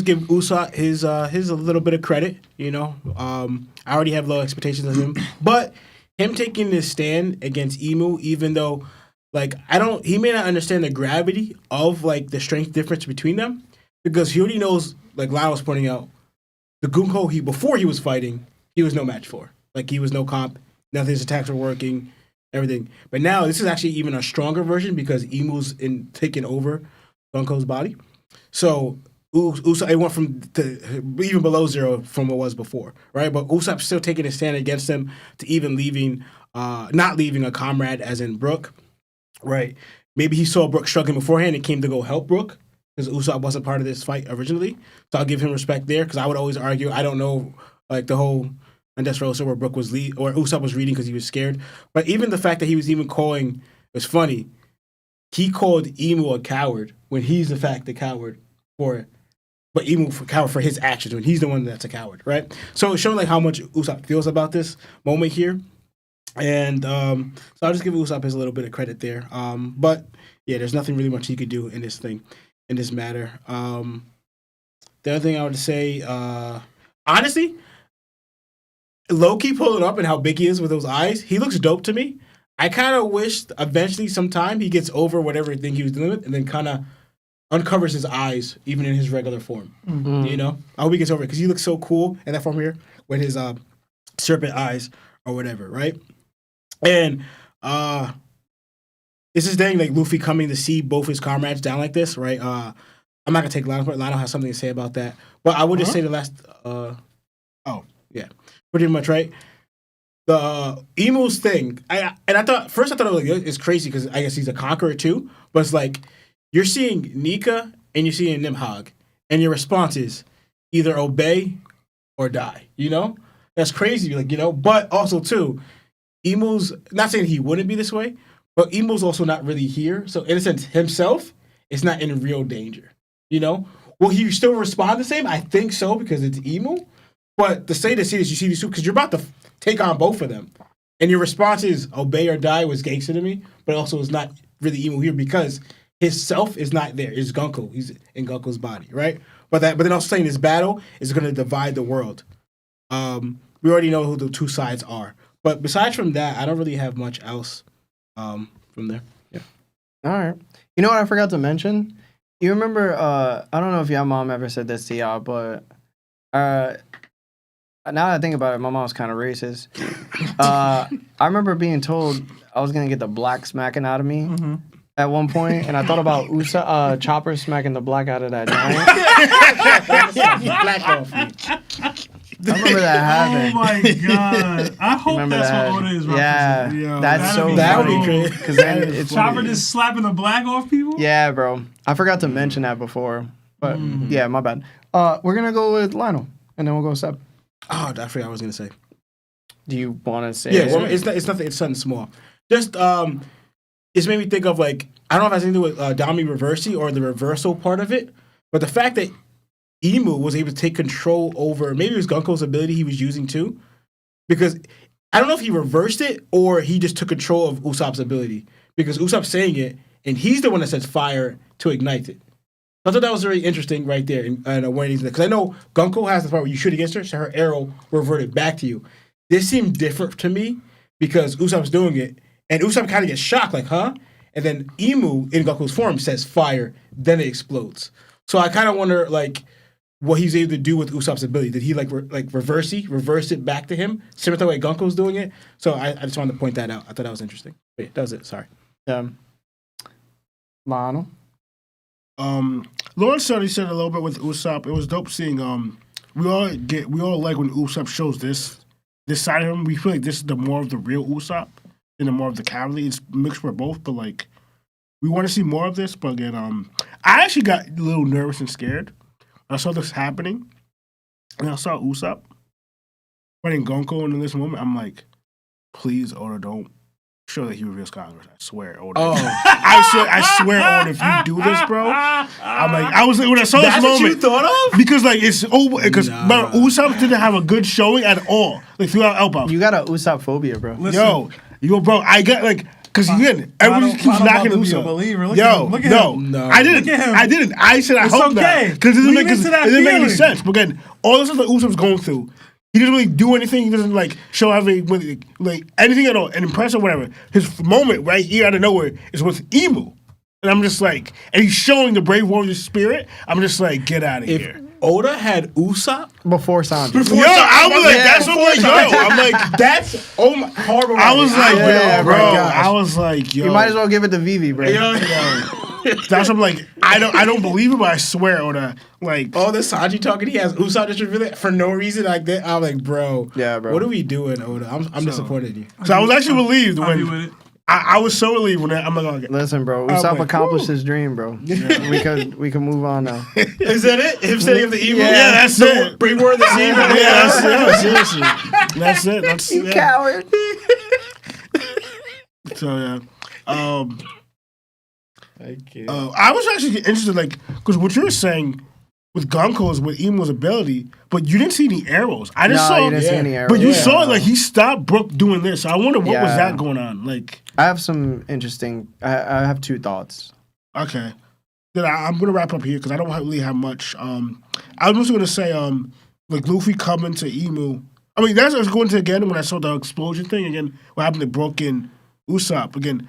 give Usopp his a little bit of credit. You know, I already have low expectations of him, but him taking this stand against Imu, even though he may not understand the gravity of the strength difference between them, because he already knows, like Lyle was pointing out, the Gunko before he was fighting, he was no match for. He was no comp, none of his attacks were working, everything. But now this is actually even a stronger version because Imu's taking over Gunko's body. So Usopp, it went from even below zero from what was before, right? But Usopp's still taking a stand against him to even not leaving a comrade, as in Brook, right? Maybe he saw Brook struggling beforehand and came to go help Brook because Usopp wasn't part of this fight originally. So I'll give him respect there because I would always argue, I don't know, the whole Dressrosa where Brook was or Usopp was reading because he was scared. But even the fact that he was even calling, it's funny, he called Imu a coward when he's the fact the coward but Imu for coward for his actions when he's the one that's a coward, right? So it's showing how much Usopp feels about this moment here. And so I'll just give Usopp his little bit of credit there. But yeah, there's nothing really much he could do in this matter. The other thing I would say, honestly, Loki pulling up and how big he is with those eyes, he looks dope to me. I kind of wish eventually sometime he gets over whatever thing he was dealing with and then kind of uncovers his eyes even in his regular form. You know? I hope he gets over it because he looks so cool in that form here with his serpent eyes or whatever, right? And it's this thing like Luffy coming to see both his comrades down like this, right? I'm not gonna take Lionel, but Lionel has something to say about that. But I would just say the last yeah. Pretty much, right? The Emu's thing, I thought it was like, it's crazy because I guess he's a conqueror too. But it's like you're seeing Nika and you're seeing Nimhog, and your response is either obey or die. You know, that's crazy. Like, you know, but also too, Emu's not saying he wouldn't be this way, but Emu's also not really here. So in a sense, himself is not in real danger. You know, will he still respond the same? I think so because it's Emu. But to say this, you see these two because you're about to take on both of them, and your response is obey or die was gangster to me, but also is not really Emu here because his self is not there. It's Gunko. He's in Gunko's body, right? But then also saying this battle is going to divide the world. We already know who the two sides are, but besides from that, I don't really have much else from there. Yeah. All right. You know what I forgot to mention? You remember? I don't know if your mom ever said this to y'all, but now that I think about it, my mom's kind of racist. I remember being told I was gonna get the black smacking out of me at one point, and I thought about Chopper smacking the black out of that giant. Black off me. I remember that happened. Oh my god! I hope that's what Oda is referencing. Yeah, Yo, that's so that would funny. be crazy. Because then it's Chopper just slapping the black off people. Yeah, bro. I forgot to mention that before, but yeah, my bad. We're gonna go with Lionel, and then we'll go Seb. Oh, I forgot what I was gonna say. Do you want to say? Yeah, well, it's nothing. It's something small. Just it's made me think of like I don't know if it has anything to do with Dami Reversi or the reversal part of it, but the fact that Emu was able to take control over maybe it was Gunko's ability he was using too, because I don't know if he reversed it or he just took control of Usopp's ability because Usopp's saying it and he's the one that sets fire to ignite it. I thought that was very interesting right there, and when he's because I know Gunko has the part where you shoot against her, so her arrow reverted back to you. This seemed different to me because Usopp's doing it, and Usopp kind of gets shocked, like, huh? And then Emu in Gunko's form says fire, then it explodes. So I kind of wonder, like, what he's able to do with Usopp's ability. Did he reverse it back to him, similar to the way Gunko's doing it? So I just wanted to point that out. I thought that was interesting. But yeah, that was it. Sorry. Lionel. Lawrence said a little bit with Usopp. It was dope seeing we all like when Usopp shows this side of him. We feel like this is the more of the real Usopp and the more of the cowardly. It's mixed for both, but like we want to see more of this. But again, I actually got a little nervous and scared. I saw this happening, and I saw Usopp fighting Gonko, and in this moment, I'm like, please, Oda, don't show that he reveals Congress. I swear, Oda. Oh. I swear, Oda, if you do this, bro, I'm like, I was like, when I saw this moment. What you thought of? Because, like, it's over. Because, Usopp didn't have a good showing at all. Like, throughout Elbow. You got a Usopp phobia, bro. Yo, bro, I got, like, because again, everyone keeps knocking Usopp. Look at him. No, I didn't. Look at him. I didn't. I said I hope okay. not. Because it doesn't make any feeling. sense. But again, all this stuff that Usopp's going through, he doesn't really do anything. He doesn't like show anything at all, and impress or whatever. His moment right here out of nowhere is with Emu, and I'm just like, and he's showing the brave warrior spirit. I'm just like, get out of here. Oda had Usopp Before Sanji. I was like, that's what we go. I'm like, that's horrible. I was like, Yeah, bro. gosh. I was like, yo. You might as well give it to Vivi, bro. That's what I'm like. I don't believe it, but I swear, Oda. Like, oh, this Sanji talking. He has Usopp just reveal it for no reason like that. I'm like, bro. Yeah, bro. What are we doing, Oda? I'm disappointed in you. So I was actually relieved I'll be with when it. I was so relieved when I'm like, okay. Listen, bro. Usopp like, accomplished his dream, bro. We can move on now. Is that it? Him setting up the emo? Yeah, that's it. Bring word the scene. Yeah, that's it. Seriously, that's it. That's You it. coward. So yeah. I can't. I was actually interested, like, because what you were saying with Gonko's, with Emu's ability, but you didn't see any arrows. I just saw. You didn't see any arrows. But you saw it, like, he stopped Brook doing this. So I wonder what was Yeah. that going on. Like, I have some interesting. I have two thoughts. okay. Then I'm going to wrap up here because I don't really have much. I was just going to say, like, Luffy coming to Emu. I mean, that's what I was going to again when I saw the explosion thing. Again, what happened to Brook and Usopp, again,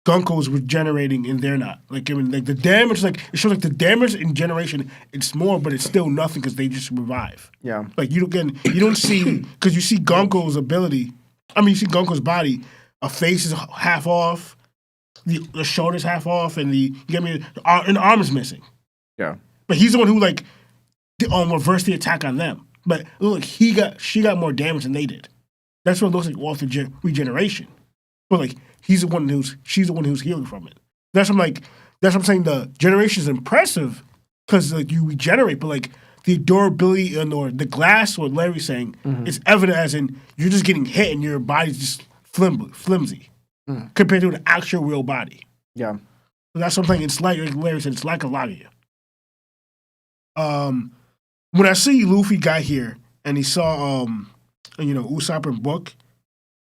Gunko's regenerating and they're not. Like, I mean, like the damage, like it shows like the damage in generation, it's more, but it's still nothing because they just revive. Yeah. Like you don't see because you see Gunko's ability. I mean, you see Gunko's body. A face is half off, the shoulders half off, and the arm is missing. Yeah. But he's the one who like reversed the attack on them. But look, she got more damage than they did. That's what it looks like off the regeneration. But like she's the one who's healing from it. That's what I'm saying. The generation is impressive because like you regenerate, but like the durability or the glass, what Larry's saying, is evident as in you're just getting hit and your body's just flimsy compared to an actual real body. Yeah. So that's what I'm saying. It's like Larry said, it's like a lot of you. When I see Luffy got here and he saw Usopp and Book,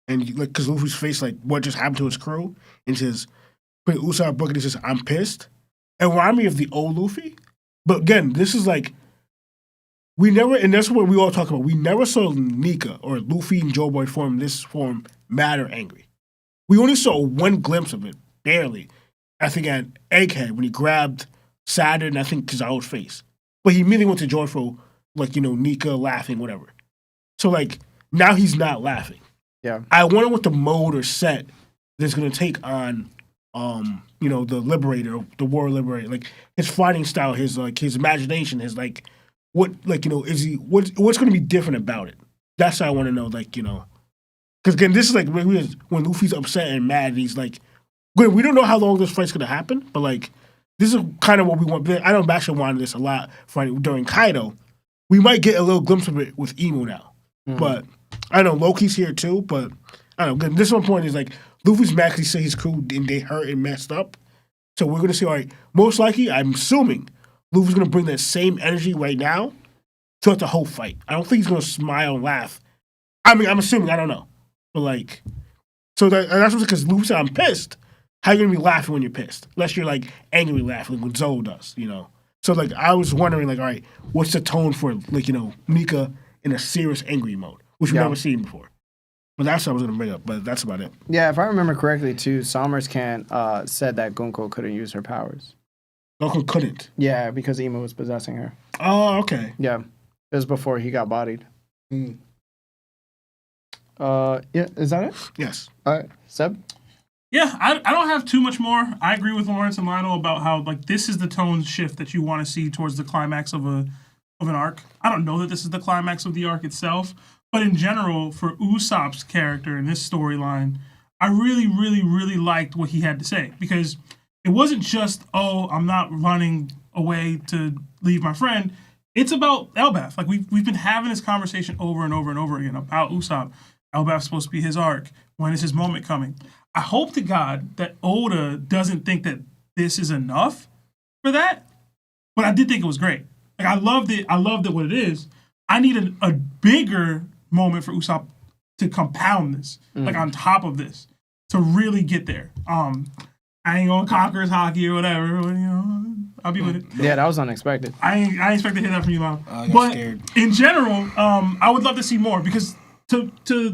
and like because Luffy's face like what just happened to his crew, and he says, "Put Usopp Book," and he says, "I'm pissed." It reminded me of the old Luffy, but again, this is like we never, and that's what we all talk about. We never saw Nika or Luffy and Joe Boy form mad or angry. We only saw one glimpse of it, barely. I think at Egghead when he grabbed Saturn, I think Kizaru's face. But he immediately went to joyful, like, Nika laughing, whatever. So, like, now he's not laughing. Yeah. I wonder what the mode or set that's going to take on, the Liberator, the War Liberator. Like, his fighting style, his imagination, his, like, what's going to be different about it? That's what I want to know, like, Because, again, this is, like, when Luffy's upset and mad, and he's, like, we don't know how long this fight's going to happen, but, like, this is kind of what we want. I know Bastion wanted this a lot during Kaido. We might get a little glimpse of it with Emu now. But I know Loki's here too, but I don't know. This one point is like Luffy's mad because he said his crew and they hurt and messed up. So we're going to see, all right, most likely, I'm assuming Luffy's going to bring that same energy right now throughout the whole fight. I don't think he's going to smile and laugh. I mean, I'm assuming, I don't know. But like, so that's because Luffy said, I'm pissed. How are you going to be laughing when you're pissed? Unless you're, like, angry laughing, like when Zoro does, So, like, I was wondering, like, all right, what's the tone for, like, Nika in a serious angry mode, which we've never seen before. But that's what I was going to bring up, but that's about it. Yeah, if I remember correctly, too, Somers said that Gunko couldn't use her powers. Gunko couldn't? Yeah, because Emu was possessing her. Oh, okay. Yeah. It was before he got bodied. Yeah, is that it? Yes. All right. Seb? Yeah, I don't have too much more. I agree with Lawrence and Lionel about how like this is the tone shift that you want to see towards the climax of an arc. I don't know that this is the climax of the arc itself, but in general, for Usopp's character in this storyline, I really, really, really liked what he had to say because it wasn't just, oh, I'm not running away to leave my friend. It's about Elbaf. Like we've been having this conversation over and over and over again about Usopp. Elbaf's supposed to be his arc. When is his moment coming? I hope to God that Oda doesn't think that this is enough for that. But I did think it was great. Like I loved it. I loved it what it is. I need a bigger moment for Usopp to compound this, like on top of this, to really get there. I ain't gonna conquer his hockey or whatever. I'll be with it. Yeah, that was unexpected. I ain't expect to hear that from you, Lon. I got But scared. in general, I would love to see more because to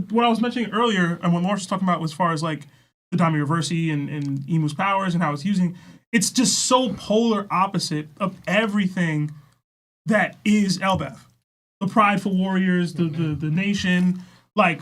what I was mentioning earlier and what Lawrence was talking about as far as like the Dami Reversi and Emu's powers and how it's using, it's just so polar opposite of everything that is Elbaf. The prideful warriors, the nation, like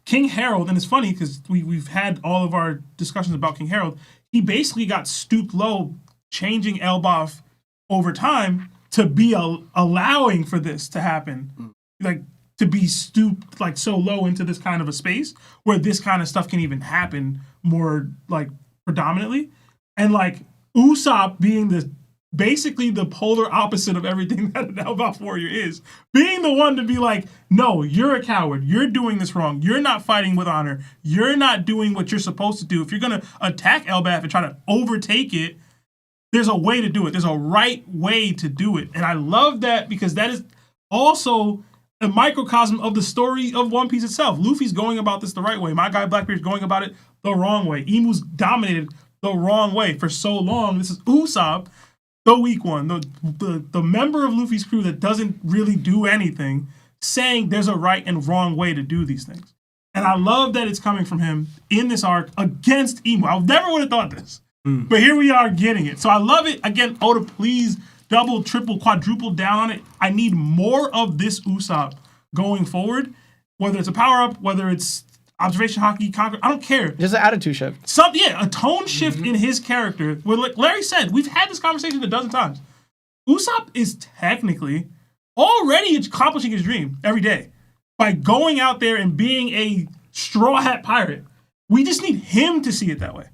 King Harold, and it's funny because we've had all of our discussions about King Harold. He basically got stooped low, changing Elbaf over time to be allowing for this to happen, like to be stooped like so low into this kind of a space where this kind of stuff can even happen more like predominantly, and like Usopp being basically the polar opposite of everything that an Elbaf warrior is. Being the one to be like, no, you're a coward. You're doing this wrong. You're not fighting with honor. You're not doing what you're supposed to do. If you're going to attack Elbaf and try to overtake it, there's a way to do it. There's a right way to do it. And I love that because that is also a microcosm of the story of One Piece itself. Luffy's going about this the right way. My guy Blackbeard's going about it the wrong way. Emu's dominated the wrong way for so long. This is Usopp, the weak one, the member of Luffy's crew that doesn't really do anything, saying there's a right and wrong way to do these things. And I love that it's coming from him in this arc against Emu. I never would have thought this. But here we are getting it. So I love it. Again, Oda, please double, triple, quadruple down on it. I need more of this Usopp going forward. Whether it's a power-up, whether it's observation hockey, conquer, I don't care. Just an attitude shift. A tone shift in his character. Where, like Larry said, we've had this conversation a dozen times. Usopp is technically already accomplishing his dream every day by going out there and being a straw hat pirate. We just need him to see it that way.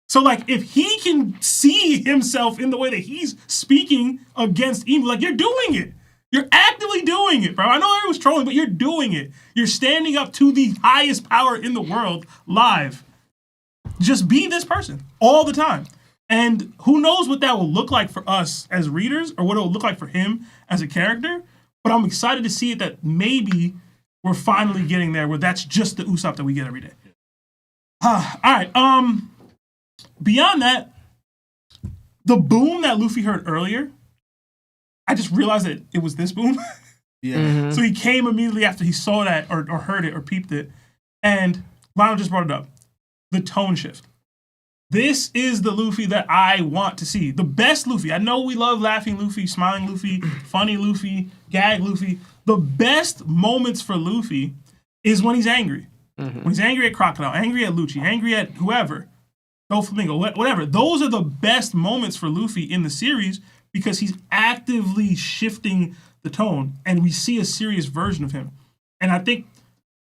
So, like, if he can see himself in the way that he's speaking against Emu, like, you're doing it. You're actively doing it, bro. I know everyone's trolling, but you're doing it. You're standing up to the highest power in the world live. Just be this person all the time. And who knows what that will look like for us as readers or what it will look like for him as a character. But I'm excited to see it that maybe we're finally getting there where that's just the Usopp that we get every day. All right. Beyond that, the boom that Luffy heard earlier, I just realized that it was this boom. Yeah. So he came immediately after he saw that or heard it or peeped it. And Lionel just brought it up. The tone shift. This is the Luffy that I want to see. The best Luffy. I know we love laughing Luffy, smiling Luffy, funny Luffy, gag Luffy. The best moments for Luffy is when he's angry. When he's angry at Crocodile, angry at Lucci, angry at whoever. Doflamingo, whatever. Those are the best moments for Luffy in the series because he's actively shifting the tone and we see a serious version of him. And I think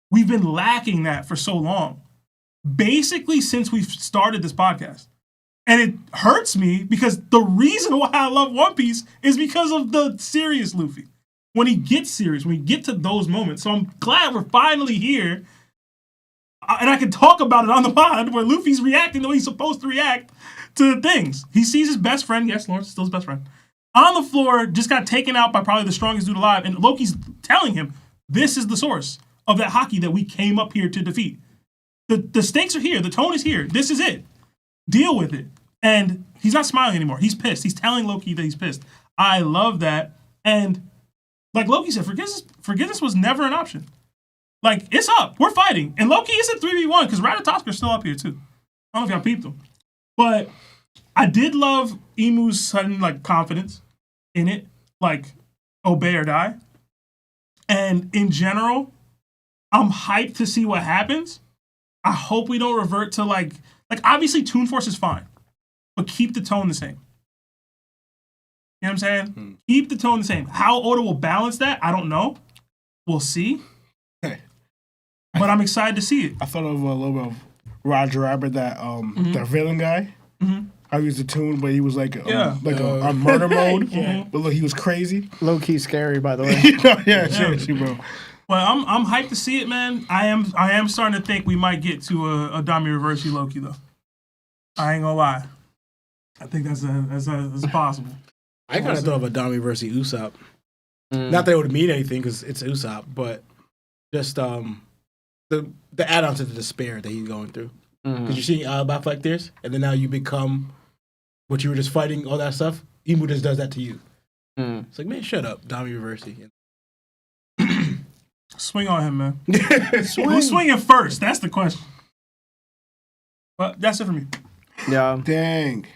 we've been lacking that for so long. Basically since we've started this podcast. And it hurts me because the reason why I love One Piece is because of the serious Luffy. When he gets serious, when we get to those moments. So I'm glad we're finally here. And I can talk about it on the pod where Luffy's reacting the way he's supposed to react to things. He sees his best friend, yes, Lawrence is still his best friend, on the floor, just got taken out by probably the strongest dude alive. And Loki's telling him, this is the source of that hockey that we came up here to defeat. The stakes are here. The tone is here. This is it. Deal with it. And he's not smiling anymore. He's pissed. He's telling Loki that he's pissed. I love that. And like Loki said, forgiveness was never an option. Like, it's up. We're fighting. And Loki is at 3v1 because Ratatosk's still up here, too. I don't know if y'all peeped him. But I did love Emu's sudden, like, confidence in it. Like, obey or die. And in general, I'm hyped to see what happens. I hope we don't revert to, like obviously, Toon Force is fine. But keep the tone the same. You know what I'm saying? Keep the tone the same. How Oda will balance that, I don't know. We'll see. But I'm excited to see it. I thought of a little bit of Roger Rabbit, that villain guy. I used the tune, but he was like a murder mode. But look, he was crazy. Low key scary, by the way. Seriously, bro. But I'm hyped to see it, man. I am starting to think we might get to a Dami Reversi Loki though. I ain't gonna lie. I think that's possible. I kind of thought of a Dami versus Usopp. Not that it would mean anything because it's Usopp, but just the add-on to the despair that he's going through. Because you're seeing Batfleck and then now you become what you were just fighting, all that stuff. Emu just does that to you. It's like, man, shut up, Dami Reversi. Swing on him, man. Who's swinging first? That's the question. But that's it for me. Yeah. Dang.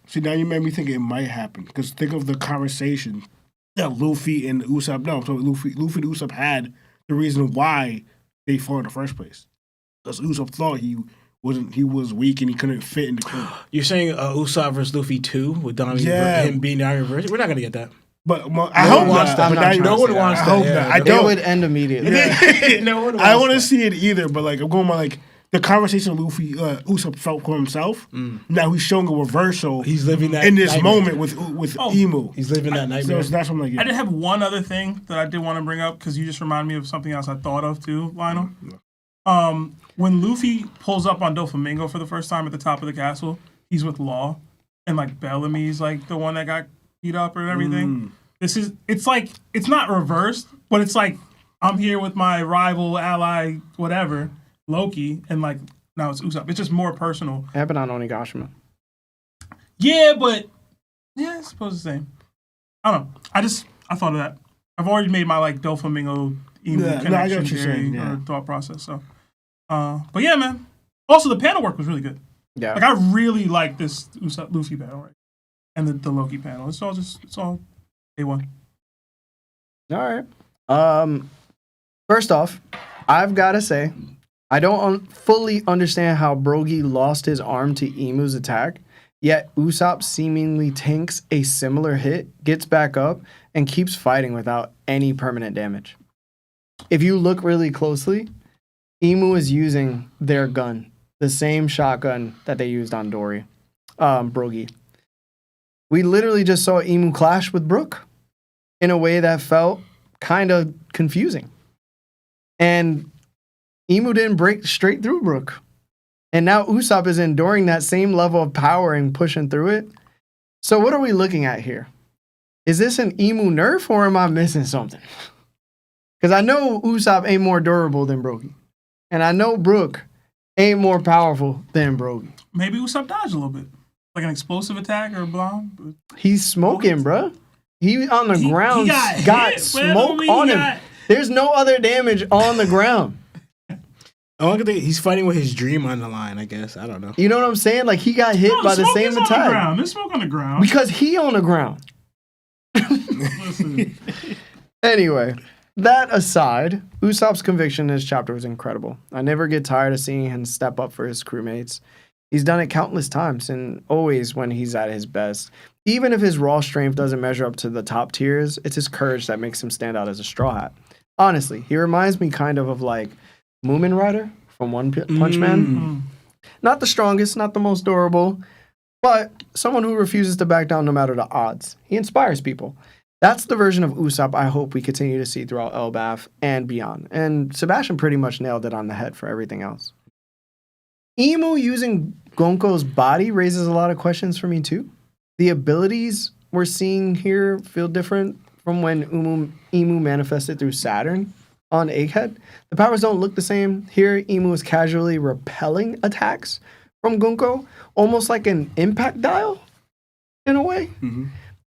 See, now you made me think it might happen. Because think of the conversation that Luffy and Usopp, Luffy and Usopp had, the reason why they fought in the first place. Because Usopp thought he was weak and he couldn't fit in the crew. You're saying Usopp versus Luffy 2 with Dami him being Dami Reversi? We're not going to get that. But I hope that. No one wants that. I hope that. I don't. It would end immediately. No one wants I don't want to see it either, but like I'm going by like the conversation Luffy Usopp felt for himself. Now he's showing a reversal. He's living that in this nightmare. moment with Emu. He's living that nightmare. So that's what I'm like. I did have one other thing that I did want to bring up because you just reminded me of something else I thought of too, Lionel. When Luffy pulls up on Doflamingo for the first time at the top of the castle, he's with Law, and like Bellamy's like the one that got beat up or everything. It's like, it's not reversed, but it's like, I'm here with my rival, ally, whatever, Loki, and like, now it's Usopp. It's just more personal. It happened on Onigashima. Yeah, but, I suppose the same. I don't know. I thought of that. I've already made my like Doflamingo emu Yeah, no, I get connection what you're theory saying, yeah. or thought process. So, but yeah, man. Also, the panel work was really good. Yeah. Like I really like this Luffy panel, right? And the Loki panel. It's all A1. All right. First off, I've got to say, I don't fully understand how Brogy lost his arm to Emu's attack, yet Usopp seemingly tanks a similar hit, gets back up, and keeps fighting without any permanent damage. If you look really closely, Emu is using their gun, the same shotgun that they used on Brogy. We literally just saw Emu clash with Brook in a way that felt kind of confusing. And Emu didn't break straight through Brook. And now Usopp is enduring that same level of power and pushing through it. So what are we looking at here? Is this an Emu nerf or am I missing something? Because I know Usopp ain't more durable than Brogy. And I know Brook ain't more powerful than Brogy. Maybe Usopp dodged a little bit. Like an explosive attack or a bomb. He's smoking, bruh. He on the ground got hit, smoke on him. There's no other damage on the ground. I think he's fighting with his dream on the line, I guess. I don't know. You know what I'm saying? Like, he got hit by the same attack. There's smoke on the ground. Because he on the ground. Listen. Anyway, that aside, Usopp's conviction in this chapter was incredible. I never get tired of seeing him step up for his crewmates. He's done it countless times and always when he's at his best. Even if his raw strength doesn't measure up to the top tiers, it's his courage that makes him stand out as a Straw Hat. Honestly, he reminds me kind of like Moomin Rider from One Punch Man. Not the strongest, not the most durable, but someone who refuses to back down no matter the odds. He inspires people. That's the version of Usopp I hope we continue to see throughout Elbaf and beyond. And Sebastian pretty much nailed it on the head for everything else. Emu using Gonko's body raises a lot of questions for me too. The abilities we're seeing here feel different from when Emu manifested through Saturn on Egghead. The powers don't look the same. Here, Emu is casually repelling attacks from Gonko, almost like an impact dial, in a way.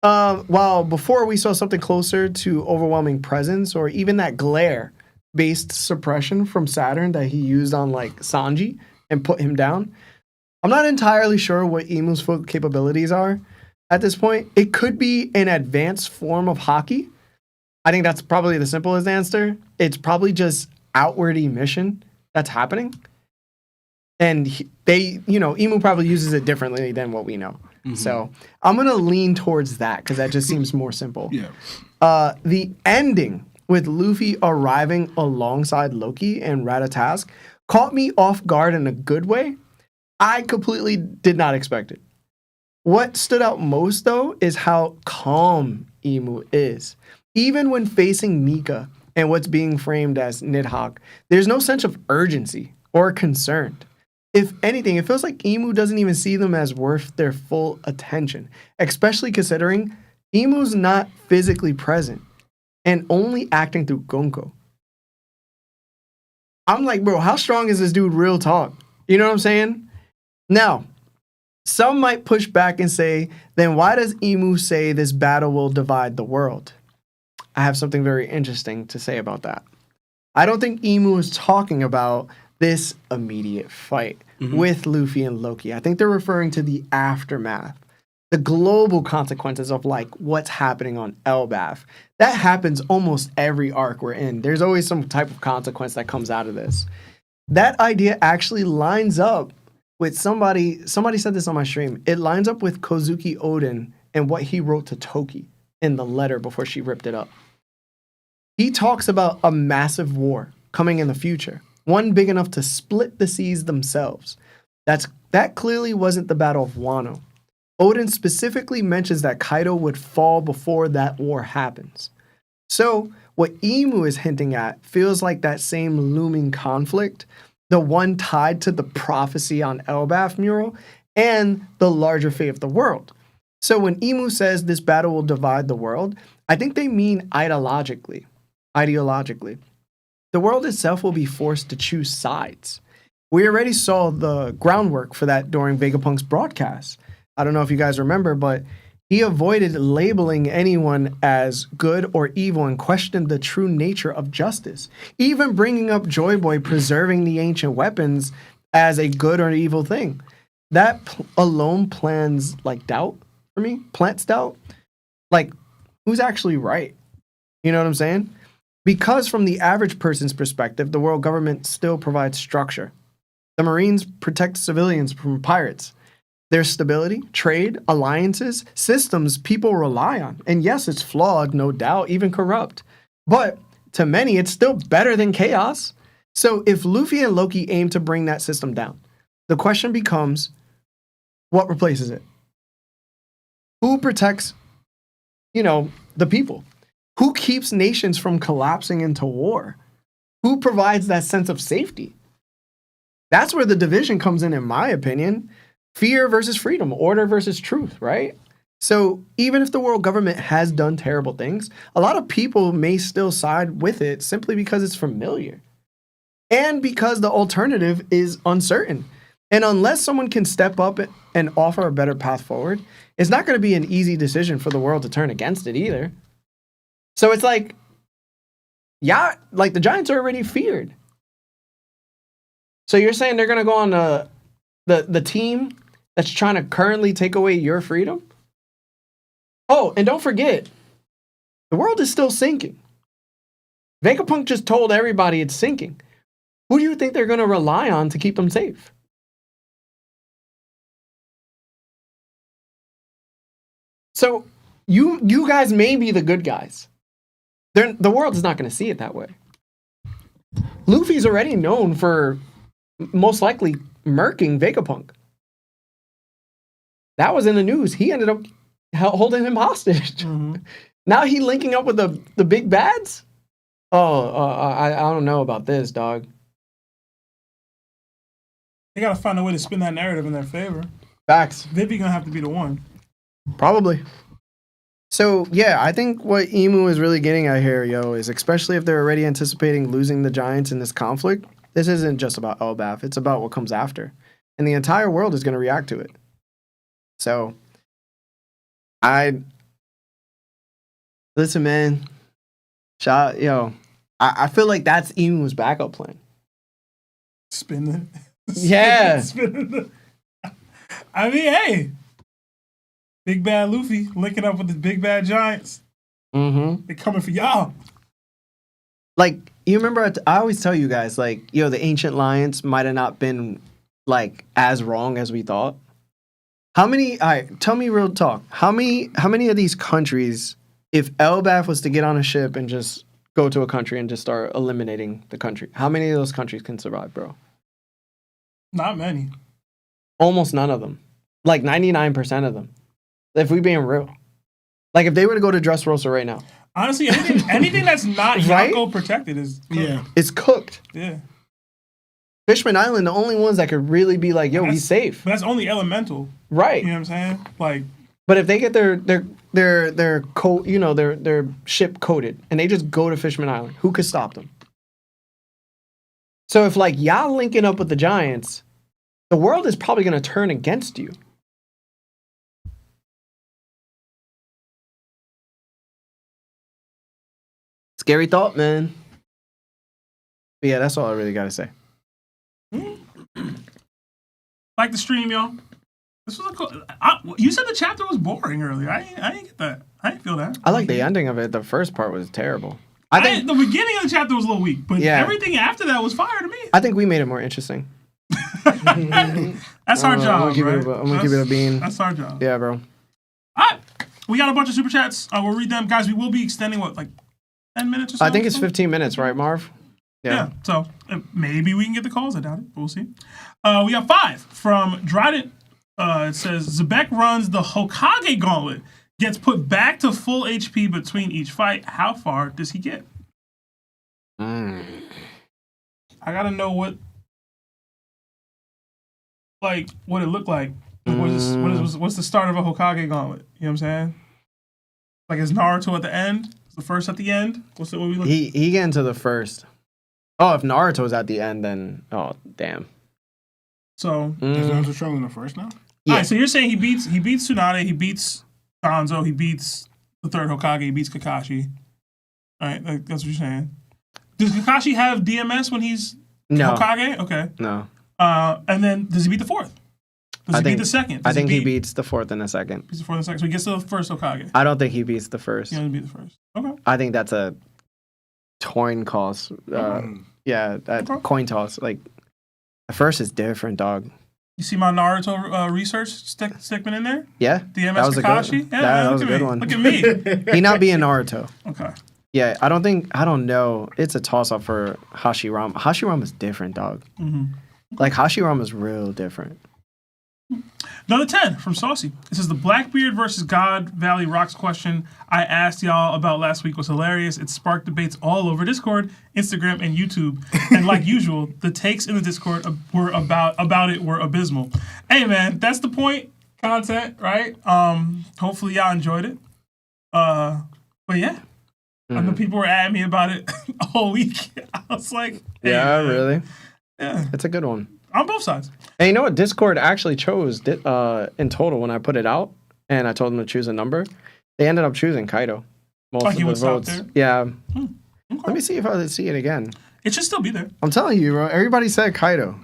While before we saw something closer to overwhelming presence or even that glare-based suppression from Saturn that he used on like Sanji and put him down. I'm not entirely sure what Emu's full capabilities are at this point. It could be an advanced form of Haki. I think that's probably the simplest answer. It's probably just outward emission that's happening. And Emu probably uses it differently than what we know. So I'm going to lean towards that because that just seems more simple. The ending with Luffy arriving alongside Loki and Ratatask caught me off guard in a good way. I completely did not expect it. What stood out most, though, is how calm Emu is. Even when facing Nika and what's being framed as Nidhogg, there's no sense of urgency or concern. If anything, it feels like Emu doesn't even see them as worth their full attention, especially considering Emu's not physically present and only acting through Gonko. I'm like, bro, how strong is this dude real talk? You know what I'm saying? Now, some might push back and say, then why does Emu say this battle will divide the world? I have something very interesting to say about that. I don't think Emu is talking about this immediate fight with Luffy and Loki. I think they're referring to the aftermath, the global consequences of like what's happening on Elbaf. That happens almost every arc we're in. There's always some type of consequence that comes out of this. That idea actually lines up with somebody said this on my stream. It lines up with Kozuki Oden and what he wrote to Toki in the letter before she ripped it up. He talks about a massive war coming in the future, one big enough to split the seas themselves. That clearly wasn't the Battle of Wano. Oden specifically mentions that Kaido would fall before that war happens. So, what Emu is hinting at feels like that same looming conflict, the one tied to the prophecy on Elbaf mural and the larger fate of the world. So when Emu says this battle will divide the world, I think they mean ideologically. The world itself will be forced to choose sides. We already saw the groundwork for that during Vegapunk's broadcast. I don't know if you guys remember, but He avoided labeling anyone as good or evil and questioned the true nature of justice, even bringing up Joy Boy preserving the ancient weapons as a good or evil thing. That alone plants doubt for me. Plants doubt. Like, who's actually right? You know what I'm saying? Because from the average person's perspective, the world government still provides structure. The Marines protect civilians from pirates. There's stability, trade, alliances, systems people rely on. And yes, it's flawed, no doubt, even corrupt. But to many, it's still better than chaos. So if Luffy and Loki aim to bring that system down, the question becomes, what replaces it? Who protects, the people? Who keeps nations from collapsing into war? Who provides that sense of safety? That's where the division comes in my opinion. Fear versus freedom, order versus truth, right? So even if the world government has done terrible things, a lot of people may still side with it simply because it's familiar. And because the alternative is uncertain. And unless someone can step up and offer a better path forward, it's not going to be an easy decision for the world to turn against it either. So it's the Giants are already feared. So you're saying they're going to go on the team that's trying to currently take away your freedom? Oh, and don't forget, the world is still sinking. Vegapunk just told everybody it's sinking. Who do you think they're going to rely on to keep them safe? So you guys may be the good guys. The world is not going to see it that way. Luffy's already known for most likely murking Vegapunk. That was in the news. He ended up holding him hostage. Mm-hmm. Now he linking up with the big bads? I don't know about this, dog. They gotta find a way to spin that narrative in their favor. Facts. Vivi gonna have to be the one. Probably. So, yeah, I think what Emu is really getting at here, is especially if they're already anticipating losing the Giants in this conflict, this isn't just about Elbaf. It's about what comes after. And the entire world is going to react to it. So, listen, man. I feel like that's Emu's backup plan. Spin it. Yeah. Spin it. I mean, hey. Big Bad Luffy linking up with the Big Bad Giants. Mm-hmm. They're coming for y'all. You remember, I always tell you guys, the ancient lions might have not been, as wrong as we thought. All right, tell me real talk. How many of these countries, if Elbaf was to get on a ship and just go to a country and just start eliminating the country, how many of those countries can survive, bro? Not many. Almost none of them. 99% of them. If we being real. If they were to go to Dressrosa right now. Honestly, anything that's not right? Yako protected is cooked. Yeah. It's cooked. Yeah. Fishman Island, the only ones that could really be he's safe. But that's only elemental. Right. You know what I'm saying? But if they get their coat, their ship coated and they just go to Fishman Island, who could stop them? So if y'all linking up with the Giants, the world is probably going to turn against you. Scary thought, man. But yeah, that's all I really got to say. Like the stream, y'all. This was a cool. You said the chapter was boring earlier. I didn't get that. I didn't feel that. I like the ending of it. The first part was terrible. I think the beginning of the chapter was a little weak, but yeah. Everything after that was fire to me. I think we made it more interesting. That's our job, I'm gonna give it a bean. That's our job. Yeah, bro. All right. We got a bunch of super chats. We'll read them. Guys, we will be extending, 10 minutes or so? I think it's 15 minutes, right, Marv? Yeah. So maybe we can get the calls. I doubt it, but we'll see. We got 5 from Dryden. It says, Zebek runs the Hokage gauntlet. Gets put back to full HP between each fight. How far does he get? I gotta know what it looked like. What's the start of a Hokage gauntlet? You know what I'm saying? Is Naruto at the end? Is the first at the end? What we look? He get into the first. Oh, if Naruto's at the end, then damn. So is Naruto showing in the first now? Yeah. All right, so you're saying he beats Tsunade, he beats Danzo, he beats the third Hokage, he beats Kakashi. All right, like, that's what you're saying. Does Kakashi have DMS when he's Hokage? Okay. No. And then does he beat the fourth? Does he beat the second? I think he beats the fourth and the second. Beats the fourth and the second. So he gets to the first Hokage. I don't think he beats the first. He doesn't beat the first. Okay. I think that's a coin toss. Coin toss. Like, the first is different, dog. You see my Naruto research stickman in there? Yeah. DMS that was Kakashi? That was a good one. Look at me. He not being Naruto. Okay. Yeah, I don't know. It's a toss-up for Hashirama. Hashirama's different, dog. Mm-hmm. Like, Hashirama's real different. Another 10 from Saucy. It says, the Blackbeard versus God Valley Rocks question I asked y'all about last week was hilarious. It sparked debates all over Discord, Instagram, and YouTube. And like usual, the takes in the Discord were about it were abysmal. Hey, man, that's the point. Content, right? Hopefully y'all enjoyed it. But yeah. I know people were at me about it all week. I was like, hey, yeah, man. really? Yeah. It's a good one. On both sides. And you know what? Discord actually chose in total when I put it out and I told them to choose a number. They ended up choosing Kaido. Most of the votes. There? Yeah. Okay. Let me see if I see it again. It should still be there. I'm telling you, bro. Everybody said Kaido.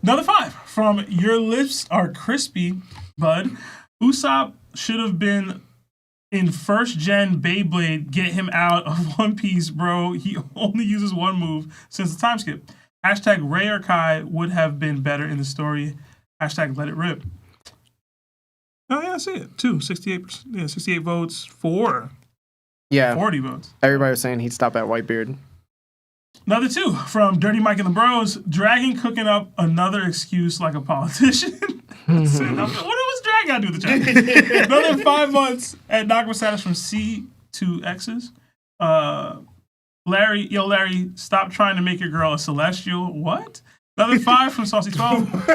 Another 5 from Your Lips Are Crispy, Bud. Usopp should have been in first gen Beyblade. Get him out of One Piece, bro. He only uses one move since the time skip. Hashtag Ray or Kai would have been better in the story. Hashtag Let It Rip. Oh, yeah, I see it. 68%. Yeah, 68 votes for 40 votes. Everybody was saying he'd stop at Whitebeard. Another 2 from Dirty Mike and the Bros. Dragon cooking up another excuse like a politician. What was Dragon got to do with the chat? Another 5 months at Nakama status from C2X's. Larry, stop trying to make your girl a celestial. What? Another 5 from Saucy 12.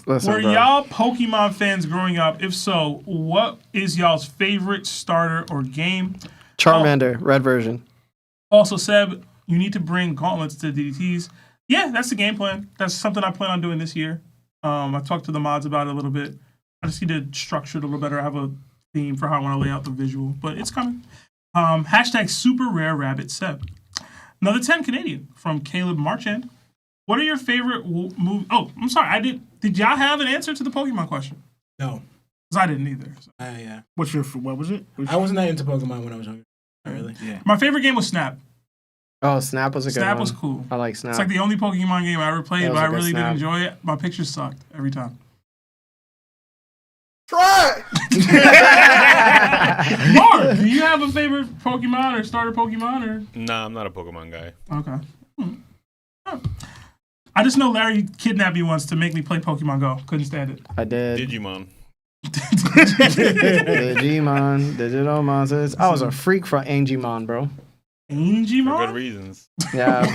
Were y'all Pokemon fans growing up? If so, what is y'all's favorite starter or game? Charmander, red version. Also, Seb, you need to bring gauntlets to DDTs. Yeah, that's the game plan. That's something I plan on doing this year. I talked to the mods about it a little bit. I just need to structure it a little better. I have a theme for how I want to lay out the visual, but it's coming. Hashtag Super Rare Rabbit Seb. Another 10 Canadian from Caleb Marchand. What are your favorite movies? Oh, I'm sorry. Did y'all have an answer to the Pokemon question? No. Because I didn't either. So. Yeah. What was it? I wasn't that into Pokemon when I was younger. Really? Yeah. My favorite game was Snap. Oh, Snap was a good one. Snap was cool. I like Snap. It's like the only Pokemon game I ever played, but I really didn't enjoy it. My pictures sucked every time. Try! Mark, do you have a favorite Pokemon or starter Pokemon? Or? Nah, I'm not a Pokemon guy. Okay. Oh. I just know Larry kidnapped me once to make me play Pokemon Go. Couldn't stand it. I did. Digimon. Digimon, Digital Monsters. I was a freak for Angemon, bro. Angemon? For good reasons. Yeah.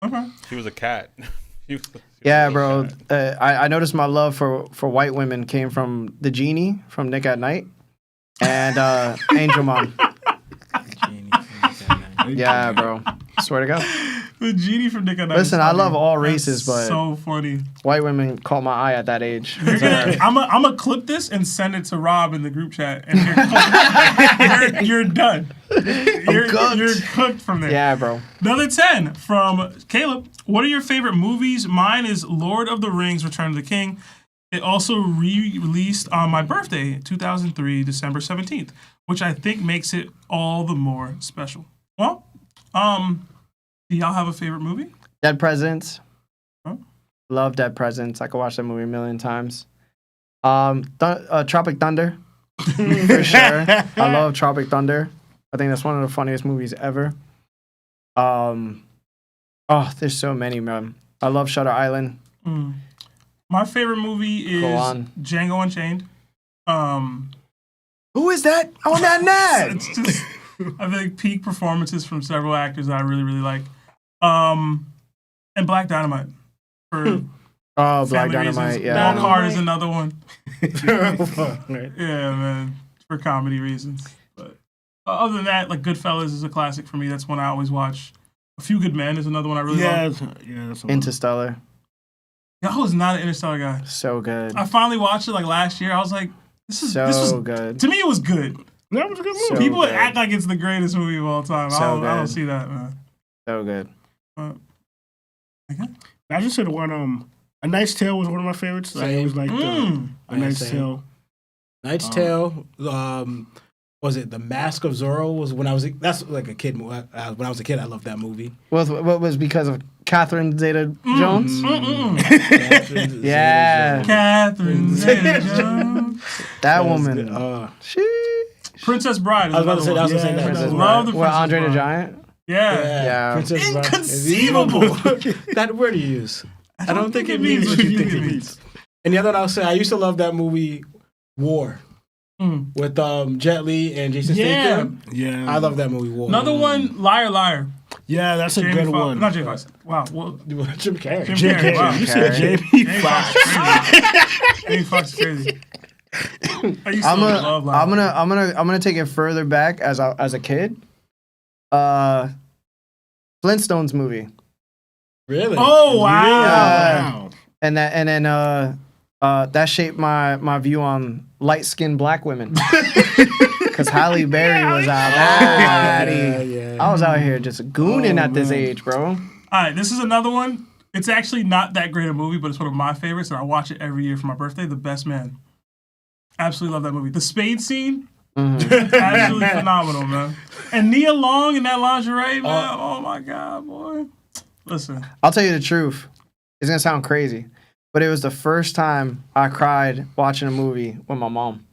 Okay. She was a cat. Yeah, bro. I noticed my love for white women came from the genie from Nick at Night and Angelmon. Yeah, bro. Swear to God. The genie from Nick at Night. Listen, I love all races, but so funny. White women caught my eye at that age. I'm gonna clip this and send it to Rob in the group chat, and you're done. You're cooked from there. Yeah, bro. Another 10 from Caleb. What are your favorite movies? Mine is Lord of the Rings: Return of the King. It also re-released on my birthday, 2003, December 17th, which I think makes it all the more special. Well, do y'all have a favorite movie? Dead Presidents. Huh? Love Dead Presidents. I could watch that movie a million times. Tropic Thunder. For sure. I love Tropic Thunder. I think that's one of the funniest movies ever. There's so many, man. I love Shutter Island. My favorite movie is Django Unchained. Who is that on that net? It's just, I think, peak performances from several actors that I really, really like. And Black Dynamite. For Black Dynamite, reasons. yeah. Walk Hard is another one. Yeah, man. For comedy reasons. But other than that, like Goodfellas is a classic for me. That's one I always watch. A Few Good Men is another one I really love. That's Interstellar. I was not an Interstellar guy. So good. I finally watched it like last year. I was like, This was good. To me, it was good. That was a good movie. So People good. act like it's the greatest movie of all time. I don't good. see that, man. So good. Okay. I just said one. A Knight's Tale was one of my favorites. I always liked A Knight's same. Tale. Knight's Tale. Was it The Mask of Zorro? Was when I was that's like a kid. When I was a kid, I loved that movie. What was because of Catherine Zeta-Jones? Yeah. Catherine Zeta-Jones. That woman. Princess Bride. I was about to say that. Princess Love the Bride. What, Princess Andre the Bride. Giant? Yeah. Princess Bride. Inconceivable. That word you use. I don't think it means what you think it means. And the other one I'll say, I used to love that movie, War, with Jet Li and Jason Statham. Yeah. I love that movie, War. Another one, Liar Liar. Yeah, that's a good one. Not Jamie Foxx. Wow. Well, Jim Carrey. Jim Carrey. Wow. You said Jamie Foxx. Jamie Foxx is crazy. I used to love Liar Liar. I'm gonna take it further back as a kid. Flintstones movie. Really? Oh wow. Wow. And then that shaped my view on light-skinned black women. Because Halle Berry was out. I was out here just gooning at this age, bro. All right, this is another one. It's actually not that great a movie, but it's one of my favorites, and I watch it every year for my birthday. The Best Man. Absolutely love that movie. The spade scene, absolutely phenomenal, man. And Nia Long in that lingerie, man. Oh my God, boy. Listen. I'll tell you the truth. It's gonna sound crazy, but it was the first time I cried watching a movie with my mom.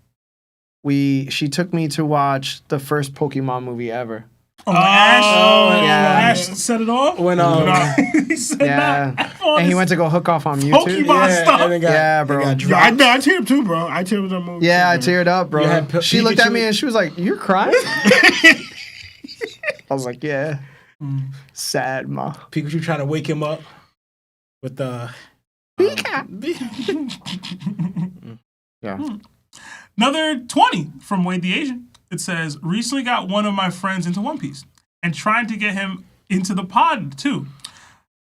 She took me to watch the first Pokemon movie ever. Ash set it off? When He said that. And he went to go hook off on YouTube. Pokemon stuff. Bro. I teared up too, bro. I teared up. Yeah, I teared up, bro. She looked at me and she was like, "You're crying?" I was like, "Yeah." Sad, ma. Pikachu trying to wake him up with the Yeah. Another 20 from Wade the Asian. It says, recently got one of my friends into One Piece and trying to get him into the pod too.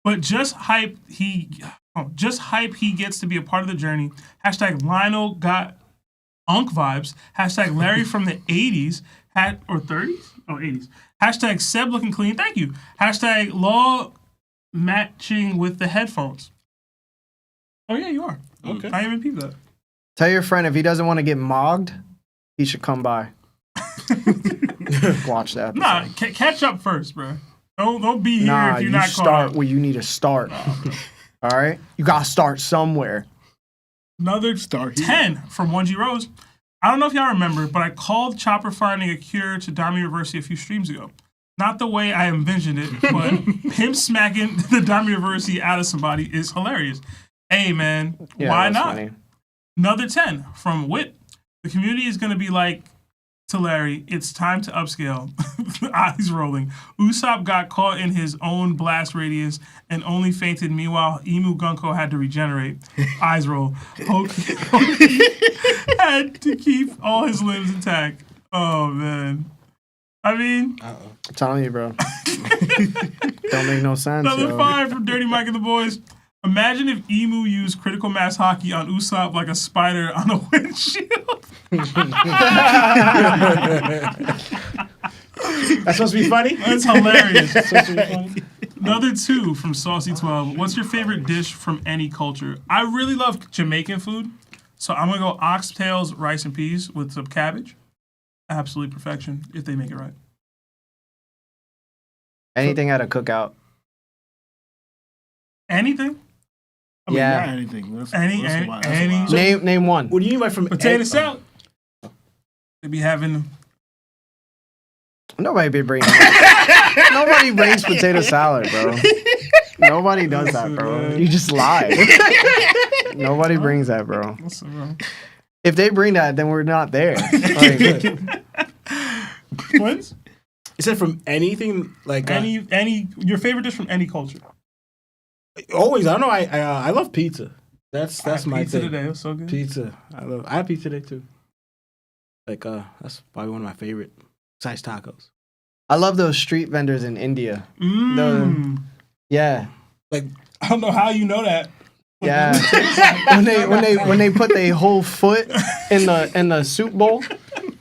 But just hype he gets to be a part of the journey. Hashtag Lionel got Unk vibes. Hashtag Larry from the 80s. Or 30s? Oh, 80s. Hashtag Seb looking clean. Thank you. Hashtag Law matching with the headphones. Oh, yeah, you are. Okay. I didn't even peep that. Tell your friend if he doesn't want to get mogged, he should come by. Watch that. Nah, catch up first, bro. Don't be here if you're not caught start up. where you need to start. All right? You got to start somewhere. Another 10 from 1G Rose. I don't know if y'all remember, but I called Chopper finding a cure to Dami Reversi a few streams ago. Not the way I envisioned it, but him smacking the Dami Reversi out of somebody is hilarious. Hey, man, why not? Funny. Another 10 from Whit. The community is going to be like to Larry, it's time to upscale. Eyes rolling. Usopp got caught in his own blast radius and only fainted. Meanwhile, Emu Gunko had to regenerate. Eyes roll. Hoki had to keep all his limbs intact. Oh, man. I mean... I'm telling you, bro. Don't make no sense. Another 5 from Dirty Mike and the Boys. Imagine if Emu used critical mass hockey on Usopp like a spider on a windshield. That's supposed to be funny? That's hilarious. That's supposed to be funny. Another 2 from Saucy 12. What's your favorite dish from any culture? I really love Jamaican food. So I'm going to go oxtails, rice, and peas with some cabbage. Absolute perfection if they make it right. Anything at a cookout. Anything? I mean, Yeah. not anything. That's Any- a lot. That's a any- lot. Name one. What do you mean by from Potato salad. They be having... Nobody be bringing. Nobody brings potato salad, bro. Nobody does that, bro. You just lie. Nobody brings that, bro. Listen, bro. If they bring that, then we're not there. Like, Twins? Is it from anything like Any your favorite dish from any culture? always? I don't know. I love pizza. That's my pizza thing. today. It was so good. Pizza. I have pizza today too. Like that's probably one of my favorite. Besides tacos. I love those street vendors in India. Mm. Yeah. Like I don't know how you know that. Yeah. when they put their whole foot in the soup bowl.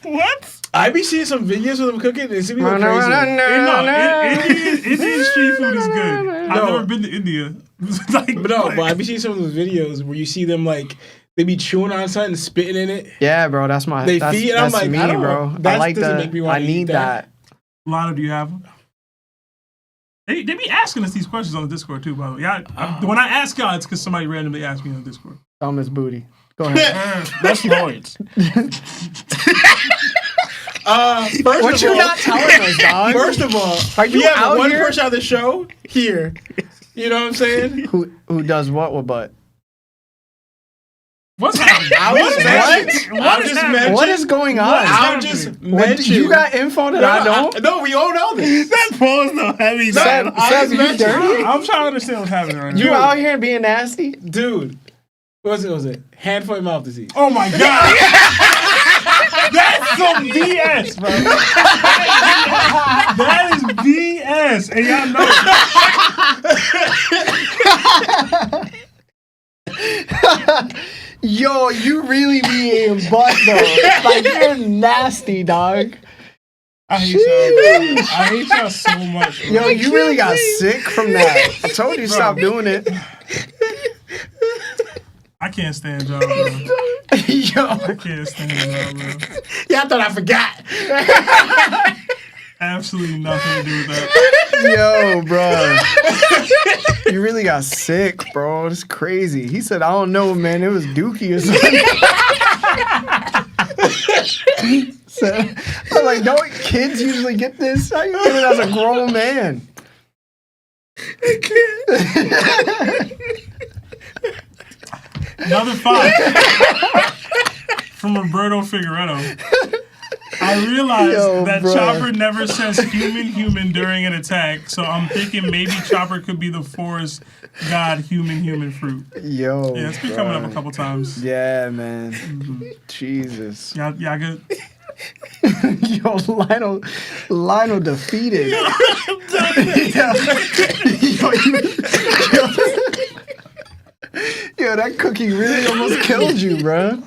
What? I be seeing some videos of them cooking and it's be No, crazy. Indian street food is good. I've never been to India. But I be seeing some of those videos where you see them like they be chewing on something, spitting in it. Yeah, bro, that's They feed. I'm like, me, I don't bro. know. That I doesn't make me want I to eat need that. Lana, do you have them? They be asking us these questions on the Discord too, by the way. When I ask y'all, it's because somebody randomly asked me on the Discord. Miss Booty. Go ahead. That's Lawrence. What you not telling us, dog? First of all, Are you we have out one here? person on the show here. You know what I'm saying? Who does what with butt? What's happening? What is going on? I'll just mention. You got info that I don't? No, we all know this. That pose no heavy. Seb, you dirty? I'm trying to understand what's happening right now. You out here being nasty? Dude. What was it? Hand, foot, and mouth disease. Oh my god. That's some BS, bro. That is BS, and y'all know. Yo, you really be eating butt though. Like you're nasty, dog. I hate y'all so much. Bro. Yo, you really got sick from that. I told you stop doing it. I can't stand y'all, bro. Yo, I can't stand y'all, bro. Yeah, I thought I forgot. Absolutely nothing to do with that. yo, bro. You really got sick, bro. It's crazy. He said, I don't know, man. It was Dookie or something. So, I was like, don't kids usually get this? How you get it as a grown man? Another 5 from Roberto Figueredo. I realized that bro. Chopper never says human during an attack, so I'm thinking maybe Chopper could be the forest god human fruit. Yo, Yeah, it's been coming up a couple times. Yeah, man. Jesus. Y'all good? Yo, Lionel defeated. Yo, that cookie really almost killed you, bro.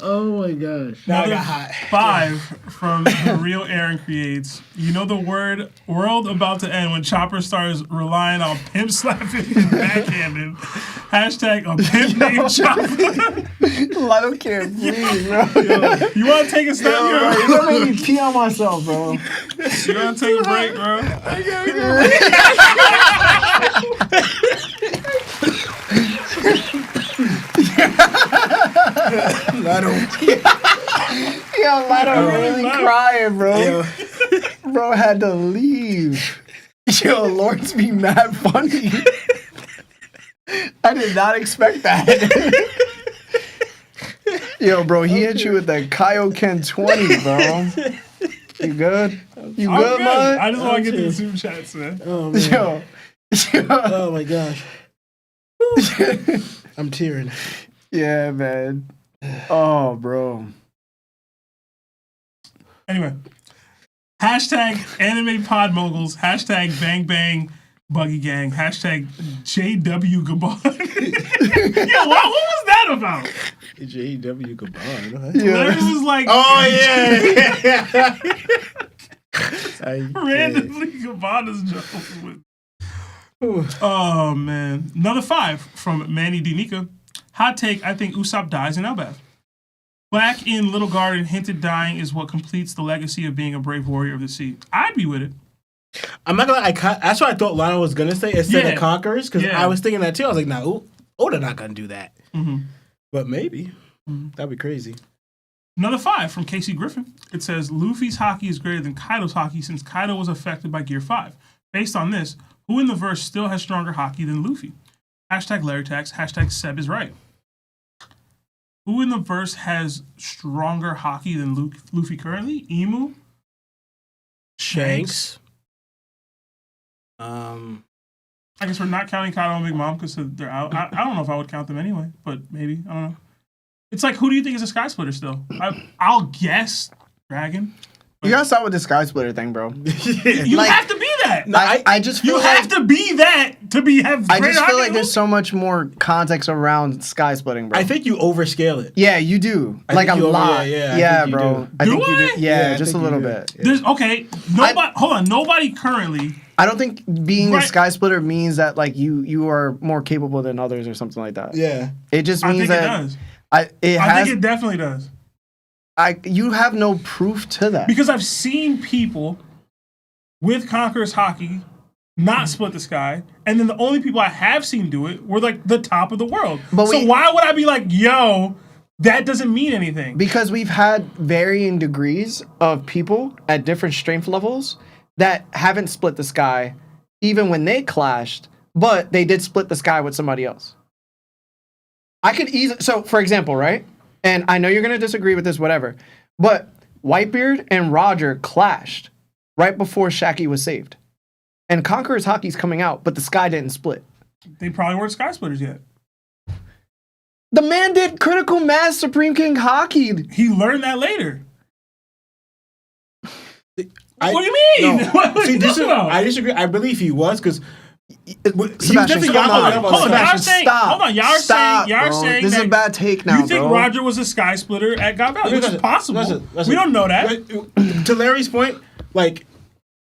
Oh my gosh. Now I Another got hot. 5 from The Real Aaron Creates. You know the world about to end when Chopper starts relying on pimp slapping and backhanding. Hashtag a pimp named Chopper. Lionel can't breathe, bro. You want to take a step, Bro, yo? you don't make me pee on myself, bro. You want to take a break, bro? Yo, Lionel really crying, bro. Bro had to leave. Yo, Lawrence be mad funny. I did not expect that. Yo, bro, he hit you with the Kaioken 20, bro. You good? You I'm good, good. man? I just want to get to the Zoom chats, man. Oh, man. Yo. Oh, my gosh. I'm tearing. Yeah, man. Oh, bro. Anyway, hashtag anime pod moguls, hashtag bang bang buggy gang, hashtag JW Gabon. Yo, what was that about? J.W. Gabon. Yeah. It was like, Oh, yeah. randomly Gabana's joke with. Oh, man. Another 5 from Manny D. Nika. Hot take, I think Usopp dies in Elbaf. Black in Little Garden hinted dying is what completes the legacy of being a brave warrior of the sea. I'd be with it. I'm not gonna lie, that's what I thought Lana was gonna say instead Yeah. of Conquerors, because Yeah. I was thinking that too. I was like, nah, Oda not gonna do that. Mm-hmm. But maybe. That'd be crazy. Another 5 from Casey Griffin. It says, Luffy's hockey is greater than Kaido's hockey since Kaido was affected by Gear 5. Based on this, who in the verse still has stronger hockey than Luffy? Hashtag Larry Tax, hashtag Seb is right. Who in the verse has stronger hockey than Luffy currently? Emu? Shanks. I guess we're not counting Kaido and Big Mom because they're out. I don't know if I would count them anyway, but maybe. I don't know. It's like, who do you think is a Sky Splitter still? I'll guess Dragon. You gotta start with the Sky Splitter thing, bro. You Like- have to be that. that. No, I just feel You have to be that to have. I great just feel hockey like there's moves? so much more context around sky splitting, bro. I think you overscale it. Yeah, you do. I Like think a you over- lot. yeah, I Yeah, think you bro. do. I think Do you do. I? Yeah, Yeah, I just a think little you do. bit. There's okay. Nobody. Hold on. Nobody currently. I don't think being a Right. sky splitter means that like you are more capable than others or something like that. Yeah. It just I means think it that does. I I think it definitely does. you have no proof to that. Because I've seen people with Conqueror's hockey not split the sky, and then the only people I have seen do it were like the top of the world. But so why would I be like, yo, that doesn't mean anything? Because we've had varying degrees of people at different strength levels that haven't split the sky even when they clashed, but they did split the sky with somebody else. I could easily, so for example, right? And I know you're going to disagree with this, whatever, but Whitebeard and Roger clashed right before Shaqy was saved. And Conqueror's hockey's coming out, but the sky didn't split. They probably weren't sky splitters yet. The man did critical mass Supreme King hockey. He learned that later. What do you mean? No. What are See, you this talking is, about? I disagree. I believe he was because Sebastian, come on. Hold on, y'all saying, Stop. hold on, y'all are Stop, saying, bro. saying this that is a bad take now, you think bro. Roger was a sky splitter at God Valley, which is possible. Listen, we don't know that. To Larry's point, like,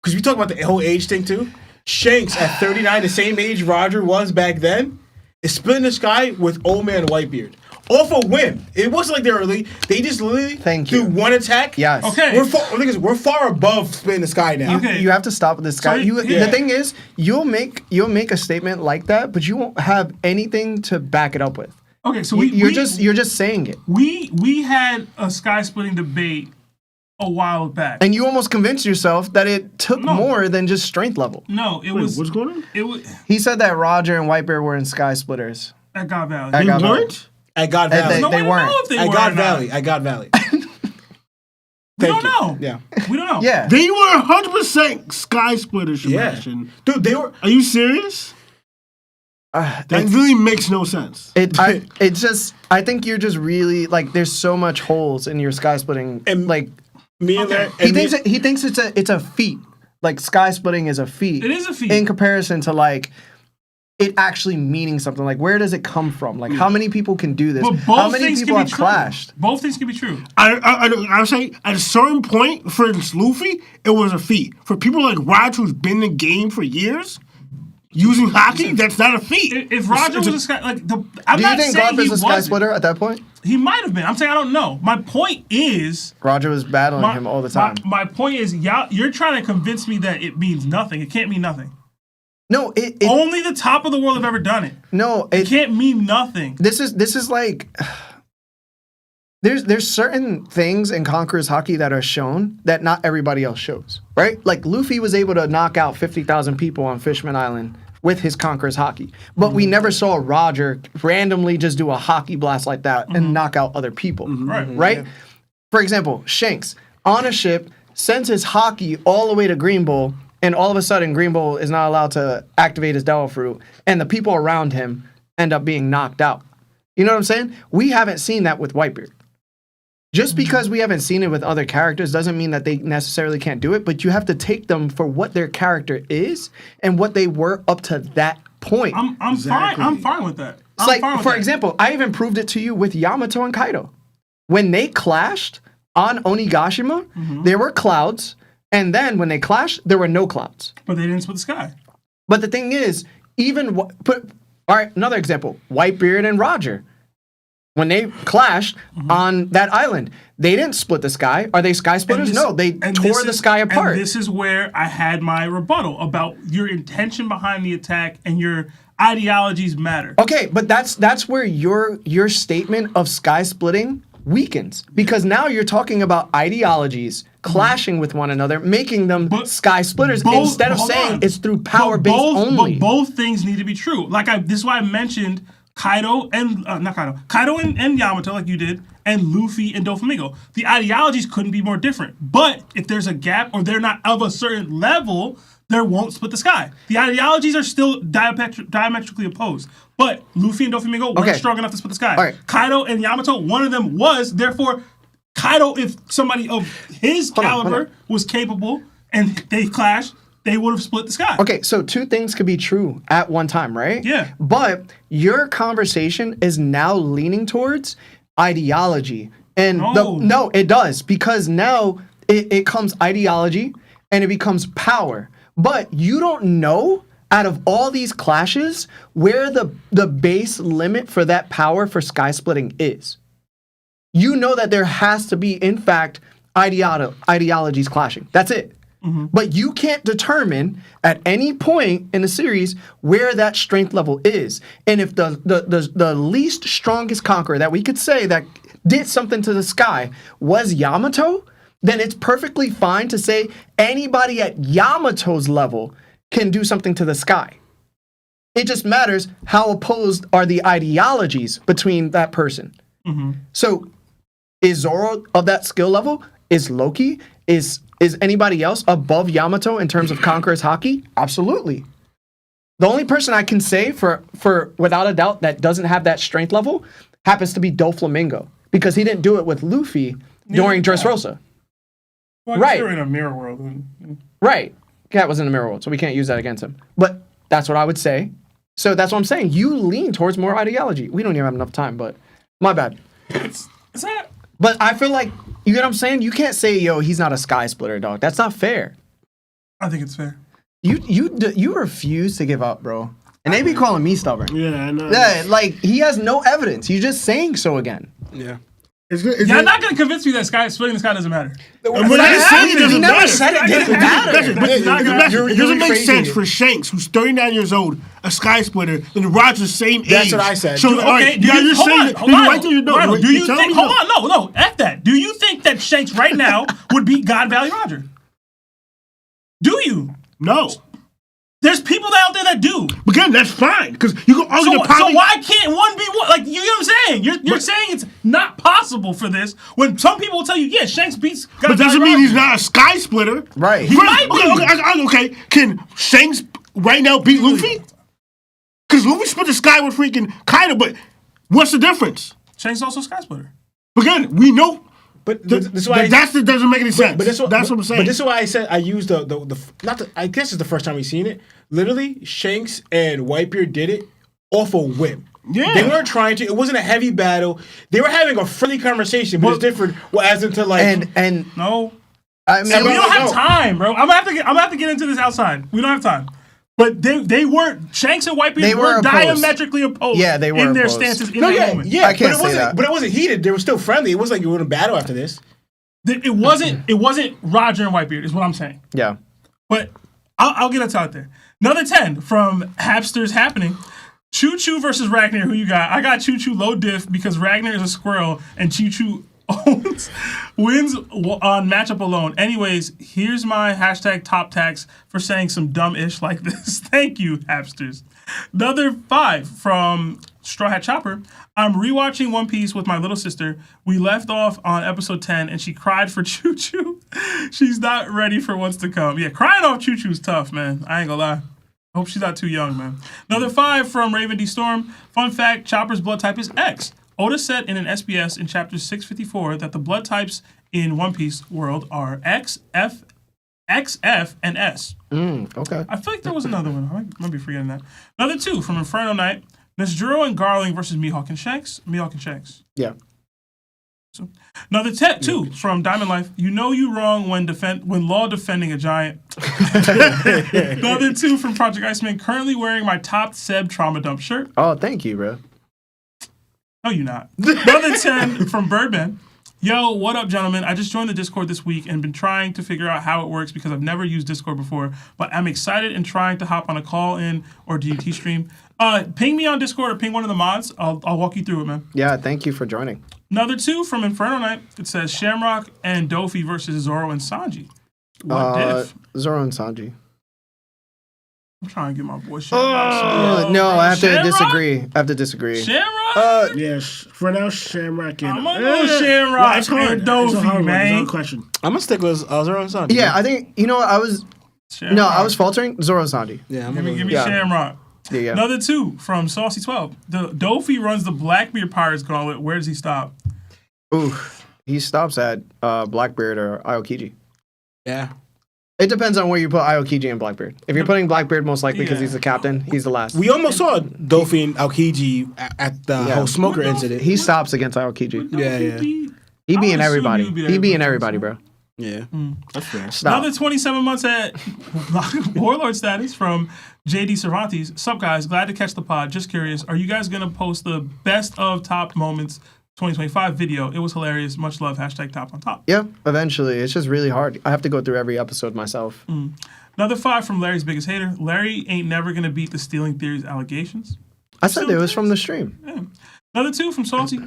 because we talk about the whole age thing too. Shanks at 39, the same age Roger was back then, is splitting the sky with old man Whitebeard. Off a whim. It wasn't like they were they just literally do one attack. Yes. Okay. We're far above splitting the sky now. Okay. You have to stop with this guy. So, yeah. The thing is, you'll make a statement like that, but you won't have anything to back it up with. Okay, so you're just saying it. We had a sky splitting debate a while back, And you almost convinced yourself that it took more than just strength level. No, it was. What's going on? It was He said that Roger and Whitebeard were in sky splitters. at God Valley. At God Valley. Weren't? At God Valley. No, we they don't weren't. know if they At were God or not. Valley. At God Valley. We don't know. Yeah. We don't know. Yeah. They were 100% sky splitters, Sebastian. Dude, they were. Are you serious? That really makes no sense. It's just, I think you're just really, like, there's so much holes in your sky splitting. And like, Me and Larry. he thinks it's a feat. Like, sky splitting is a feat. It is a feat. In comparison to, like, it actually meaning something. Like, where does it come from? Like, how many people can do this? But How both many things people can have be true. clashed? Both things can be true. I would say at a certain point, for instance, Luffy, it was a feat. For people like Roger, who's been in the game for years, using hockey, that's not a feat. If Roger was a sky, like I'm Do not you think saying Garp is he a sky wasn't. splitter at that point? He might have been. I'm saying I don't know. My point is, Roger was battling him all the time. My point is, you're trying to convince me that it means nothing. It can't mean nothing. No, it Only the top of the world have ever done it. no, It can't mean nothing. this is like there's certain things in Conqueror's hockey that are shown that not everybody else shows, right? Like Luffy was able to knock out 50,000 people on Fishman Island with his Conqueror's hockey, but we never saw Roger randomly just do a hockey blast like that and knock out other people, right? For example, Shanks on a ship sends his hockey all the way to Green Bull, and all of a sudden Green Bull is not allowed to activate his Devil Fruit, and the people around him end up being knocked out. You know what I'm saying? We haven't seen that with Whitebeard. Just because we haven't seen it with other characters doesn't mean that they necessarily can't do it, but you have to take them for what their character is and what they were up to that point. I'm fine. I'm fine with that. It's like, for example, I even proved it to you with Yamato and Kaido. When they clashed on Onigashima, there were clouds, and then when they clashed, there were no clouds. But they didn't split the sky. But the thing is, all right, another example, Whitebeard and Roger. When they clashed on that island, they didn't split the sky. Are they sky splitters? No, they tore the sky apart. And this is where I had my rebuttal about your intention behind the attack and your ideologies matter. Okay, but that's where your statement of sky splitting weakens, because now you're talking about ideologies clashing with one another, making them sky splitters instead of saying it's through power base only. But both things need to be true. This is why I mentioned Kaido and Kaido and Yamato, like you did, and Luffy and Doflamingo. The ideologies couldn't be more different. But if there's a gap or they're not of a certain level, there won't split the sky. The ideologies are still diametrically opposed. But Luffy and Doflamingo weren't strong enough to split the sky. All right. Kaido and Yamato, one of them was. Therefore, Kaido, if somebody of his caliber was capable and they clashed, they would have split the sky. Okay, so two things could be true at one time, right? Yeah. But your conversation is now leaning towards ideology. And no, it does, because now it comes ideology and it becomes power. But you don't know, out of all these clashes, where the base limit for that power for sky splitting is. You know that there has to be, in fact, ideologies clashing. That's it. But you can't determine at any point in the series where that strength level is. And if the least strongest conqueror that we could say that did something to the sky was Yamato, then it's perfectly fine to say anybody at Yamato's level can do something to the sky. It just matters how opposed are the ideologies between that person. So is Zoro of that skill level? Is Loki? Is anybody else above Yamato in terms of conqueror's hockey? Absolutely. The only person I can say for without a doubt that doesn't have that strength level happens to be Doflamingo, because he didn't do it with Luffy during Dressrosa. Well, Right. You're in a mirror world. Right. Cat was in the mirror world, so we can't use that against him. But that's what I would say. So that's what I'm saying. You lean towards more ideology. We don't even have enough time, but my bad. It's that. But I feel like, you get what I'm saying? You can't say, yo, he's not a sky splitter, dog. That's not fair. I think it's fair. You refuse to give up, bro. And they be calling me stubborn. Yeah, I know. Yeah, like, he has no evidence. You're just saying so again. Yeah. You're not going to convince me that splitting the sky doesn't matter. When I say it doesn't never matter. said it didn't matter. It doesn't make sense for Shanks, who's 39 years old, a sky splitter, than Roger's same age. That's what I said. So, all right, you're saying hold on. right there, you know. Rhino, do you Tell think? me Hold on, no, F that. Do you think that Shanks right now would beat God Valley Roger? Do you? No. There's people out there that do. Again, that's fine, because you can argue the So why can't one be one? Like, you know what I'm saying? You're saying it's not possible for this, when some people will tell you, yeah, Shanks beats God But doesn't Valley mean Roger. he's not a sky splitter. Right. He might be. Okay. Can Shanks right now beat Luffy? Because Luffy split the sky with freaking Kaido, but what's the difference? Shanks is also a sky splitter. Again, we know. But this is why That doesn't make any sense. But that's what I'm saying. But this is why I said I used I guess it's the first time we've seen it. Literally, Shanks and Whitebeard did it off a whim. Yeah. They weren't trying to. It wasn't a heavy battle. They were having a friendly conversation, but it's different. Well, as into like And No. I mean, And we don't have time, bro. I'm gonna have to get into this outside. We don't have time. But they weren't. Shanks and Whitebeard They were were opposed. diametrically opposed. Yeah, they were in their opposed. stances in that moment. yeah. I can't but it say wasn't. that. But it wasn't heated. They were still friendly. It was like you were in a battle after this. It wasn't Roger and Whitebeard, is what I'm saying. yeah. But I'll get us out there. Another 10 from Hapsters Happening. Choo Choo versus Ragnar. Who you got? I got Choo Choo low diff because Ragnar is a squirrel and Choo Choo wins on matchup alone. Anyways, here's my hashtag top tax for saying some dumb ish like this. Thank you, Hapsters. Another 5 from Straw Hat Chopper. I'm rewatching One Piece with my little sister. We left off on episode 10 and she cried for Choo Choo. She's not ready for what's to come. Yeah, crying off Choo Choo is tough, man. I ain't gonna lie. I hope she's not too young, man. Another 5 from Raven D. Storm. Fun fact, Chopper's blood type is X. Oda said in an SBS in chapter 654 that the blood types in One Piece world are X, F, and S. Okay. I feel like there was another one. I might be forgetting that. Another 2 from Inferno Knight. Nesjuro and Garling versus Mihawk and Shanks. Mihawk and Shanks. Yeah. So, another 2 from Diamond Life. You know you wrong when law defending a giant. Another 2 from Project Iceman. Currently wearing my top Seb trauma dump shirt. Oh, thank you, bro. No, you're not. Another 10 from Birdman. Yo, what up, gentlemen? I just joined the Discord this week and been trying to figure out how it works because I've never used Discord before, but I'm excited and trying to hop on a call-in or DT stream. Ping me on Discord or ping one of the mods. I'll walk you through it, man. Yeah, thank you for joining. Another 2 from Inferno Knight. It says Shamrock and Dofi versus Zoro and Sanji. What diff? Zoro and Sanji. I'm trying to get my boy Shamrock. No, I have to Shamrock? disagree. Shamrock? Yes, for now, Shamrock and I'm gonna go Shamrock it's hard. and It's a Dofi, hard one. man. It's a hard question. I'm gonna stick with Zoro and Sanji. Yeah, I think, you know what, I was faltering. Zoro and Sanji. Yeah, Give me Yeah. Shamrock. Yeah. Another 2 from Saucy12. The Dofi runs the Blackbeard Pirates Gauntlet. Where does he stop? Ooh, he stops at Blackbeard or Aokiji. Yeah. It depends on where you put Aokiji and Blackbeard. If you're putting Blackbeard, most likely because he's the captain, he's the last. We almost saw Dolphy and Aokiji at the whole smoker incident. He stops against Aokiji. Yeah. He being everybody. He being everybody, bro. Yeah. That's fair. Stop. Another 27 months at Warlord status from JD Cervantes. Sup, guys? Glad to catch the pod. Just curious, are you guys going to post the best of top moments 2025 video? It was hilarious. Much love. #top on top. Yeah, eventually. It's just really hard. I have to go through every episode myself. Another 5 from Larry's biggest hater. Larry ain't never going to beat the stealing theories allegations. I said it was from the stream. Yeah. Another 2 from Salty.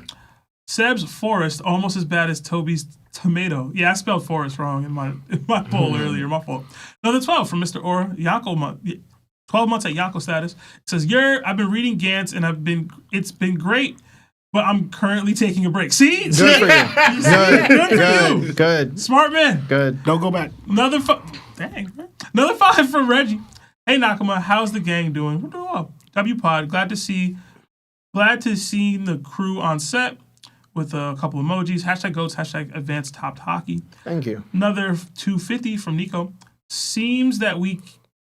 Seb's Forest, almost as bad as Toby's Tomato. Yeah, I spelled Forest wrong in my poll earlier. My fault. Another 12 from Mr. Ora. Yanko 12 months at Yanko status. It says, I've been reading Gantz and it's been great, but I'm currently taking a break. See? Good for you. Good. Good. Smart man. Good. Don't go back. Another 5 from Reggie. Hey Nakama, how's the gang doing? We're doing well. W-Pod, glad to see the crew on set with a couple emojis. #goats, #advanced topped hockey. Thank you. Another 250 from Nico. Seems that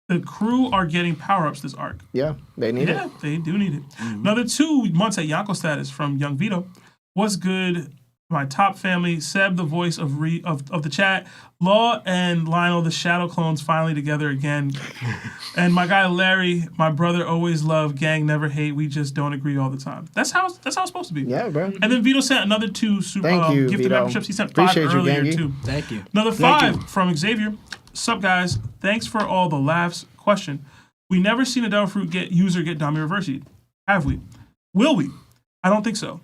the crew are getting power-ups this arc. Yeah, they need it. Yeah, they do need it. Another 2 months at Yanko status from Young Vito. What's good, my top family? Seb, the voice of the chat. Law and Lionel, the shadow clones, finally together again. And my guy Larry, my brother, always love, gang never hate. We just don't agree all the time. That's how it's supposed to be. Yeah, bro. And then Vito sent another 2 Thank you, gifted Vito. memberships. He sent 5 Appreciate you, earlier Gangy. too. Thank you. Another 5 from Xavier. Sup guys? Thanks for all the laughs. Question: we never seen a Devil Fruit user get Dami reversied. Have we? Will we? I don't think so.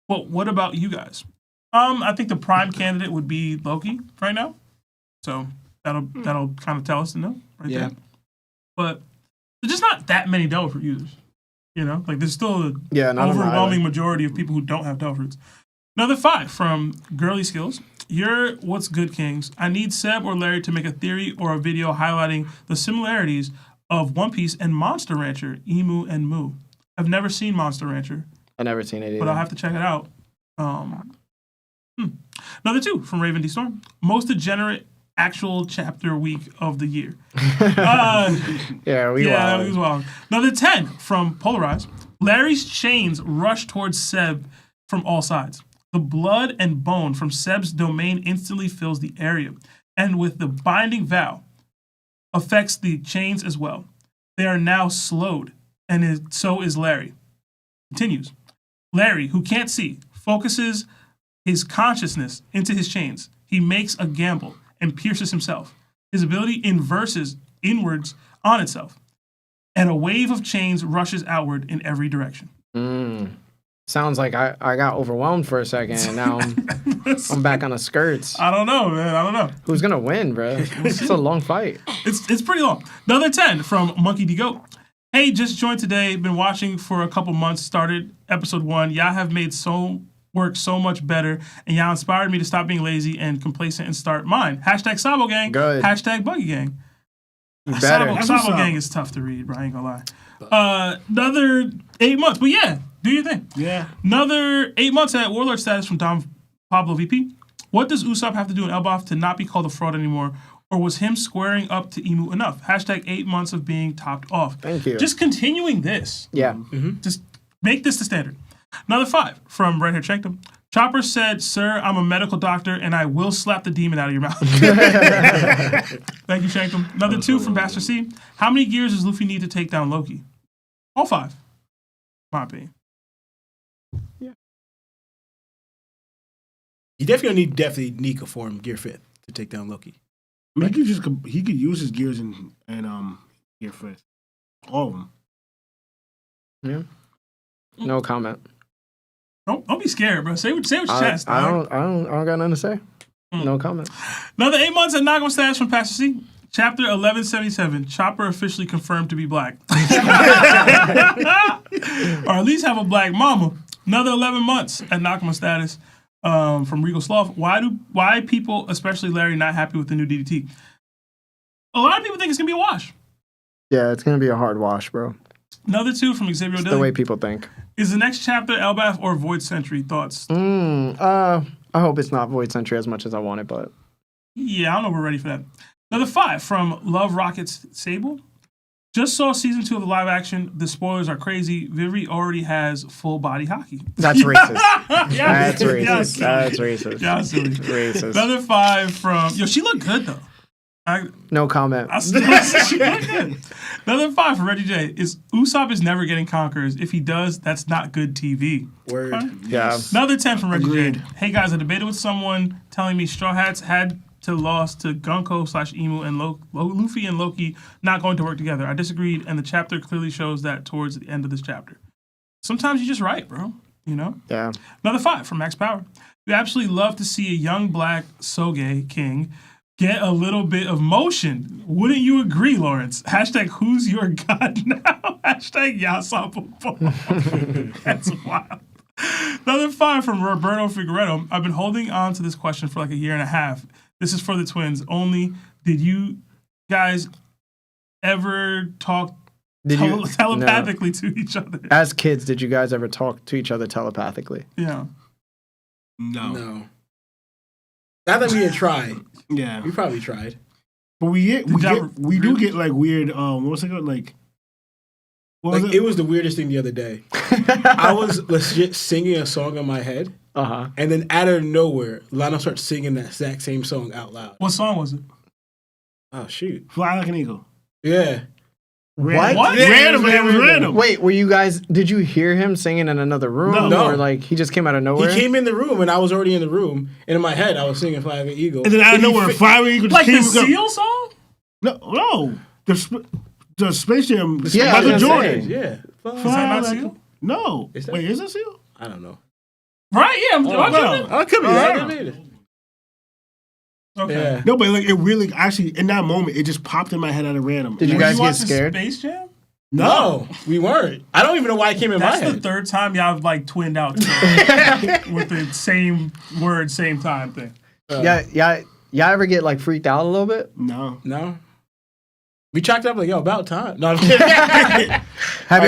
But what about you guys? I think the prime candidate would be Loki right now. So that'll kind of tell us to know right there. But there's just not that many Devil Fruit users. You know, like there's still an not on the overwhelming majority of people who don't have Devil Fruits. Another 5 from Girly Skills. You're what's good, Kings. I need Seb or Larry to make a theory or a video highlighting the similarities of One Piece and Monster Rancher, Emu and Moo. I've never seen Monster Rancher. I've never seen it either. But I'll have to check it out. Another 2 from Raven D. Storm. Most degenerate actual chapter week of the year. Yeah, we it was wild. Another 10 from Polarize. Larry's chains rush towards Seb from all sides. The blood and bone from Seb's domain instantly fills the area, and with the binding vow, affects the chains as well. They are now slowed, and so is Larry. Continues. Larry, who can't see, focuses his consciousness into his chains. He makes a gamble and pierces himself. His ability inverses inwards on itself, and a wave of chains rushes outward in every direction. Sounds like I got overwhelmed for a second, and now I'm back on the skirts. I don't know, man. I don't know. Who's gonna win, bro? It's a long fight. It's pretty long. Another 10 from Monkey D. Goat. Hey, just joined today. Been watching for a couple months. Started episode 1. Y'all have made work so much better, and y'all inspired me to stop being lazy and complacent and start mine. #Sabo Gang. Good. #Buggy Gang. Better. Sabo Gang is tough to read, bro. I ain't gonna lie. Another 8 months, but yeah, do your thing. Yeah. Another 8 months at Warlord status from Dom Pablo VP. What does Usopp have to do in Elbaf to not be called a fraud anymore? Or was him squaring up to Emu enough? #8 months of being topped off. Thank you. Just continuing this. Yeah. Just make this the standard. Another 5 from Red Hair Checked Chopper said, "Sir, I'm a medical doctor, and I will slap the demon out of your mouth." Thank you, Shankton. Another 2 from Bastard C. How many gears does Luffy need to take down Loki? All 5. My opinion. You definitely need Nika form Gear 5th to take down Loki. I mean, he could use his gears and Gear 5th. All of them. Yeah. No comment. Don't be scared, bro. Say what your chest. I don't got nothing to say. No comment. Another 8 months at Nagama status from Pastor C. Chapter 1177. Chopper officially confirmed to be black. Or at least have a black mama. Another 11 months at Nakama status from Regal Sloth. Why people, especially Larry, not happy with the new DDT? A lot of people think it's going to be a wash. Yeah, it's going to be a hard wash, bro. Another 2 from Xavier It's O'Dillon. the way people think. Is the next chapter Elbaf or Void Sentry? Thoughts? I hope it's not Void Sentry as much as I want it, but... Yeah, I don't know if we're ready for that. Another 5 from Love Rockets Sable. Just saw season 2 of the live action. The spoilers are crazy. Vivi already has full body hockey. That's racist. Yeah, That's racist. yeah, silly. That's racist. Yeah, silly. Racist. Another 5 from she looked good though. No comment. She looked good. Another 5 from Reggie J. Usopp is never getting conquerors. If he does, that's not good TV. Word. Okay. Yeah. Another 10 from Reggie Agreed. J. Hey guys, I debated with someone telling me Straw Hats had to lost to Gunko/Emu and Luffy and Loki not going to work together. I disagreed, and the chapter clearly shows that towards the end of this chapter. Sometimes you're just right, bro. You know? Yeah. Another 5 from Max Power. We absolutely love to see a young black Soge king get a little bit of motion. Wouldn't you agree, Lawrence? Hashtag who's your god now? Hashtag Yasapopo. That's wild. Another 5 from Roberto Figueredo. I've been holding on to this question for like a year and a half. This is for the twins only. Did you guys ever talk telepathically to each other? As kids, did you guys ever talk to each other telepathically? Yeah. No. Not that we had tried. Yeah. We probably tried. But we do get like weird, what's it called? Like, what was It was the weirdest thing the other day. I was legit singing a song in my head, and then out of nowhere, Lana starts singing that exact same song out loud. What song was it? Oh, shoot. Fly Like an Eagle. Yeah. What? Yeah, Random, it was random. Wait, did you hear him singing in another room? No. Or like he just came out of nowhere? He came in the room, and I was already in the room, and in my head, I was singing Fly Like an Eagle. And then out of nowhere, Fly Like an Eagle just Like came the Seal song? No. The Space Jam, Yeah, Michael I was gonna Jordan. Yeah. Is that not Seal? No. Is that- Wait, is it Seal? I don't know. Right, yeah. I could be right. Okay. Yeah. No, but like it really, actually, in that moment, it just popped in my head out of random. Did you Were guys get watching scared? Space Jam? No, we weren't. I don't even know why it came in That's my the head. third time y'all have like twinned out together with the same word, same time thing. Y'all ever get like freaked out a little bit? No. No. We chalked up like, yo, about time. No, I'm kidding. Have Our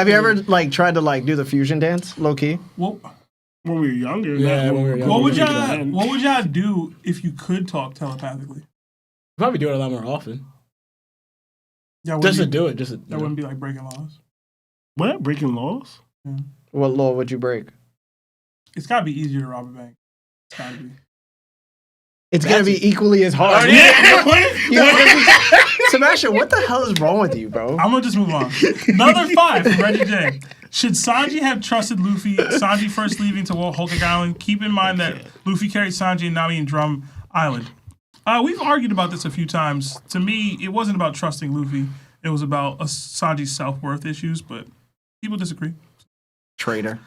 you ever like tried to like do the fusion dance low key? Well, When we were younger. Yeah, not when we were younger. what would y'all do if you could talk telepathically? Probably do it a lot more often. Y'all Just to wouldn't do it. Just to, that wouldn't be like breaking laws. What? Breaking laws? What law would you break? It's gotta be easier to rob a bank. It's gotta be. It's gonna be equally as hard. Sebastian, what the hell is wrong with you, bro? I'm gonna just move on. Another 5 from Reggie J. Should Sanji have trusted Luffy? Sanji first leaving to Whole Cake Island. Keep in mind that Luffy carried Sanji and Nami in Drum Island. We've argued about this a few times. To me, it wasn't about trusting Luffy. It was about Sanji's self-worth issues, but people disagree. Traitor.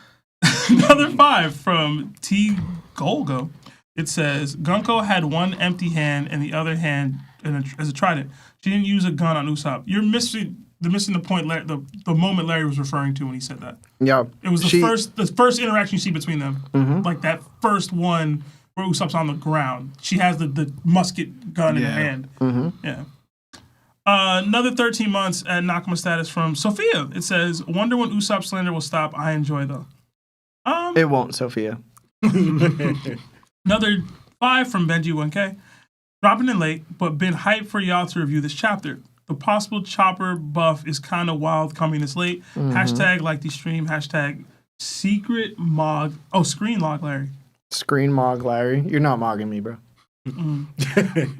Another 5 from T. Golgo. It says, Gunko had one empty hand and the other hand as a trident. She didn't use a gun on Usopp. You're missing the point, the moment Larry was referring to when he said that. Yeah. It was the first interaction you see between them. Like that first one where Usopp's on the ground. She has the musket gun in her hand. Yeah. Another 13 months at Nakama status from Sophia. It says, wonder when Usopp slander will stop. I enjoy though. It won't, Sophia. Another 5 from Benji 1K. Dropping in late, but been hyped for y'all to review this chapter. The possible Chopper buff is kind of wild coming this late. Hashtag like the stream. Hashtag secret mog. Oh, screen log Larry. Screen mog Larry. You're not mogging me, bro.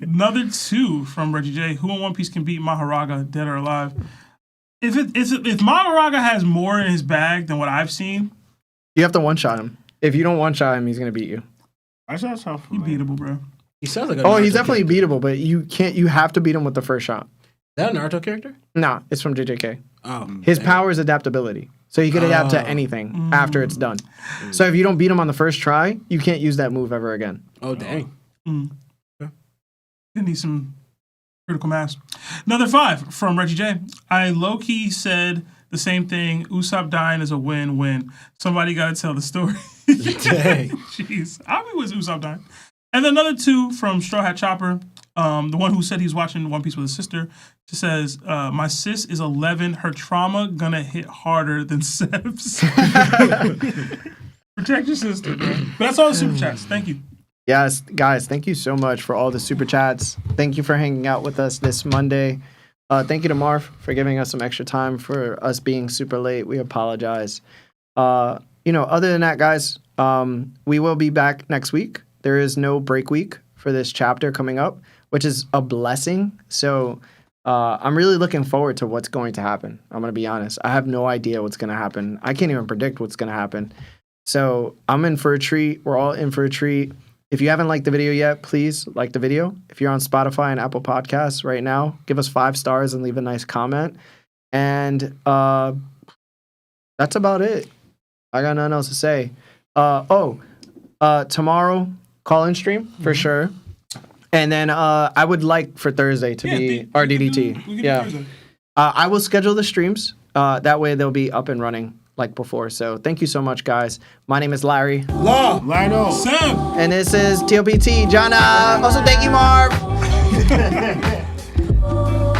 Another 2 from Reggie J. Who in One Piece can beat Maharaga, dead or alive? If Maharaga has more in his bag than what I've seen, You have to one-shot him. If you don't one-shot him, he's gonna beat you. That's how he beatable, bro. He sounds like a Oh, he's Naruto definitely character. beatable, but you have to beat him with the first shot. Is that a Naruto character? Nah, it's from JJK. Oh. His power is adaptability. So he can adapt to anything after it's done. So if you don't beat him on the first try, you can't use that move ever again. Oh, dang. Gonna need some critical mass. Another 5 from Reggie J. I low-key said the same thing. Usopp dying is a win-win. Somebody gotta tell the story. Dang. Jeez. How was Usopp dying? And then another 2 from Straw Hat Chopper. The one who said he's watching One Piece with his sister. She says, my sis is 11. Her trauma gonna hit harder than Seb's. Protect your sister, bro. But that's all the super chats. Thank you. Yes, guys, thank you so much for all the super chats. Thank you for hanging out with us this Monday. Thank you to Marv for giving us some extra time for us being super late. We apologize. Other than that, guys, we will be back next week. There is no break week for this chapter coming up, which is a blessing. So I'm really looking forward to what's going to happen. I'm going to be honest. I have no idea what's going to happen. I can't even predict what's going to happen. So I'm in for a treat. We're all in for a treat. If you haven't liked the video yet, please like the video. If you're on Spotify and Apple Podcasts right now, give us 5 stars and leave a nice comment. And that's about it. I got nothing else to say. Tomorrow, call-in stream for sure. And then I would like for Thursday to be RDDT. I will schedule the streams. That way they'll be up and running like before. So thank you so much, guys. My name is Larry. Lionel. Sam. And this is TOPT. Jana. Also, thank you, Marv.